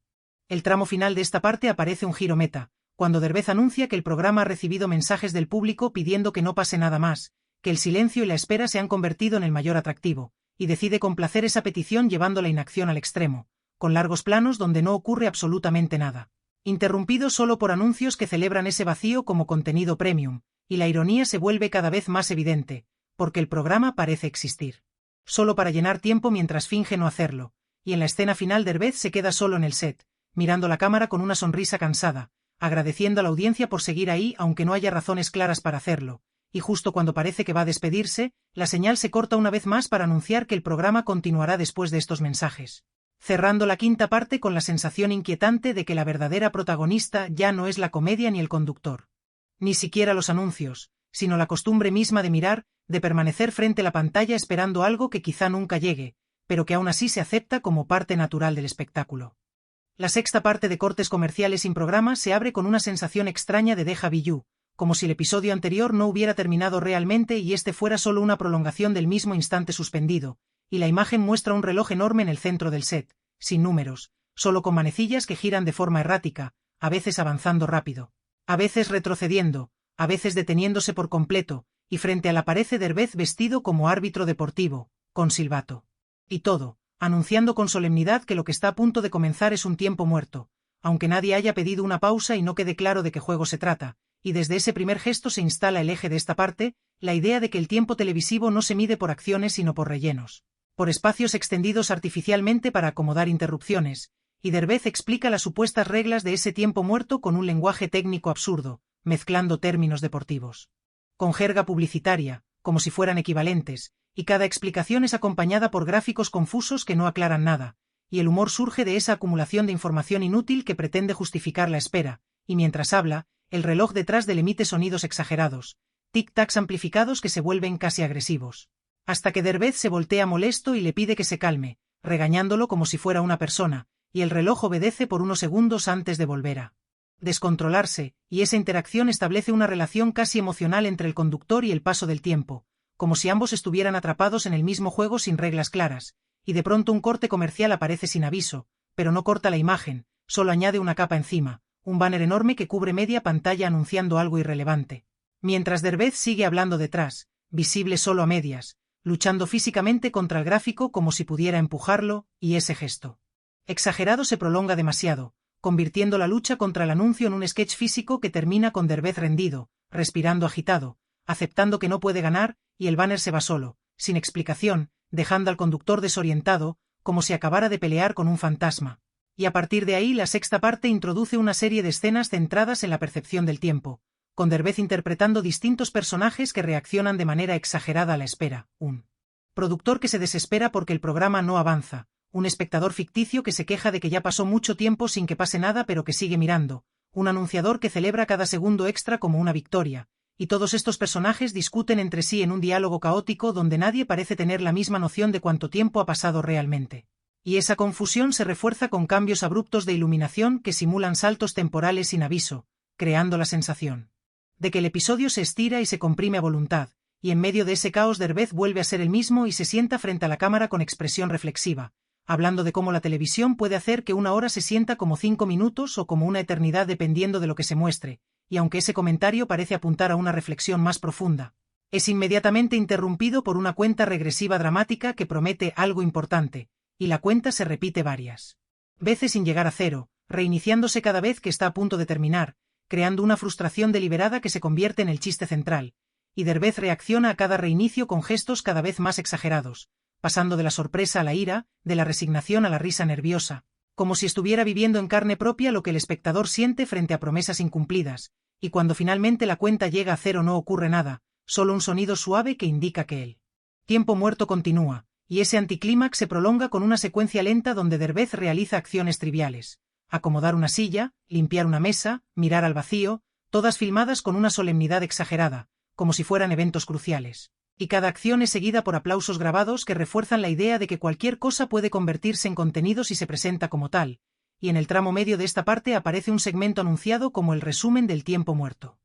el tramo final de esta parte aparece un giro meta, cuando Derbez anuncia que el programa ha recibido mensajes del público pidiendo que no pase nada más, que el silencio y la espera se han convertido en el mayor atractivo, y decide complacer esa petición llevando la inacción al extremo, con largos planos donde no ocurre absolutamente nada, interrumpido solo por anuncios que celebran ese vacío como contenido premium, y la ironía se vuelve cada vez más evidente, porque el programa parece existir solo para llenar tiempo mientras finge no hacerlo, y en la escena final Derbez se queda solo en el set, mirando la cámara con una sonrisa cansada, agradeciendo a la audiencia por seguir ahí aunque no haya razones claras para hacerlo, y justo cuando parece que va a despedirse, la señal se corta una vez más para anunciar que el programa continuará después de estos mensajes, cerrando la quinta parte con la sensación inquietante de que la verdadera protagonista ya no es la comedia ni el conductor, ni siquiera los anuncios, sino la costumbre misma de mirar, de permanecer frente a la pantalla esperando algo que quizá nunca llegue, pero que aún así se acepta como parte natural del espectáculo. La sexta parte de Cortes Comerciales sin Programa se abre con una sensación extraña de déjà vu, como si el episodio anterior no hubiera terminado realmente y este fuera solo una prolongación del mismo instante suspendido, y la imagen muestra un reloj enorme en el centro del set, sin números, solo con manecillas que giran de forma errática, a veces avanzando rápido, a veces retrocediendo, a veces deteniéndose por completo, y frente a la pared Derbez vestido como árbitro deportivo, con silbato. Y todo, anunciando con solemnidad que lo que está a punto de comenzar es un tiempo muerto, aunque nadie haya pedido una pausa y no quede claro de qué juego se trata, y desde ese primer gesto se instala el eje de esta parte, la idea de que el tiempo televisivo no se mide por acciones sino por rellenos, por espacios extendidos artificialmente para acomodar interrupciones, y Derbez explica las supuestas reglas de ese tiempo muerto con un lenguaje técnico absurdo, mezclando términos deportivos con jerga publicitaria, como si fueran equivalentes, y cada explicación es acompañada por gráficos confusos que no aclaran nada, y el humor surge de esa acumulación de información inútil que pretende justificar la espera, y mientras habla, el reloj detrás del emite sonidos exagerados, tic-tacs amplificados que se vuelven casi agresivos, hasta que Derbez se voltea molesto y le pide que se calme, regañándolo como si fuera una persona, y el reloj obedece por unos segundos antes de volver a descontrolarse, y esa interacción establece una relación casi emocional entre el conductor y el paso del tiempo, como si ambos estuvieran atrapados en el mismo juego sin reglas claras, y de pronto un corte comercial aparece sin aviso, pero no corta la imagen, solo añade una capa encima, un banner enorme que cubre media pantalla anunciando algo irrelevante. Mientras Derbez sigue hablando detrás, visible solo a medias, luchando físicamente contra el gráfico como si pudiera empujarlo, y ese gesto exagerado se prolonga demasiado, convirtiendo la lucha contra el anuncio en un sketch físico que termina con Derbez rendido, respirando agitado, aceptando que no puede ganar, y el banner se va solo, sin explicación, dejando al conductor desorientado, como si acabara de pelear con un fantasma. Y a partir de ahí la sexta parte introduce una serie de escenas centradas en la percepción del tiempo, con Derbez interpretando distintos personajes que reaccionan de manera exagerada a la espera, un productor que se desespera porque el programa no avanza, un espectador ficticio que se queja de que ya pasó mucho tiempo sin que pase nada pero que sigue mirando, un anunciador que celebra cada segundo extra como una victoria, y todos estos personajes discuten entre sí en un diálogo caótico donde nadie parece tener la misma noción de cuánto tiempo ha pasado realmente. Y esa confusión se refuerza con cambios abruptos de iluminación que simulan saltos temporales sin aviso, creando la sensación de que el episodio se estira y se comprime a voluntad, y en medio de ese caos Derbez vuelve a ser el mismo y se sienta frente a la cámara con expresión reflexiva, hablando de cómo la televisión puede hacer que una hora se sienta como 5 minutos o como una eternidad dependiendo de lo que se muestre, y aunque ese comentario parece apuntar a una reflexión más profunda, es inmediatamente interrumpido por una cuenta regresiva dramática que promete algo importante, y la cuenta se repite varias veces sin llegar a cero, reiniciándose cada vez que está a punto de terminar, creando una frustración deliberada que se convierte en el chiste central, y Derbez reacciona a cada reinicio con gestos cada vez más exagerados, pasando de la sorpresa a la ira, de la resignación a la risa nerviosa, como si estuviera viviendo en carne propia lo que el espectador siente frente a promesas incumplidas, y cuando finalmente la cuenta llega a cero no ocurre nada, solo un sonido suave que indica que el tiempo muerto continúa, y ese anticlímax se prolonga con una secuencia lenta donde Derbez realiza acciones triviales: acomodar una silla, limpiar una mesa, mirar al vacío, todas filmadas con una solemnidad exagerada, como si fueran eventos cruciales. Y cada acción es seguida por aplausos grabados que refuerzan la idea de que cualquier cosa puede convertirse en contenido si se presenta como tal, y en el tramo medio de esta parte aparece un segmento anunciado como el resumen del tiempo muerto,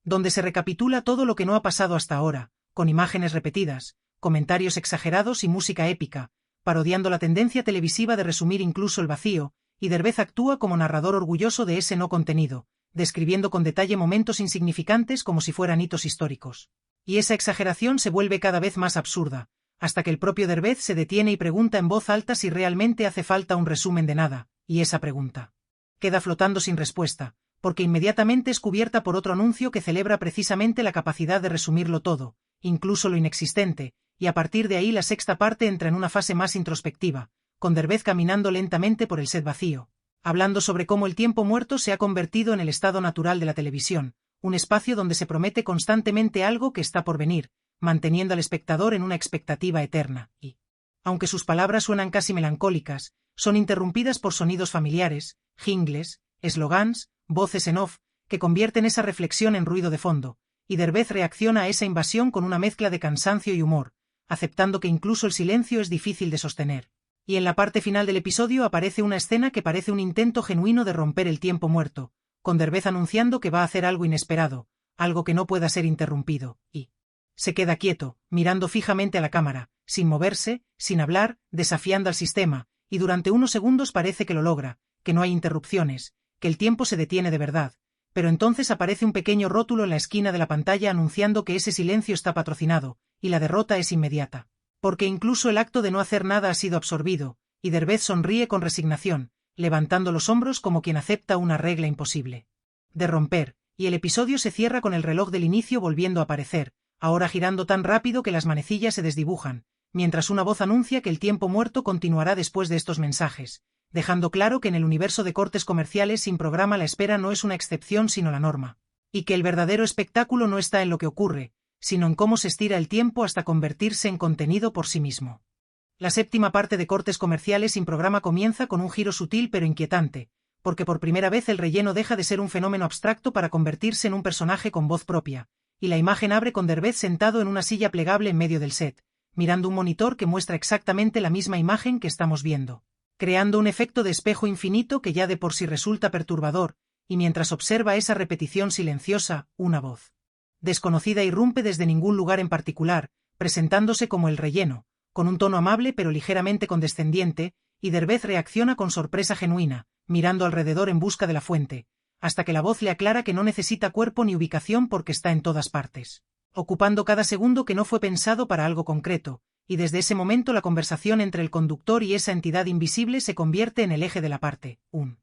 donde se recapitula todo lo que no ha pasado hasta ahora, con imágenes repetidas, comentarios exagerados y música épica, parodiando la tendencia televisiva de resumir incluso el vacío, y Derbez actúa como narrador orgulloso de ese no contenido, describiendo con detalle momentos insignificantes como si fueran hitos históricos. Y esa exageración se vuelve cada vez más absurda, hasta que el propio Derbez se detiene y pregunta en voz alta si realmente hace falta un resumen de nada, y esa pregunta queda flotando sin respuesta, porque inmediatamente es cubierta por otro anuncio que celebra precisamente la capacidad de resumirlo todo, incluso lo inexistente, y a partir de ahí la sexta parte entra en una fase más introspectiva, con Derbez caminando lentamente por el set vacío, hablando sobre cómo el tiempo muerto se ha convertido en el estado natural de la televisión, un espacio donde se promete constantemente algo que está por venir, manteniendo al espectador en una expectativa eterna, y, aunque sus palabras suenan casi melancólicas, son interrumpidas por sonidos familiares, jingles, eslogans, voces en off, que convierten esa reflexión en ruido de fondo, y Derbez reacciona a esa invasión con una mezcla de cansancio y humor, aceptando que incluso el silencio es difícil de sostener. Y en la parte final del episodio aparece una escena que parece un intento genuino de romper el tiempo muerto, con Derbez anunciando que va a hacer algo inesperado, algo que no pueda ser interrumpido, y se queda quieto, mirando fijamente a la cámara, sin moverse, sin hablar, desafiando al sistema, y durante unos segundos parece que lo logra, que no hay interrupciones, que el tiempo se detiene de verdad, pero entonces aparece un pequeño rótulo en la esquina de la pantalla anunciando que ese silencio está patrocinado, y la derrota es inmediata. Porque incluso el acto de no hacer nada ha sido absorbido, y Derbez sonríe con resignación, levantando los hombros como quien acepta una regla imposible de romper, y el episodio se cierra con el reloj del inicio volviendo a aparecer, ahora girando tan rápido que las manecillas se desdibujan, mientras una voz anuncia que el tiempo muerto continuará después de estos mensajes, dejando claro que en el universo de cortes comerciales sin programa la espera no es una excepción sino la norma, y que el verdadero espectáculo no está en lo que ocurre, sino en cómo se estira el tiempo hasta convertirse en contenido por sí mismo. La séptima parte de cortes comerciales sin programa comienza con un giro sutil pero inquietante, porque por primera vez el relleno deja de ser un fenómeno abstracto para convertirse en un personaje con voz propia, y la imagen abre con Derbez sentado en una silla plegable en medio del set, mirando un monitor que muestra exactamente la misma imagen que estamos viendo, creando un efecto de espejo infinito que ya de por sí resulta perturbador, y mientras observa esa repetición silenciosa, una voz desconocida irrumpe desde ningún lugar en particular, presentándose como el relleno, con un tono amable pero ligeramente condescendiente, y Derbez reacciona con sorpresa genuina, mirando alrededor en busca de la fuente, hasta que la voz le aclara que no necesita cuerpo ni ubicación porque está en todas partes, ocupando cada segundo que no fue pensado para algo concreto, y desde ese momento la conversación entre el conductor y esa entidad invisible se convierte en el eje de la parte, un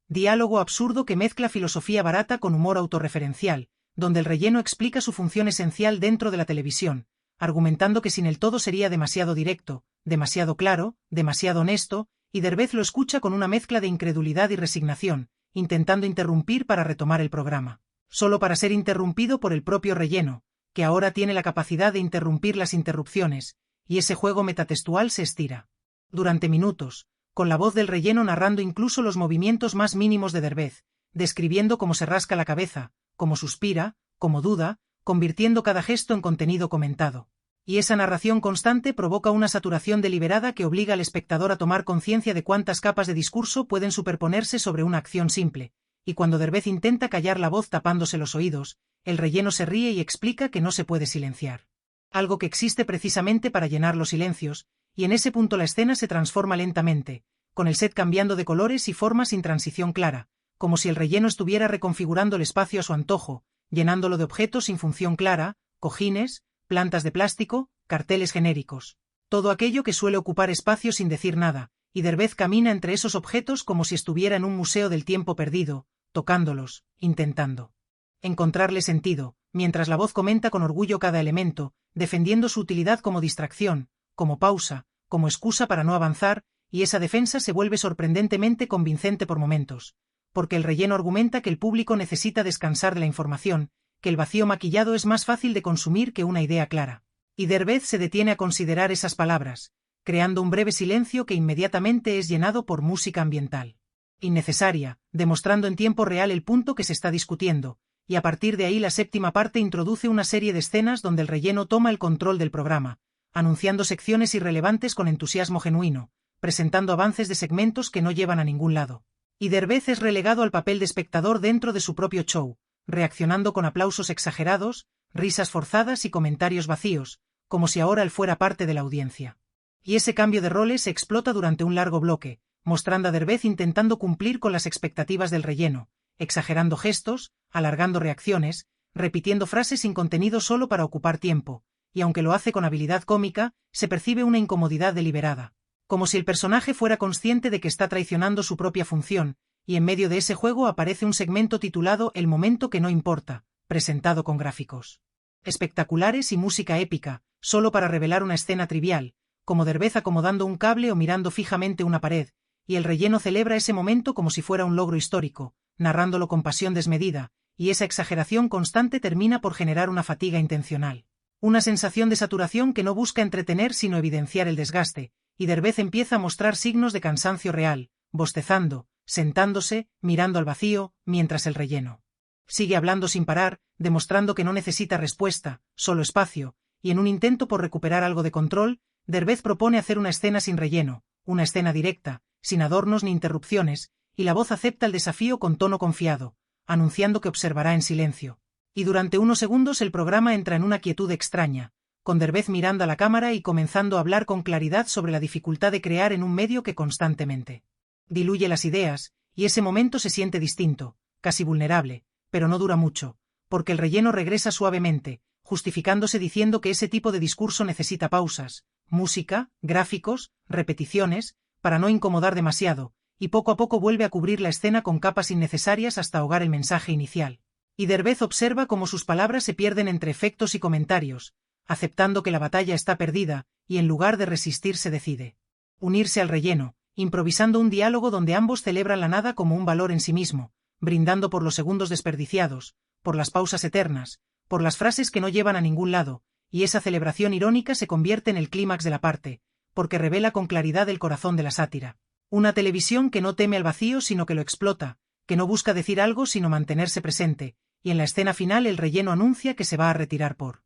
diálogo absurdo que mezcla filosofía barata con humor autorreferencial, donde el relleno explica su función esencial dentro de la televisión, argumentando que sin el todo sería demasiado directo, demasiado claro, demasiado honesto, y Derbez lo escucha con una mezcla de incredulidad y resignación, intentando interrumpir para retomar el programa, solo para ser interrumpido por el propio relleno, que ahora tiene la capacidad de interrumpir las interrupciones, y ese juego metatextual se estira durante minutos, con la voz del relleno narrando incluso los movimientos más mínimos de Derbez, describiendo cómo se rasca la cabeza, cómo suspira, cómo duda, convirtiendo cada gesto en contenido comentado. Y esa narración constante provoca una saturación deliberada que obliga al espectador a tomar conciencia de cuántas capas de discurso pueden superponerse sobre una acción simple, y cuando Derbez intenta callar la voz tapándose los oídos, el relleno se ríe y explica que no se puede silenciar, algo que existe precisamente para llenar los silencios, y en ese punto la escena se transforma lentamente, con el set cambiando de colores y forma sin transición clara, como si el relleno estuviera reconfigurando el espacio a su antojo, llenándolo de objetos sin función clara, cojines, plantas de plástico, carteles genéricos, todo aquello que suele ocupar espacio sin decir nada, y Derbez camina entre esos objetos como si estuviera en un museo del tiempo perdido, tocándolos, intentando encontrarle sentido, mientras la voz comenta con orgullo cada elemento, defendiendo su utilidad como distracción, como pausa, como excusa para no avanzar, y esa defensa se vuelve sorprendentemente convincente por momentos, porque el relleno argumenta que el público necesita descansar de la información, que el vacío maquillado es más fácil de consumir que una idea clara. Y Derbez se detiene a considerar esas palabras, creando un breve silencio que inmediatamente es llenado por música ambiental innecesaria, demostrando en tiempo real el punto que se está discutiendo, y a partir de ahí la séptima parte introduce una serie de escenas donde el relleno toma el control del programa, anunciando secciones irrelevantes con entusiasmo genuino, presentando avances de segmentos que no llevan a ningún lado. Y Derbez es relegado al papel de espectador dentro de su propio show, reaccionando con aplausos exagerados, risas forzadas y comentarios vacíos, como si ahora él fuera parte de la audiencia. Y ese cambio de roles se explota durante un largo bloque, mostrando a Derbez intentando cumplir con las expectativas del relleno, exagerando gestos, alargando reacciones, repitiendo frases sin contenido solo para ocupar tiempo, y aunque lo hace con habilidad cómica, se percibe una incomodidad deliberada, como si el personaje fuera consciente de que está traicionando su propia función, y en medio de ese juego aparece un segmento titulado El momento que no importa, presentado con gráficos espectaculares y música épica, solo para revelar una escena trivial, como Derbez acomodando un cable o mirando fijamente una pared, y el relleno celebra ese momento como si fuera un logro histórico, narrándolo con pasión desmedida, y esa exageración constante termina por generar una fatiga intencional. Una sensación de saturación que no busca entretener sino evidenciar el desgaste, y Derbez empieza a mostrar signos de cansancio real, bostezando, sentándose, mirando al vacío, mientras el relleno sigue hablando sin parar, demostrando que no necesita respuesta, solo espacio, y en un intento por recuperar algo de control, Derbez propone hacer una escena sin relleno, una escena directa, sin adornos ni interrupciones, y la voz acepta el desafío con tono confiado, anunciando que observará en silencio. Y durante unos segundos el programa entra en una quietud extraña, con Derbez mirando a la cámara y comenzando a hablar con claridad sobre la dificultad de crear en un medio que constantemente diluye las ideas, y ese momento se siente distinto, casi vulnerable, pero no dura mucho, porque el relleno regresa suavemente, justificándose diciendo que ese tipo de discurso necesita pausas, música, gráficos, repeticiones, para no incomodar demasiado, y poco a poco vuelve a cubrir la escena con capas innecesarias hasta ahogar el mensaje inicial. Y Derbez observa cómo sus palabras se pierden entre efectos y comentarios, aceptando que la batalla está perdida, y en lugar de resistirse decide unirse al relleno, improvisando un diálogo donde ambos celebran la nada como un valor en sí mismo, brindando por los segundos desperdiciados, por las pausas eternas, por las frases que no llevan a ningún lado, y esa celebración irónica se convierte en el clímax de la parte, porque revela con claridad el corazón de la sátira. Una televisión que no teme al vacío sino que lo explota, que no busca decir algo sino mantenerse presente, y en la escena final el relleno anuncia que se va a retirar por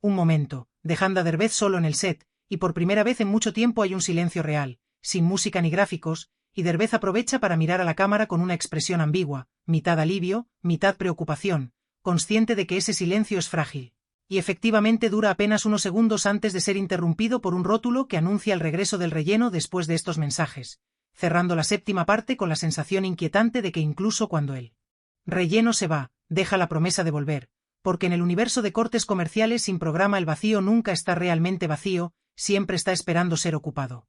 un momento, dejando a Derbez solo en el set, y por primera vez en mucho tiempo hay un silencio real, sin música ni gráficos, y Derbez aprovecha para mirar a la cámara con una expresión ambigua, mitad alivio, mitad preocupación, consciente de que ese silencio es frágil. Y efectivamente dura apenas unos segundos antes de ser interrumpido por un rótulo que anuncia el regreso del relleno después de estos mensajes, cerrando la séptima parte con la sensación inquietante de que incluso cuando el relleno se va, deja la promesa de volver, porque en el universo de cortes comerciales sin programa el vacío nunca está realmente vacío, siempre está esperando ser ocupado.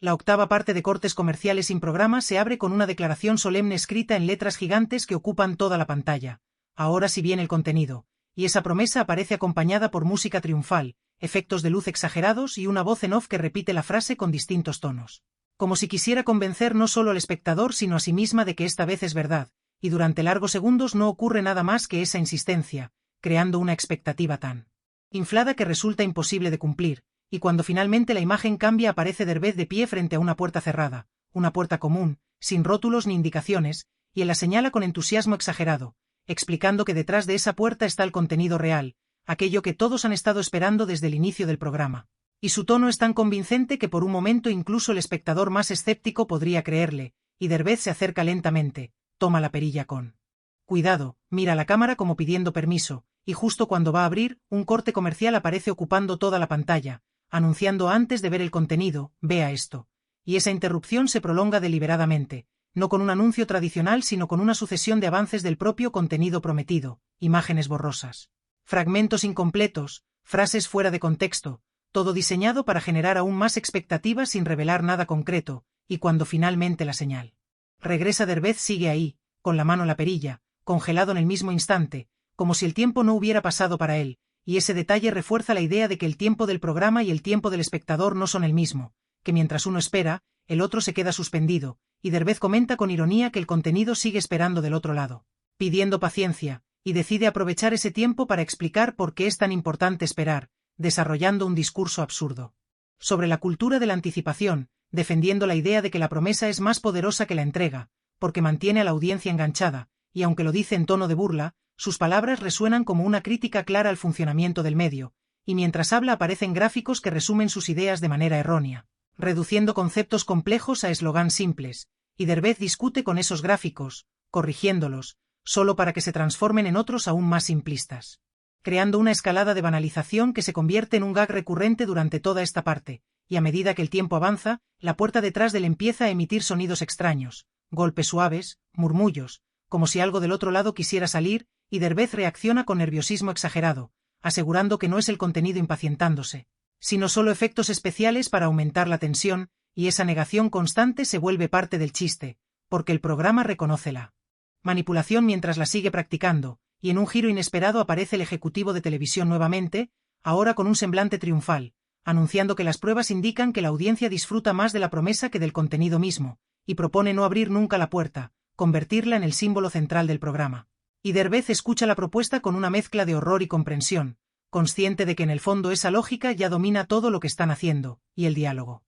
La octava parte de Cortes comerciales sin programa se abre con una declaración solemne escrita en letras gigantes que ocupan toda la pantalla. Ahora sí viene el contenido, y esa promesa aparece acompañada por música triunfal, efectos de luz exagerados y una voz en off que repite la frase con distintos tonos. Como si quisiera convencer no solo al espectador sino a sí misma de que esta vez es verdad, y durante largos segundos no ocurre nada más que esa insistencia, creando una expectativa tan inflada que resulta imposible de cumplir, y cuando finalmente la imagen cambia aparece Derbez de pie frente a una puerta cerrada, una puerta común, sin rótulos ni indicaciones, y él la señala con entusiasmo exagerado, explicando que detrás de esa puerta está el contenido real, aquello que todos han estado esperando desde el inicio del programa. Y su tono es tan convincente que por un momento incluso el espectador más escéptico podría creerle, y Derbez se acerca lentamente, toma la perilla con cuidado, mira la cámara como pidiendo permiso, y justo cuando va a abrir, un corte comercial aparece ocupando toda la pantalla, anunciando antes de ver el contenido, vea esto. Y esa interrupción se prolonga deliberadamente, no con un anuncio tradicional sino con una sucesión de avances del propio contenido prometido, imágenes borrosas, fragmentos incompletos, frases fuera de contexto, todo diseñado para generar aún más expectativas sin revelar nada concreto, y cuando finalmente la señal regresa, Derbez sigue ahí, con la mano en la perilla, congelado en el mismo instante, como si el tiempo no hubiera pasado para él, y ese detalle refuerza la idea de que el tiempo del programa y el tiempo del espectador no son el mismo, que mientras uno espera, el otro se queda suspendido, y Derbez comenta con ironía que el contenido sigue esperando del otro lado, pidiendo paciencia, y decide aprovechar ese tiempo para explicar por qué es tan importante esperar, desarrollando un discurso absurdo sobre la cultura de la anticipación, defendiendo la idea de que la promesa es más poderosa que la entrega, porque mantiene a la audiencia enganchada, y aunque lo dice en tono de burla, sus palabras resuenan como una crítica clara al funcionamiento del medio, y mientras habla aparecen gráficos que resumen sus ideas de manera errónea, reduciendo conceptos complejos a eslogans simples, y Derbez discute con esos gráficos, corrigiéndolos, solo para que se transformen en otros aún más simplistas, creando una escalada de banalización que se convierte en un gag recurrente durante toda esta parte, y a medida que el tiempo avanza, la puerta detrás de él empieza a emitir sonidos extraños, golpes suaves, murmullos, como si algo del otro lado quisiera salir, y Derbez reacciona con nerviosismo exagerado, asegurando que no es el contenido impacientándose, sino solo efectos especiales para aumentar la tensión, y esa negación constante se vuelve parte del chiste, porque el programa reconoce la manipulación mientras la sigue practicando, y en un giro inesperado aparece el ejecutivo de televisión nuevamente, ahora con un semblante triunfal, anunciando que las pruebas indican que la audiencia disfruta más de la promesa que del contenido mismo, y propone no abrir nunca la puerta, convertirla en el símbolo central del programa. Y Derbez escucha la propuesta con una mezcla de horror y comprensión, consciente de que en el fondo esa lógica ya domina todo lo que están haciendo, y el diálogo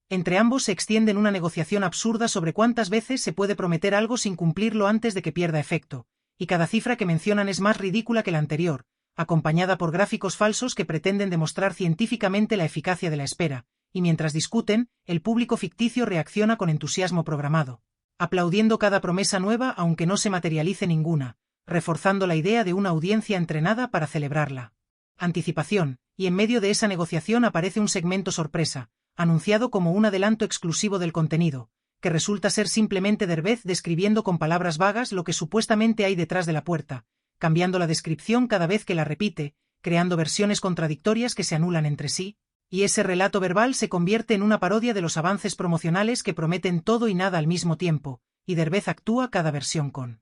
entre ambos se extiende en una negociación absurda sobre cuántas veces se puede prometer algo sin cumplirlo antes de que pierda efecto, y cada cifra que mencionan es más ridícula que la anterior, acompañada por gráficos falsos que pretenden demostrar científicamente la eficacia de la espera, y mientras discuten, el público ficticio reacciona con entusiasmo programado, aplaudiendo cada promesa nueva aunque no se materialice ninguna, reforzando la idea de una audiencia entrenada para celebrarla. Anticipación, y en medio de esa negociación aparece un segmento sorpresa, anunciado como un adelanto exclusivo del contenido, que resulta ser simplemente Derbez describiendo con palabras vagas lo que supuestamente hay detrás de la puerta, cambiando la descripción cada vez que la repite, creando versiones contradictorias que se anulan entre sí, y ese relato verbal se convierte en una parodia de los avances promocionales que prometen todo y nada al mismo tiempo, y Derbez actúa cada versión con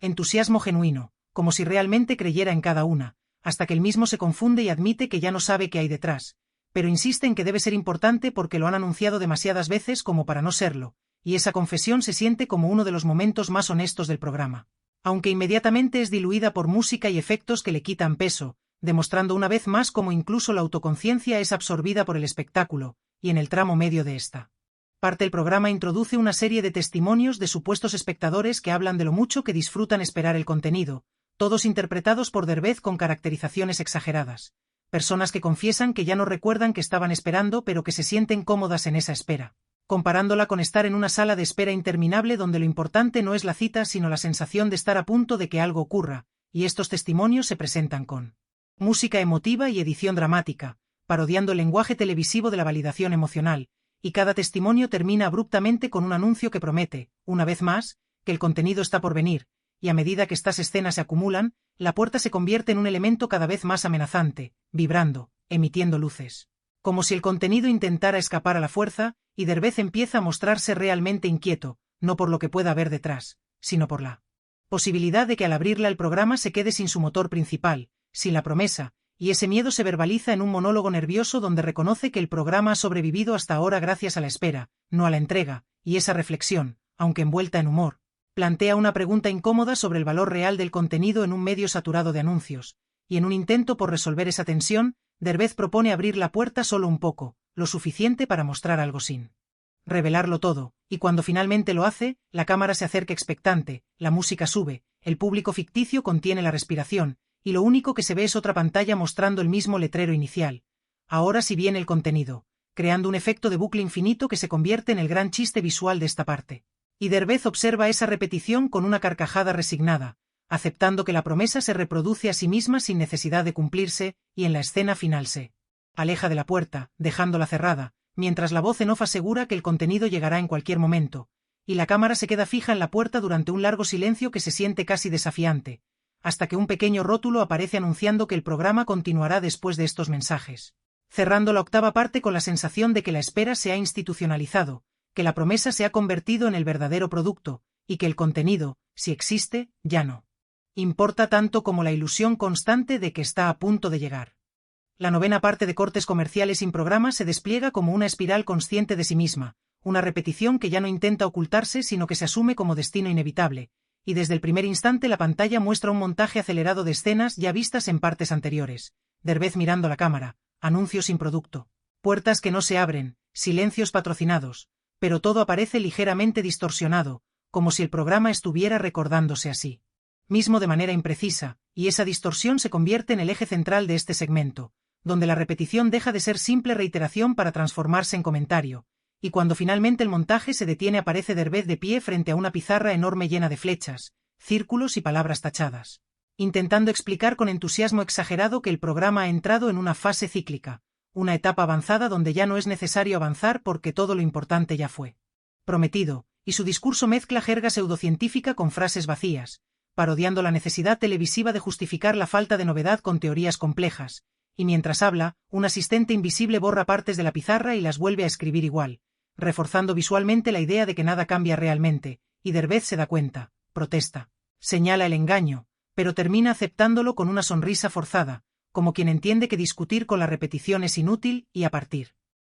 entusiasmo genuino, como si realmente creyera en cada una, hasta que él mismo se confunde y admite que ya no sabe qué hay detrás, pero insiste en que debe ser importante porque lo han anunciado demasiadas veces como para no serlo, y esa confesión se siente como uno de los momentos más honestos del programa, aunque inmediatamente es diluida por música y efectos que le quitan peso, demostrando una vez más cómo incluso la autoconciencia es absorbida por el espectáculo, y en el tramo medio de esta parte el programa introduce una serie de testimonios de supuestos espectadores que hablan de lo mucho que disfrutan esperar el contenido, todos interpretados por Derbez con caracterizaciones exageradas, personas que confiesan que ya no recuerdan que estaban esperando pero que se sienten cómodas en esa espera, comparándola con estar en una sala de espera interminable donde lo importante no es la cita sino la sensación de estar a punto de que algo ocurra, y estos testimonios se presentan con música emotiva y edición dramática, parodiando el lenguaje televisivo de la validación emocional, y cada testimonio termina abruptamente con un anuncio que promete, una vez más, que el contenido está por venir, y a medida que estas escenas se acumulan, la puerta se convierte en un elemento cada vez más amenazante, vibrando, emitiendo luces. Como si el contenido intentara escapar a la fuerza, y Derbez empieza a mostrarse realmente inquieto, no por lo que pueda haber detrás, sino por la posibilidad de que al abrirla el programa se quede sin su motor principal, sin la promesa, y ese miedo se verbaliza en un monólogo nervioso donde reconoce que el programa ha sobrevivido hasta ahora gracias a la espera, no a la entrega, y esa reflexión, aunque envuelta en humor, plantea una pregunta incómoda sobre el valor real del contenido en un medio saturado de anuncios, y en un intento por resolver esa tensión, Derbez propone abrir la puerta solo un poco, lo suficiente para mostrar algo sin revelarlo todo, y cuando finalmente lo hace, la cámara se acerca expectante, la música sube, el público ficticio contiene la respiración, y lo único que se ve es otra pantalla mostrando el mismo letrero inicial. Ahora sí viene el contenido, creando un efecto de bucle infinito que se convierte en el gran chiste visual de esta parte. Y Derbez observa esa repetición con una carcajada resignada, aceptando que la promesa se reproduce a sí misma sin necesidad de cumplirse, y en la escena final se aleja de la puerta, dejándola cerrada, mientras la voz en off asegura que el contenido llegará en cualquier momento, y la cámara se queda fija en la puerta durante un largo silencio que se siente casi desafiante, hasta que un pequeño rótulo aparece anunciando que el programa continuará después de estos mensajes, cerrando la octava parte con la sensación de que la espera se ha institucionalizado, que la promesa se ha convertido en el verdadero producto, y que el contenido, si existe, ya no importa tanto como la ilusión constante de que está a punto de llegar. La novena parte de Cortes Comerciales sin Programa se despliega como una espiral consciente de sí misma, una repetición que ya no intenta ocultarse sino que se asume como destino inevitable, y desde el primer instante la pantalla muestra un montaje acelerado de escenas ya vistas en partes anteriores, Derbez mirando la cámara, anuncios sin producto, puertas que no se abren, silencios patrocinados, pero todo aparece ligeramente distorsionado, como si el programa estuviera recordándose así mismo de manera imprecisa, y esa distorsión se convierte en el eje central de este segmento, donde la repetición deja de ser simple reiteración para transformarse en comentario, y cuando finalmente el montaje se detiene aparece Derbez de pie frente a una pizarra enorme llena de flechas, círculos y palabras tachadas, intentando explicar con entusiasmo exagerado que el programa ha entrado en una fase cíclica, una etapa avanzada donde ya no es necesario avanzar porque todo lo importante ya fue prometido, y su discurso mezcla jerga pseudocientífica con frases vacías, parodiando la necesidad televisiva de justificar la falta de novedad con teorías complejas, y mientras habla, un asistente invisible borra partes de la pizarra y las vuelve a escribir igual, reforzando visualmente la idea de que nada cambia realmente, y Derbez se da cuenta, protesta, señala el engaño, pero termina aceptándolo con una sonrisa forzada, como quien entiende que discutir con la repetición es inútil, y a partir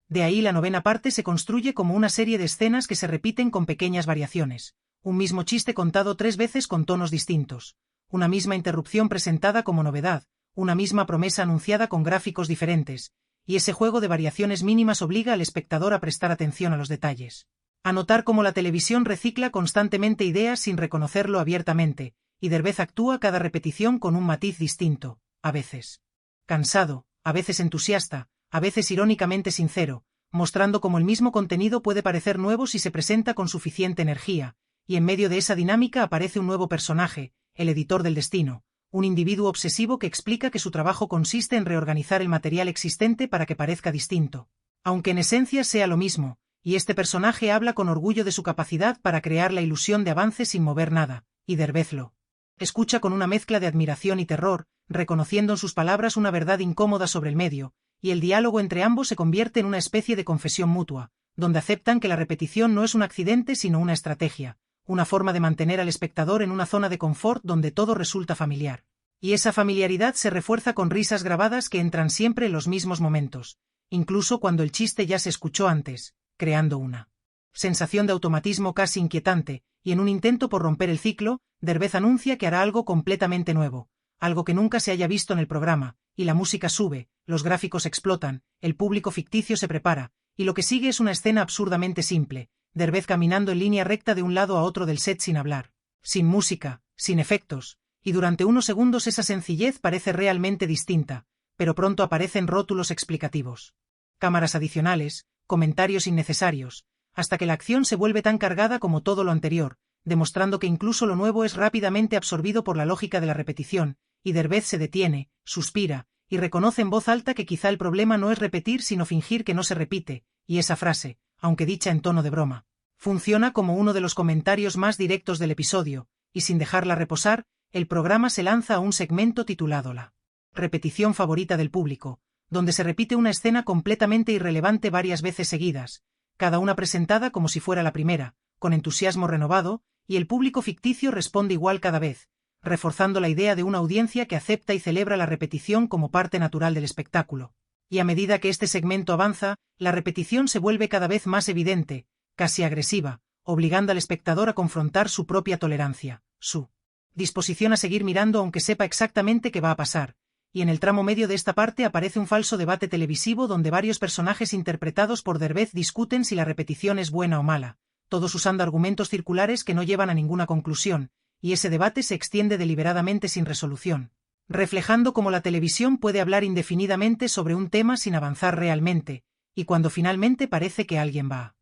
de ahí la novena parte se construye como una serie de escenas que se repiten con pequeñas variaciones, un mismo chiste contado 3 veces con tonos distintos, una misma interrupción presentada como novedad, una misma promesa anunciada con gráficos diferentes, y ese juego de variaciones mínimas obliga al espectador a prestar atención a los detalles, a notar cómo la televisión recicla constantemente ideas sin reconocerlo abiertamente, y Derbez actúa cada repetición con un matiz distinto, a veces cansado, a veces entusiasta, a veces irónicamente sincero, mostrando cómo el mismo contenido puede parecer nuevo si se presenta con suficiente energía, y en medio de esa dinámica aparece un nuevo personaje, el editor del destino, un individuo obsesivo que explica que su trabajo consiste en reorganizar el material existente para que parezca distinto, aunque en esencia sea lo mismo, y este personaje habla con orgullo de su capacidad para crear la ilusión de avance sin mover nada, y Derbez lo escucha con una mezcla de admiración y terror, reconociendo en sus palabras una verdad incómoda sobre el medio, y el diálogo entre ambos se convierte en una especie de confesión mutua, donde aceptan que la repetición no es un accidente sino una estrategia, una forma de mantener al espectador en una zona de confort donde todo resulta familiar. Y esa familiaridad se refuerza con risas grabadas que entran siempre en los mismos momentos, incluso cuando el chiste ya se escuchó antes, creando una sensación de automatismo casi inquietante, y en un intento por romper el ciclo, Derbez anuncia que hará algo completamente nuevo, algo que nunca se haya visto en el programa, y la música sube, los gráficos explotan, el público ficticio se prepara, y lo que sigue es una escena absurdamente simple, Derbez caminando en línea recta de un lado a otro del set sin hablar, sin música, sin efectos, y durante unos segundos esa sencillez parece realmente distinta, pero pronto aparecen rótulos explicativos. Cámaras adicionales, comentarios innecesarios, hasta que la acción se vuelve tan cargada como todo lo anterior, demostrando que incluso lo nuevo es rápidamente absorbido por la lógica de la repetición, y Derbez se detiene, suspira, y reconoce en voz alta que quizá el problema no es repetir sino fingir que no se repite, y esa frase, aunque dicha en tono de broma, funciona como uno de los comentarios más directos del episodio, y sin dejarla reposar, el programa se lanza a un segmento titulado La repetición favorita del público, donde se repite una escena completamente irrelevante varias veces seguidas, cada una presentada como si fuera la primera, con entusiasmo renovado, y el público ficticio responde igual cada vez, reforzando la idea de una audiencia que acepta y celebra la repetición como parte natural del espectáculo. Y a medida que este segmento avanza, la repetición se vuelve cada vez más evidente, casi agresiva, obligando al espectador a confrontar su propia tolerancia, su disposición a seguir mirando aunque sepa exactamente qué va a pasar. Y en el tramo medio de esta parte aparece un falso debate televisivo donde varios personajes interpretados por Derbez discuten si la repetición es buena o mala, todos usando argumentos circulares que no llevan a ninguna conclusión, y ese debate se extiende deliberadamente sin resolución, reflejando cómo la televisión puede hablar indefinidamente sobre un tema sin avanzar realmente, y cuando finalmente parece que alguien va a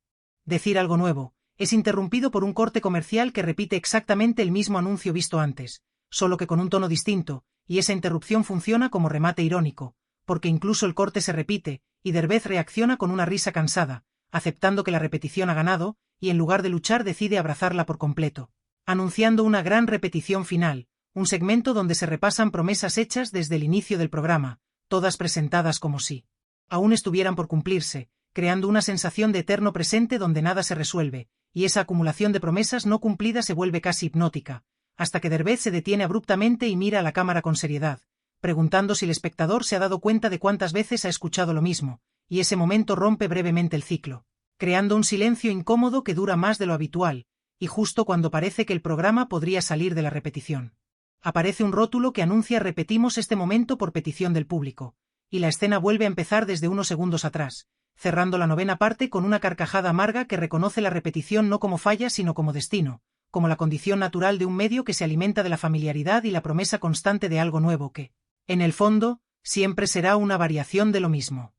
decir algo nuevo, es interrumpido por un corte comercial que repite exactamente el mismo anuncio visto antes, solo que con un tono distinto, y esa interrupción funciona como remate irónico, porque incluso el corte se repite, y Derbez reacciona con una risa cansada, aceptando que la repetición ha ganado, y en lugar de luchar decide abrazarla por completo, anunciando una gran repetición final, un segmento donde se repasan promesas hechas desde el inicio del programa, todas presentadas como si aún estuvieran por cumplirse, creando una sensación de eterno presente donde nada se resuelve, y esa acumulación de promesas no cumplidas se vuelve casi hipnótica, hasta que Derbez se detiene abruptamente y mira a la cámara con seriedad, preguntando si el espectador se ha dado cuenta de cuántas veces ha escuchado lo mismo, y ese momento rompe brevemente el ciclo, creando un silencio incómodo que dura más de lo habitual, y justo cuando parece que el programa podría salir de la repetición. Aparece un rótulo que anuncia repetimos este momento por petición del público, y la escena vuelve a empezar desde unos segundos atrás, cerrando la novena parte con una carcajada amarga que reconoce la repetición no como falla sino como destino, como la condición natural de un medio que se alimenta de la familiaridad y la promesa constante de algo nuevo que, en el fondo, siempre será una variación de lo mismo.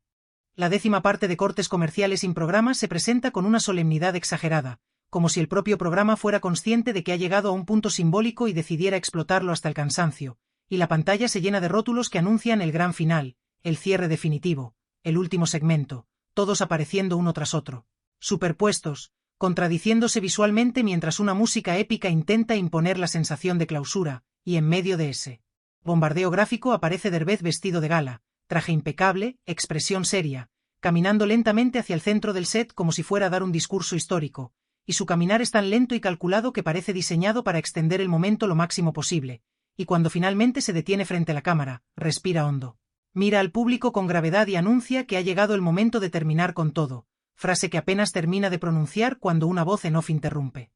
La 10ª parte de cortes comerciales sin programa se presenta con una solemnidad exagerada, como si el propio programa fuera consciente de que ha llegado a un punto simbólico y decidiera explotarlo hasta el cansancio, y la pantalla se llena de rótulos que anuncian el gran final, el cierre definitivo, el último segmento, todos apareciendo uno tras otro, superpuestos, contradiciéndose visualmente mientras una música épica intenta imponer la sensación de clausura, y en medio de ese bombardeo gráfico aparece Derbez vestido de gala, traje impecable, expresión seria, caminando lentamente hacia el centro del set como si fuera a dar un discurso histórico, y su caminar es tan lento y calculado que parece diseñado para extender el momento lo máximo posible, y cuando finalmente se detiene frente a la cámara, respira hondo. Mira al público con gravedad y anuncia que ha llegado el momento de terminar con todo, frase que apenas termina de pronunciar cuando una voz en off interrumpe,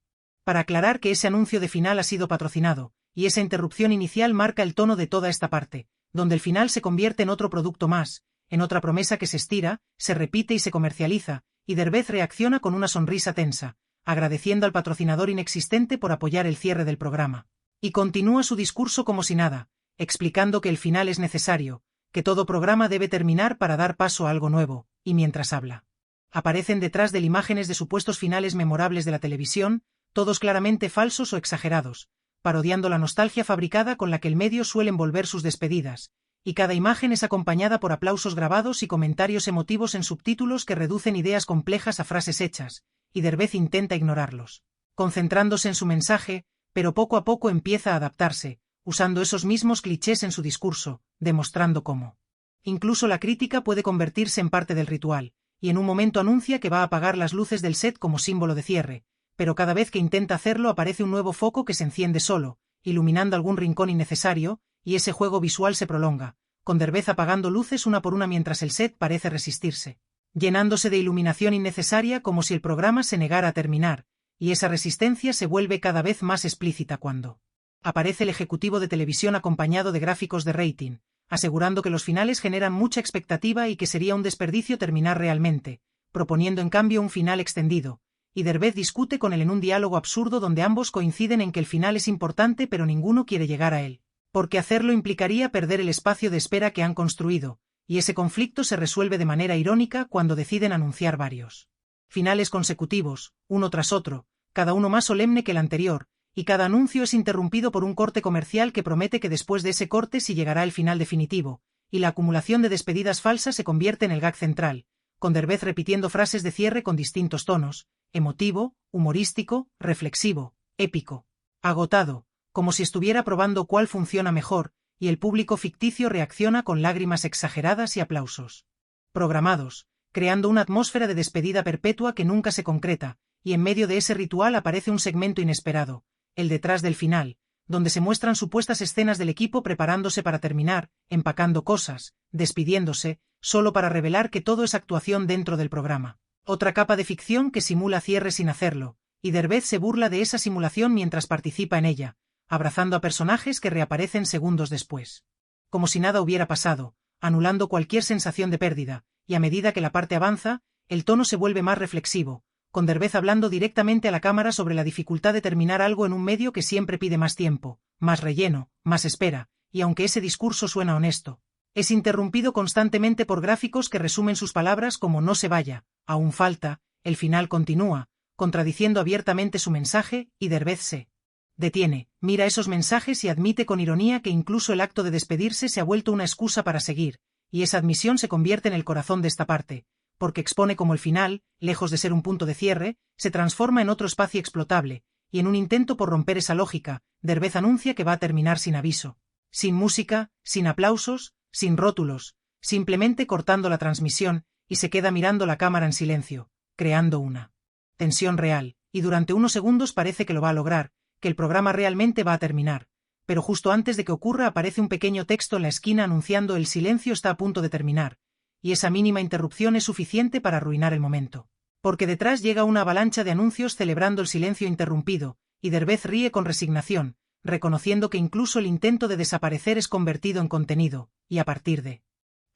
para aclarar que ese anuncio de final ha sido patrocinado, y esa interrupción inicial marca el tono de toda esta parte, donde el final se convierte en otro producto más, en otra promesa que se estira, se repite y se comercializa, y Derbez reacciona con una sonrisa tensa, agradeciendo al patrocinador inexistente por apoyar el cierre del programa, y continúa su discurso como si nada, explicando que el final es necesario, que todo programa debe terminar para dar paso a algo nuevo, y mientras habla, aparecen detrás de él imágenes de supuestos finales memorables de la televisión, todos claramente falsos o exagerados, parodiando la nostalgia fabricada con la que el medio suele envolver sus despedidas, y cada imagen es acompañada por aplausos grabados y comentarios emotivos en subtítulos que reducen ideas complejas a frases hechas, y Derbez intenta ignorarlos, concentrándose en su mensaje, pero poco a poco empieza a adaptarse, usando esos mismos clichés en su discurso, demostrando cómo incluso la crítica puede convertirse en parte del ritual, y en un momento anuncia que va a apagar las luces del set como símbolo de cierre, pero cada vez que intenta hacerlo aparece un nuevo foco que se enciende solo, iluminando algún rincón innecesario, y ese juego visual se prolonga, con Derbez apagando luces una por una mientras el set parece resistirse, llenándose de iluminación innecesaria como si el programa se negara a terminar, y esa resistencia se vuelve cada vez más explícita cuando aparece el ejecutivo de televisión acompañado de gráficos de rating, asegurando que los finales generan mucha expectativa y que sería un desperdicio terminar realmente, proponiendo en cambio un final extendido, y Derbez discute con él en un diálogo absurdo donde ambos coinciden en que el final es importante pero ninguno quiere llegar a él. Porque hacerlo implicaría perder el espacio de espera que han construido, y ese conflicto se resuelve de manera irónica cuando deciden anunciar varios finales consecutivos, uno tras otro, cada uno más solemne que el anterior, y cada anuncio es interrumpido por un corte comercial que promete que después de ese corte sí llegará el final definitivo, y la acumulación de despedidas falsas se convierte en el gag central, con Derbez repitiendo frases de cierre con distintos tonos: emotivo, humorístico, reflexivo, épico, agotado, como si estuviera probando cuál funciona mejor, y el público ficticio reacciona con lágrimas exageradas y aplausos programados, creando una atmósfera de despedida perpetua que nunca se concreta, y en medio de ese ritual aparece un segmento inesperado, el detrás del final, donde se muestran supuestas escenas del equipo preparándose para terminar, empacando cosas, despidiéndose, solo para revelar que todo es actuación dentro del programa. Otra capa de ficción que simula cierre sin hacerlo, y Derbez se burla de esa simulación mientras participa en ella, abrazando a personajes que reaparecen segundos después. Como si nada hubiera pasado, anulando cualquier sensación de pérdida, y a medida que la parte avanza, el tono se vuelve más reflexivo, con Derbez hablando directamente a la cámara sobre la dificultad de terminar algo en un medio que siempre pide más tiempo, más relleno, más espera, y aunque ese discurso suena honesto, es interrumpido constantemente por gráficos que resumen sus palabras como "no se vaya, aún falta, el final continúa", contradiciendo abiertamente su mensaje, y Derbez se detiene, mira esos mensajes y admite con ironía que incluso el acto de despedirse se ha vuelto una excusa para seguir, y esa admisión se convierte en el corazón de esta parte, porque expone cómo el final, lejos de ser un punto de cierre, se transforma en otro espacio explotable, y en un intento por romper esa lógica, Derbez anuncia que va a terminar sin aviso, sin música, sin aplausos, sin rótulos, simplemente cortando la transmisión, y se queda mirando la cámara en silencio, creando una tensión real, y durante unos segundos parece que lo va a lograr, que el programa realmente va a terminar, pero justo antes de que ocurra aparece un pequeño texto en la esquina anunciando "el silencio está a punto de terminar", y esa mínima interrupción es suficiente para arruinar el momento. Porque detrás llega una avalancha de anuncios celebrando el silencio interrumpido, y Derbez ríe con resignación, reconociendo que incluso el intento de desaparecer es convertido en contenido, y a partir de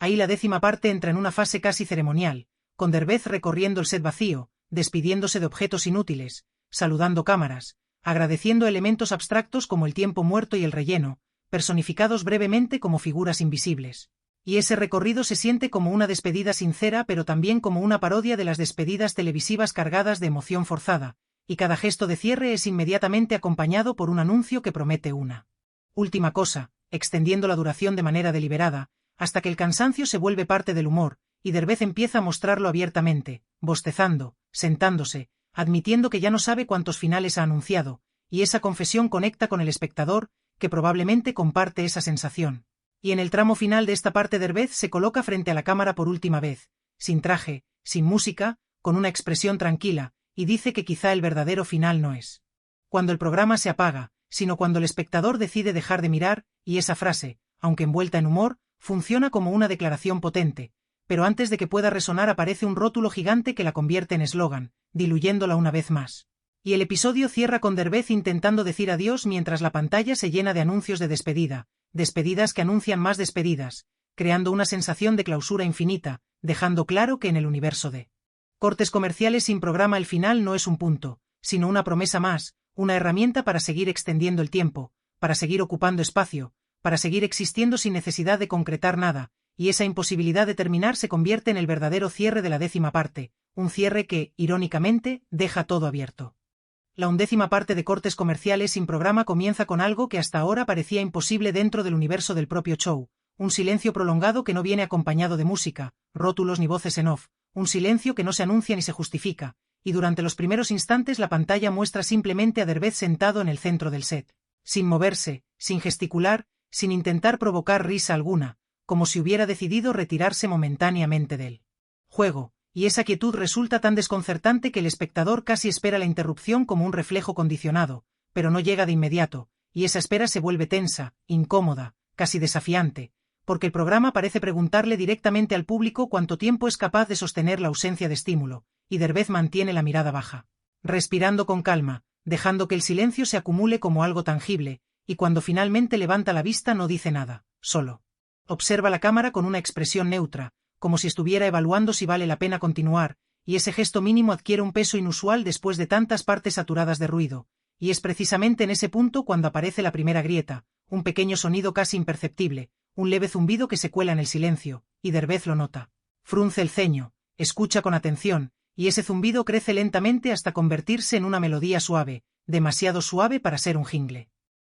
ahí la 10ª parte entra en una fase casi ceremonial, con Derbez recorriendo el set vacío, despidiéndose de objetos inútiles, saludando cámaras, agradeciendo elementos abstractos como el tiempo muerto y el relleno, personificados brevemente como figuras invisibles. Y ese recorrido se siente como una despedida sincera pero también como una parodia de las despedidas televisivas cargadas de emoción forzada, y cada gesto de cierre es inmediatamente acompañado por un anuncio que promete una última cosa, extendiendo la duración de manera deliberada, hasta que el cansancio se vuelve parte del humor, y Derbez empieza a mostrarlo abiertamente, bostezando, sentándose, admitiendo que ya no sabe cuántos finales ha anunciado, y esa confesión conecta con el espectador, que probablemente comparte esa sensación. Y en el tramo final de esta parte Derbez se coloca frente a la cámara por última vez, sin traje, sin música, con una expresión tranquila, y dice que quizá el verdadero final no es cuando el programa se apaga, sino cuando el espectador decide dejar de mirar, y esa frase, aunque envuelta en humor, funciona como una declaración potente, pero antes de que pueda resonar aparece un rótulo gigante que la convierte en eslogan, diluyéndola una vez más. Y el episodio cierra con Derbez intentando decir adiós mientras la pantalla se llena de anuncios de despedida, despedidas que anuncian más despedidas, creando una sensación de clausura infinita, dejando claro que en el universo de cortes comerciales sin programa el final no es un punto, sino una promesa más, una herramienta para seguir extendiendo el tiempo, para seguir ocupando espacio, para seguir existiendo sin necesidad de concretar nada, y esa imposibilidad de terminar se convierte en el verdadero cierre de la 10ª parte, un cierre que, irónicamente, deja todo abierto. La 11ª parte de cortes comerciales sin programa comienza con algo que hasta ahora parecía imposible dentro del universo del propio show, un silencio prolongado que no viene acompañado de música, rótulos ni voces en off, un silencio que no se anuncia ni se justifica, y durante los primeros instantes la pantalla muestra simplemente a Derbez sentado en el centro del set, sin moverse, sin gesticular, sin intentar provocar risa alguna, como si hubiera decidido retirarse momentáneamente del juego, y esa quietud resulta tan desconcertante que el espectador casi espera la interrupción como un reflejo condicionado, pero no llega de inmediato, y esa espera se vuelve tensa, incómoda, casi desafiante, porque el programa parece preguntarle directamente al público cuánto tiempo es capaz de sostener la ausencia de estímulo, y Derbez mantiene la mirada baja, respirando con calma, dejando que el silencio se acumule como algo tangible, y cuando finalmente levanta la vista no dice nada, solo observa la cámara con una expresión neutra, como si estuviera evaluando si vale la pena continuar, y ese gesto mínimo adquiere un peso inusual después de tantas partes saturadas de ruido, y es precisamente en ese punto cuando aparece la primera grieta, un pequeño sonido casi imperceptible, un leve zumbido que se cuela en el silencio, y Derbez lo nota. Frunce el ceño, escucha con atención, y ese zumbido crece lentamente hasta convertirse en una melodía suave, demasiado suave para ser un jingle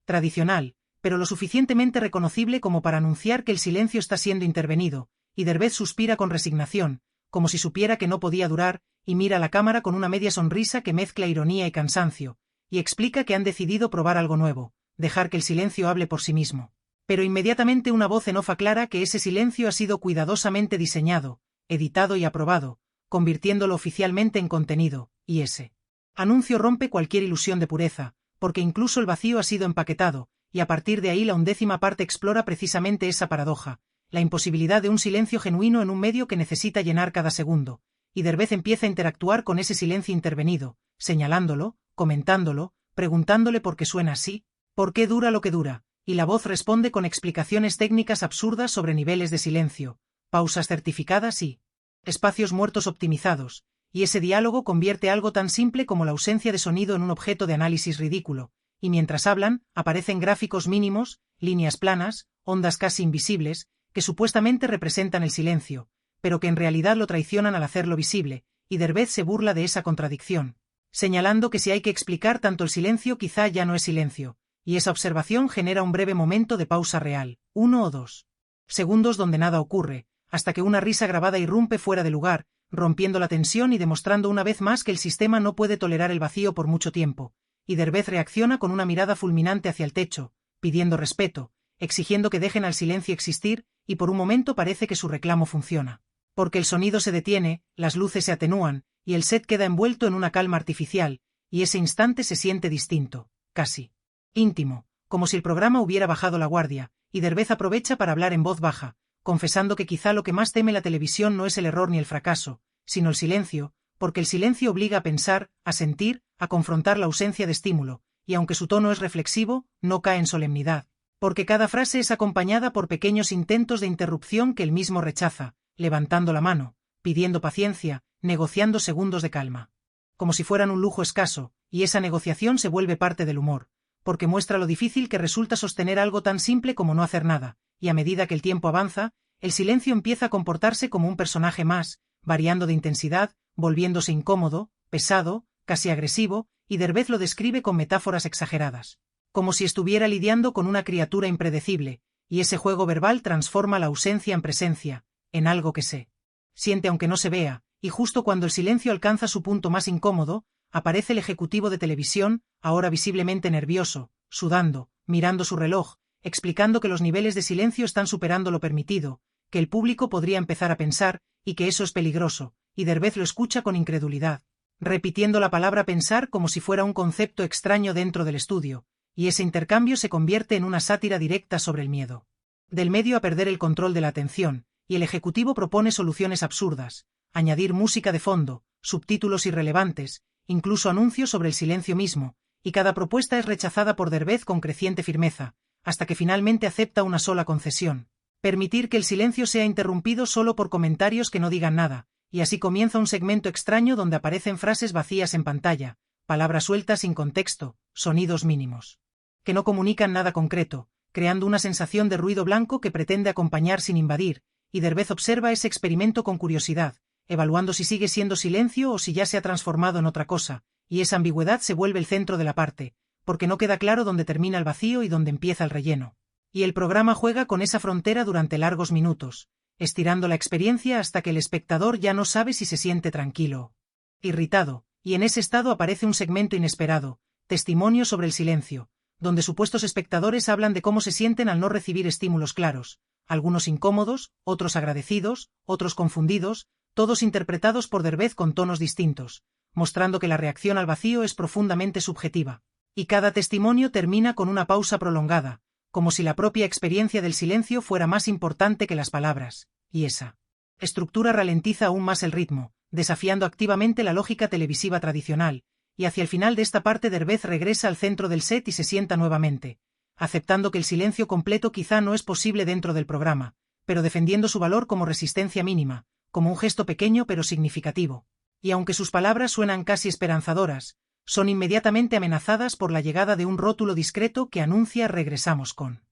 tradicional, pero lo suficientemente reconocible como para anunciar que el silencio está siendo intervenido, y Derbez suspira con resignación, como si supiera que no podía durar, y mira a la cámara con una media sonrisa que mezcla ironía y cansancio, y explica que han decidido probar algo nuevo, dejar que el silencio hable por sí mismo. Pero inmediatamente una voz en off aclara que ese silencio ha sido cuidadosamente diseñado, editado y aprobado, convirtiéndolo oficialmente en contenido, y ese anuncio rompe cualquier ilusión de pureza, porque incluso el vacío ha sido empaquetado, y a partir de ahí la 11ª parte explora precisamente esa paradoja, la imposibilidad de un silencio genuino en un medio que necesita llenar cada segundo, y Derbez empieza a interactuar con ese silencio intervenido, señalándolo, comentándolo, preguntándole por qué suena así, por qué dura lo que dura, y la voz responde con explicaciones técnicas absurdas sobre niveles de silencio, pausas certificadas y espacios muertos optimizados, y ese diálogo convierte algo tan simple como la ausencia de sonido en un objeto de análisis ridículo, y mientras hablan, aparecen gráficos mínimos, líneas planas, ondas casi invisibles, que supuestamente representan el silencio, pero que en realidad lo traicionan al hacerlo visible, y Derbez se burla de esa contradicción, señalando que si hay que explicar tanto el silencio quizá ya no es silencio, y esa observación genera un breve momento de pausa real, 1 o 2 segundos donde nada ocurre, hasta que una risa grabada irrumpe fuera de lugar, rompiendo la tensión y demostrando una vez más que el sistema no puede tolerar el vacío por mucho tiempo, y Derbez reacciona con una mirada fulminante hacia el techo, pidiendo respeto, exigiendo que dejen al silencio existir, y por un momento parece que su reclamo funciona. Porque el sonido se detiene, las luces se atenúan, y el set queda envuelto en una calma artificial, y ese instante se siente distinto, casi íntimo, como si el programa hubiera bajado la guardia, y Derbez aprovecha para hablar en voz baja, confesando que quizá lo que más teme la televisión no es el error ni el fracaso, sino el silencio, porque el silencio obliga a pensar, a sentir, a confrontar la ausencia de estímulo, y aunque su tono es reflexivo, no cae en solemnidad, porque cada frase es acompañada por pequeños intentos de interrupción que él mismo rechaza, levantando la mano, pidiendo paciencia, negociando segundos de calma. Como si fueran un lujo escaso, y esa negociación se vuelve parte del humor, porque muestra lo difícil que resulta sostener algo tan simple como no hacer nada, y a medida que el tiempo avanza, el silencio empieza a comportarse como un personaje más, variando de intensidad, volviéndose incómodo, pesado, casi agresivo, y Derbez lo describe con metáforas exageradas, como si estuviera lidiando con una criatura impredecible, y ese juego verbal transforma la ausencia en presencia, en algo que se siente aunque no se vea, y justo cuando el silencio alcanza su punto más incómodo, aparece el ejecutivo de televisión, ahora visiblemente nervioso, sudando, mirando su reloj, explicando que los niveles de silencio están superando lo permitido, que el público podría empezar a pensar, y que eso es peligroso, y Derbez lo escucha con incredulidad, repitiendo la palabra pensar como si fuera un concepto extraño dentro del estudio, y ese intercambio se convierte en una sátira directa sobre el miedo del medio a perder el control de la atención, y el ejecutivo propone soluciones absurdas, añadir música de fondo, subtítulos irrelevantes, incluso anuncios sobre el silencio mismo, y cada propuesta es rechazada por Derbez con creciente firmeza, hasta que finalmente acepta una sola concesión: permitir que el silencio sea interrumpido solo por comentarios que no digan nada, y así comienza un segmento extraño donde aparecen frases vacías en pantalla, palabras sueltas sin contexto, sonidos mínimos, que no comunican nada concreto, creando una sensación de ruido blanco que pretende acompañar sin invadir, y Derbez observa ese experimento con curiosidad, evaluando si sigue siendo silencio o si ya se ha transformado en otra cosa, y esa ambigüedad se vuelve el centro de la parte, porque no queda claro dónde termina el vacío y dónde empieza el relleno. Y el programa juega con esa frontera durante largos minutos, estirando la experiencia hasta que el espectador ya no sabe si se siente tranquilo, irritado, y en ese estado aparece un segmento inesperado, testimonio sobre el silencio, donde supuestos espectadores hablan de cómo se sienten al no recibir estímulos claros, algunos incómodos, otros agradecidos, otros confundidos, todos interpretados por Derbez con tonos distintos, mostrando que la reacción al vacío es profundamente subjetiva. Y cada testimonio termina con una pausa prolongada, como si la propia experiencia del silencio fuera más importante que las palabras, y esa estructura ralentiza aún más el ritmo, desafiando activamente la lógica televisiva tradicional, y hacia el final de esta parte Derbez regresa al centro del set y se sienta nuevamente, aceptando que el silencio completo quizá no es posible dentro del programa, pero defendiendo su valor como resistencia mínima, como un gesto pequeño pero significativo. Y aunque sus palabras suenan casi esperanzadoras, son inmediatamente amenazadas por la llegada de un rótulo discreto que anuncia regresamos con.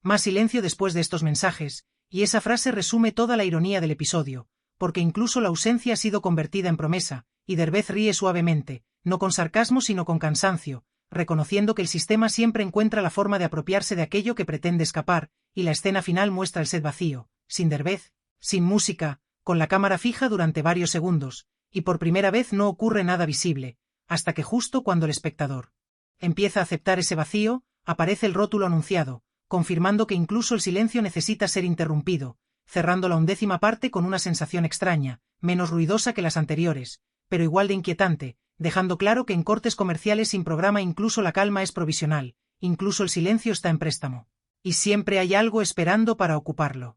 Más silencio después de estos mensajes, y esa frase resume toda la ironía del episodio, porque incluso la ausencia ha sido convertida en promesa, y Derbez ríe suavemente, no con sarcasmo sino con cansancio, reconociendo que el sistema siempre encuentra la forma de apropiarse de aquello que pretende escapar, y la escena final muestra el set vacío, sin Derbez, sin música, con la cámara fija durante varios segundos, y por primera vez no ocurre nada visible, hasta que justo cuando el espectador empieza a aceptar ese vacío, aparece el rótulo anunciado, confirmando que incluso el silencio necesita ser interrumpido, cerrando la 11ª parte con una sensación extraña, menos ruidosa que las anteriores, pero igual de inquietante, dejando claro que en cortes comerciales sin programa incluso la calma es provisional, incluso el silencio está en préstamo. Y siempre hay algo esperando para ocuparlo.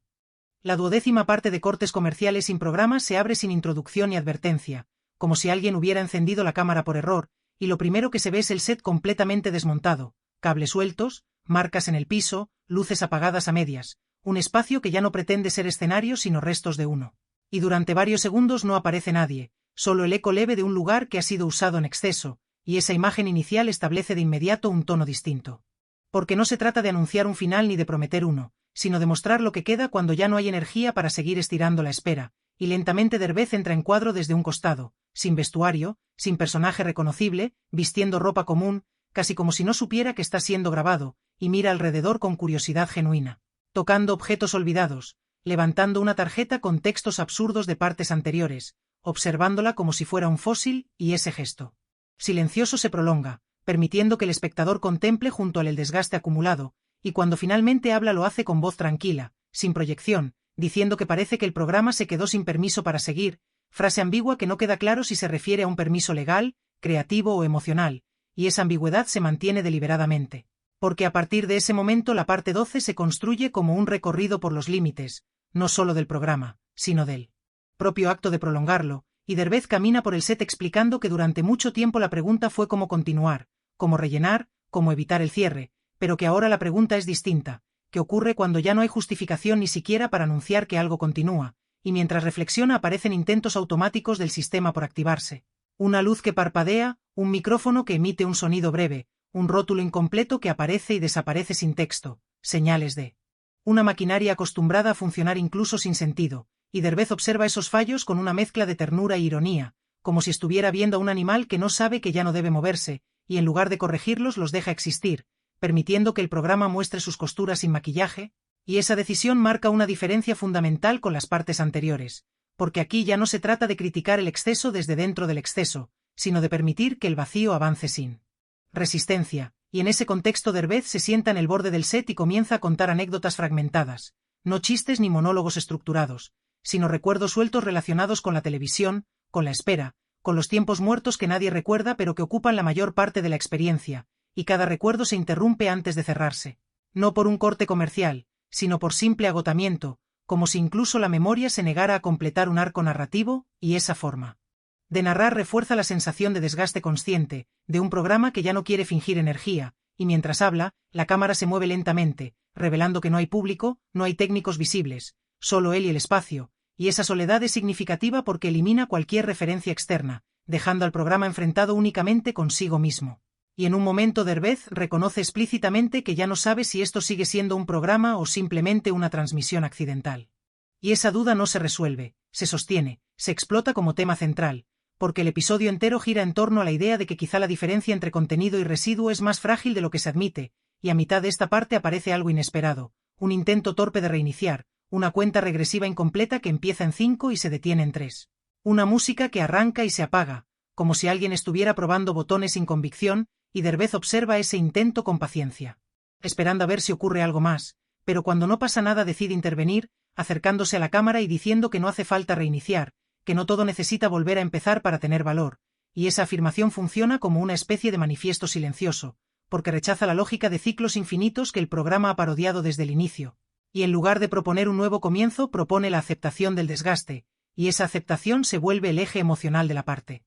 La 12ª parte de cortes comerciales sin programa se abre sin introducción ni advertencia, como si alguien hubiera encendido la cámara por error, y lo primero que se ve es el set completamente desmontado, cables sueltos, marcas en el piso, luces apagadas a medias, un espacio que ya no pretende ser escenario sino restos de uno. Y durante varios segundos no aparece nadie, solo el eco leve de un lugar que ha sido usado en exceso, y esa imagen inicial establece de inmediato un tono distinto. Porque no se trata de anunciar un final ni de prometer uno, sino de mostrar lo que queda cuando ya no hay energía para seguir estirando la espera, y lentamente Derbez entra en cuadro desde un costado, sin vestuario, sin personaje reconocible, vistiendo ropa común, casi como si no supiera que está siendo grabado, y mira alrededor con curiosidad genuina, tocando objetos olvidados, levantando una tarjeta con textos absurdos de partes anteriores, observándola como si fuera un fósil, y ese gesto silencioso se prolonga, permitiendo que el espectador contemple junto al el desgaste acumulado, y cuando finalmente habla lo hace con voz tranquila, sin proyección, diciendo que parece que el programa se quedó sin permiso para seguir, frase ambigua que no queda claro si se refiere a un permiso legal, creativo o emocional, y esa ambigüedad se mantiene deliberadamente, porque a partir de ese momento la parte 12 se construye como un recorrido por los límites, no solo del programa, sino del propio acto de prolongarlo, y Derbez camina por el set explicando que durante mucho tiempo la pregunta fue cómo continuar, cómo rellenar, cómo evitar el cierre, pero que ahora la pregunta es distinta, que ocurre cuando ya no hay justificación ni siquiera para anunciar que algo continúa, y mientras reflexiona aparecen intentos automáticos del sistema por activarse. Una luz que parpadea, un micrófono que emite un sonido breve, un rótulo incompleto que aparece y desaparece sin texto, señales de una maquinaria acostumbrada a funcionar incluso sin sentido, y Derbez observa esos fallos con una mezcla de ternura e ironía, como si estuviera viendo a un animal que no sabe que ya no debe moverse, y en lugar de corregirlos los deja existir, permitiendo que el programa muestre sus costuras sin maquillaje, y esa decisión marca una diferencia fundamental con las partes anteriores, porque aquí ya no se trata de criticar el exceso desde dentro del exceso, sino de permitir que el vacío avance sin resistencia, y en ese contexto Derbez se sienta en el borde del set y comienza a contar anécdotas fragmentadas, no chistes ni monólogos estructurados, sino recuerdos sueltos relacionados con la televisión, con la espera, con los tiempos muertos que nadie recuerda pero que ocupan la mayor parte de la experiencia, y cada recuerdo se interrumpe antes de cerrarse, no por un corte comercial, sino por simple agotamiento, como si incluso la memoria se negara a completar un arco narrativo, y esa forma de narrar refuerza la sensación de desgaste consciente, de un programa que ya no quiere fingir energía, y mientras habla, la cámara se mueve lentamente, revelando que no hay público, no hay técnicos visibles, solo él y el espacio, y esa soledad es significativa porque elimina cualquier referencia externa, dejando al programa enfrentado únicamente consigo mismo. Y en un momento Derbez reconoce explícitamente que ya no sabe si esto sigue siendo un programa o simplemente una transmisión accidental. Y esa duda no se resuelve, se sostiene, se explota como tema central, porque el episodio entero gira en torno a la idea de que quizá la diferencia entre contenido y residuo es más frágil de lo que se admite, y a mitad de esta parte aparece algo inesperado, un intento torpe de reiniciar, una cuenta regresiva incompleta que empieza en 5 y se detiene en 3. Una música que arranca y se apaga, como si alguien estuviera probando botones sin convicción, y Derbez observa ese intento con paciencia, esperando a ver si ocurre algo más, pero cuando no pasa nada decide intervenir, acercándose a la cámara y diciendo que no hace falta reiniciar, que no todo necesita volver a empezar para tener valor, y esa afirmación funciona como una especie de manifiesto silencioso, porque rechaza la lógica de ciclos infinitos que el programa ha parodiado desde el inicio, y en lugar de proponer un nuevo comienzo propone la aceptación del desgaste, y esa aceptación se vuelve el eje emocional de la parte.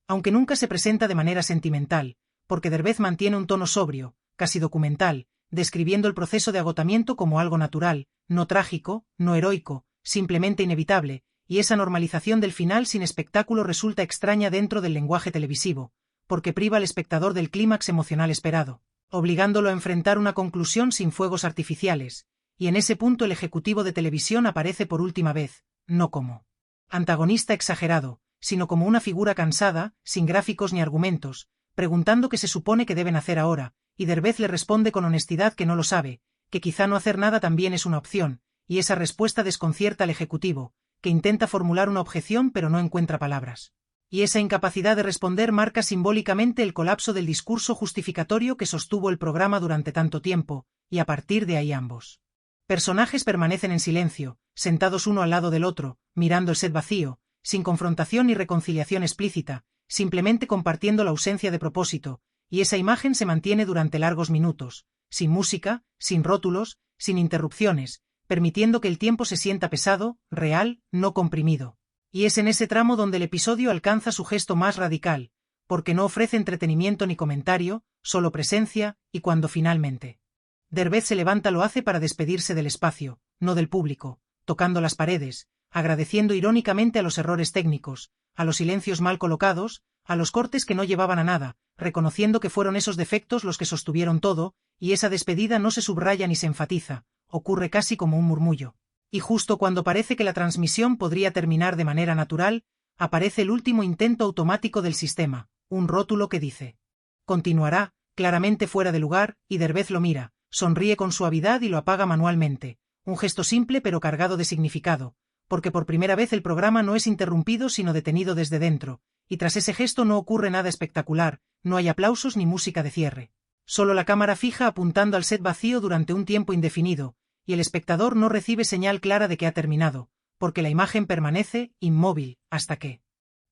Aunque nunca se presenta de manera sentimental, porque Derbez mantiene un tono sobrio, casi documental, describiendo el proceso de agotamiento como algo natural, no trágico, no heroico, simplemente inevitable, y esa normalización del final sin espectáculo resulta extraña dentro del lenguaje televisivo, porque priva al espectador del clímax emocional esperado, obligándolo a enfrentar una conclusión sin fuegos artificiales, y en ese punto el ejecutivo de televisión aparece por última vez, no como antagonista exagerado, sino como una figura cansada, sin gráficos ni argumentos, preguntando qué se supone que deben hacer ahora, y Derbez le responde con honestidad que no lo sabe, que quizá no hacer nada también es una opción, y esa respuesta desconcierta al ejecutivo, que intenta formular una objeción pero no encuentra palabras. Y esa incapacidad de responder marca simbólicamente el colapso del discurso justificatorio que sostuvo el programa durante tanto tiempo, y a partir de ahí ambos personajes permanecen en silencio, sentados uno al lado del otro, mirando el set vacío, sin confrontación ni reconciliación explícita, simplemente compartiendo la ausencia de propósito, y esa imagen se mantiene durante largos minutos, sin música, sin rótulos, sin interrupciones, permitiendo que el tiempo se sienta pesado, real, no comprimido. Y es en ese tramo donde el episodio alcanza su gesto más radical, porque no ofrece entretenimiento ni comentario, solo presencia, y cuando finalmente Derbez se levanta lo hace para despedirse del espacio, no del público, tocando las paredes, agradeciendo irónicamente a los errores técnicos, a los silencios mal colocados, a los cortes que no llevaban a nada, reconociendo que fueron esos defectos los que sostuvieron todo, y esa despedida no se subraya ni se enfatiza, ocurre casi como un murmullo. Y justo cuando parece que la transmisión podría terminar de manera natural, aparece el último intento automático del sistema, un rótulo que dice: continuará, claramente fuera de lugar, y Derbez lo mira, sonríe con suavidad y lo apaga manualmente, un gesto simple pero cargado de significado, porque por primera vez el programa no es interrumpido sino detenido desde dentro, y tras ese gesto no ocurre nada espectacular, no hay aplausos ni música de cierre. Solo la cámara fija apuntando al set vacío durante un tiempo indefinido, y el espectador no recibe señal clara de que ha terminado, porque la imagen permanece inmóvil, hasta que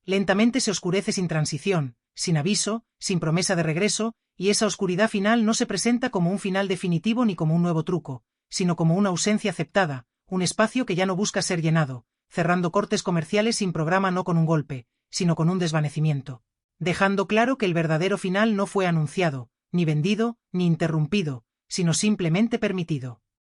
lentamente se oscurece sin transición, sin aviso, sin promesa de regreso, y esa oscuridad final no se presenta como un final definitivo ni como un nuevo truco, sino como una ausencia aceptada, un espacio que ya no busca ser llenado, cerrando cortes comerciales sin programa no con un golpe, sino con un desvanecimiento, dejando claro que el verdadero final no fue anunciado, ni vendido, ni interrumpido, sino simplemente permitido.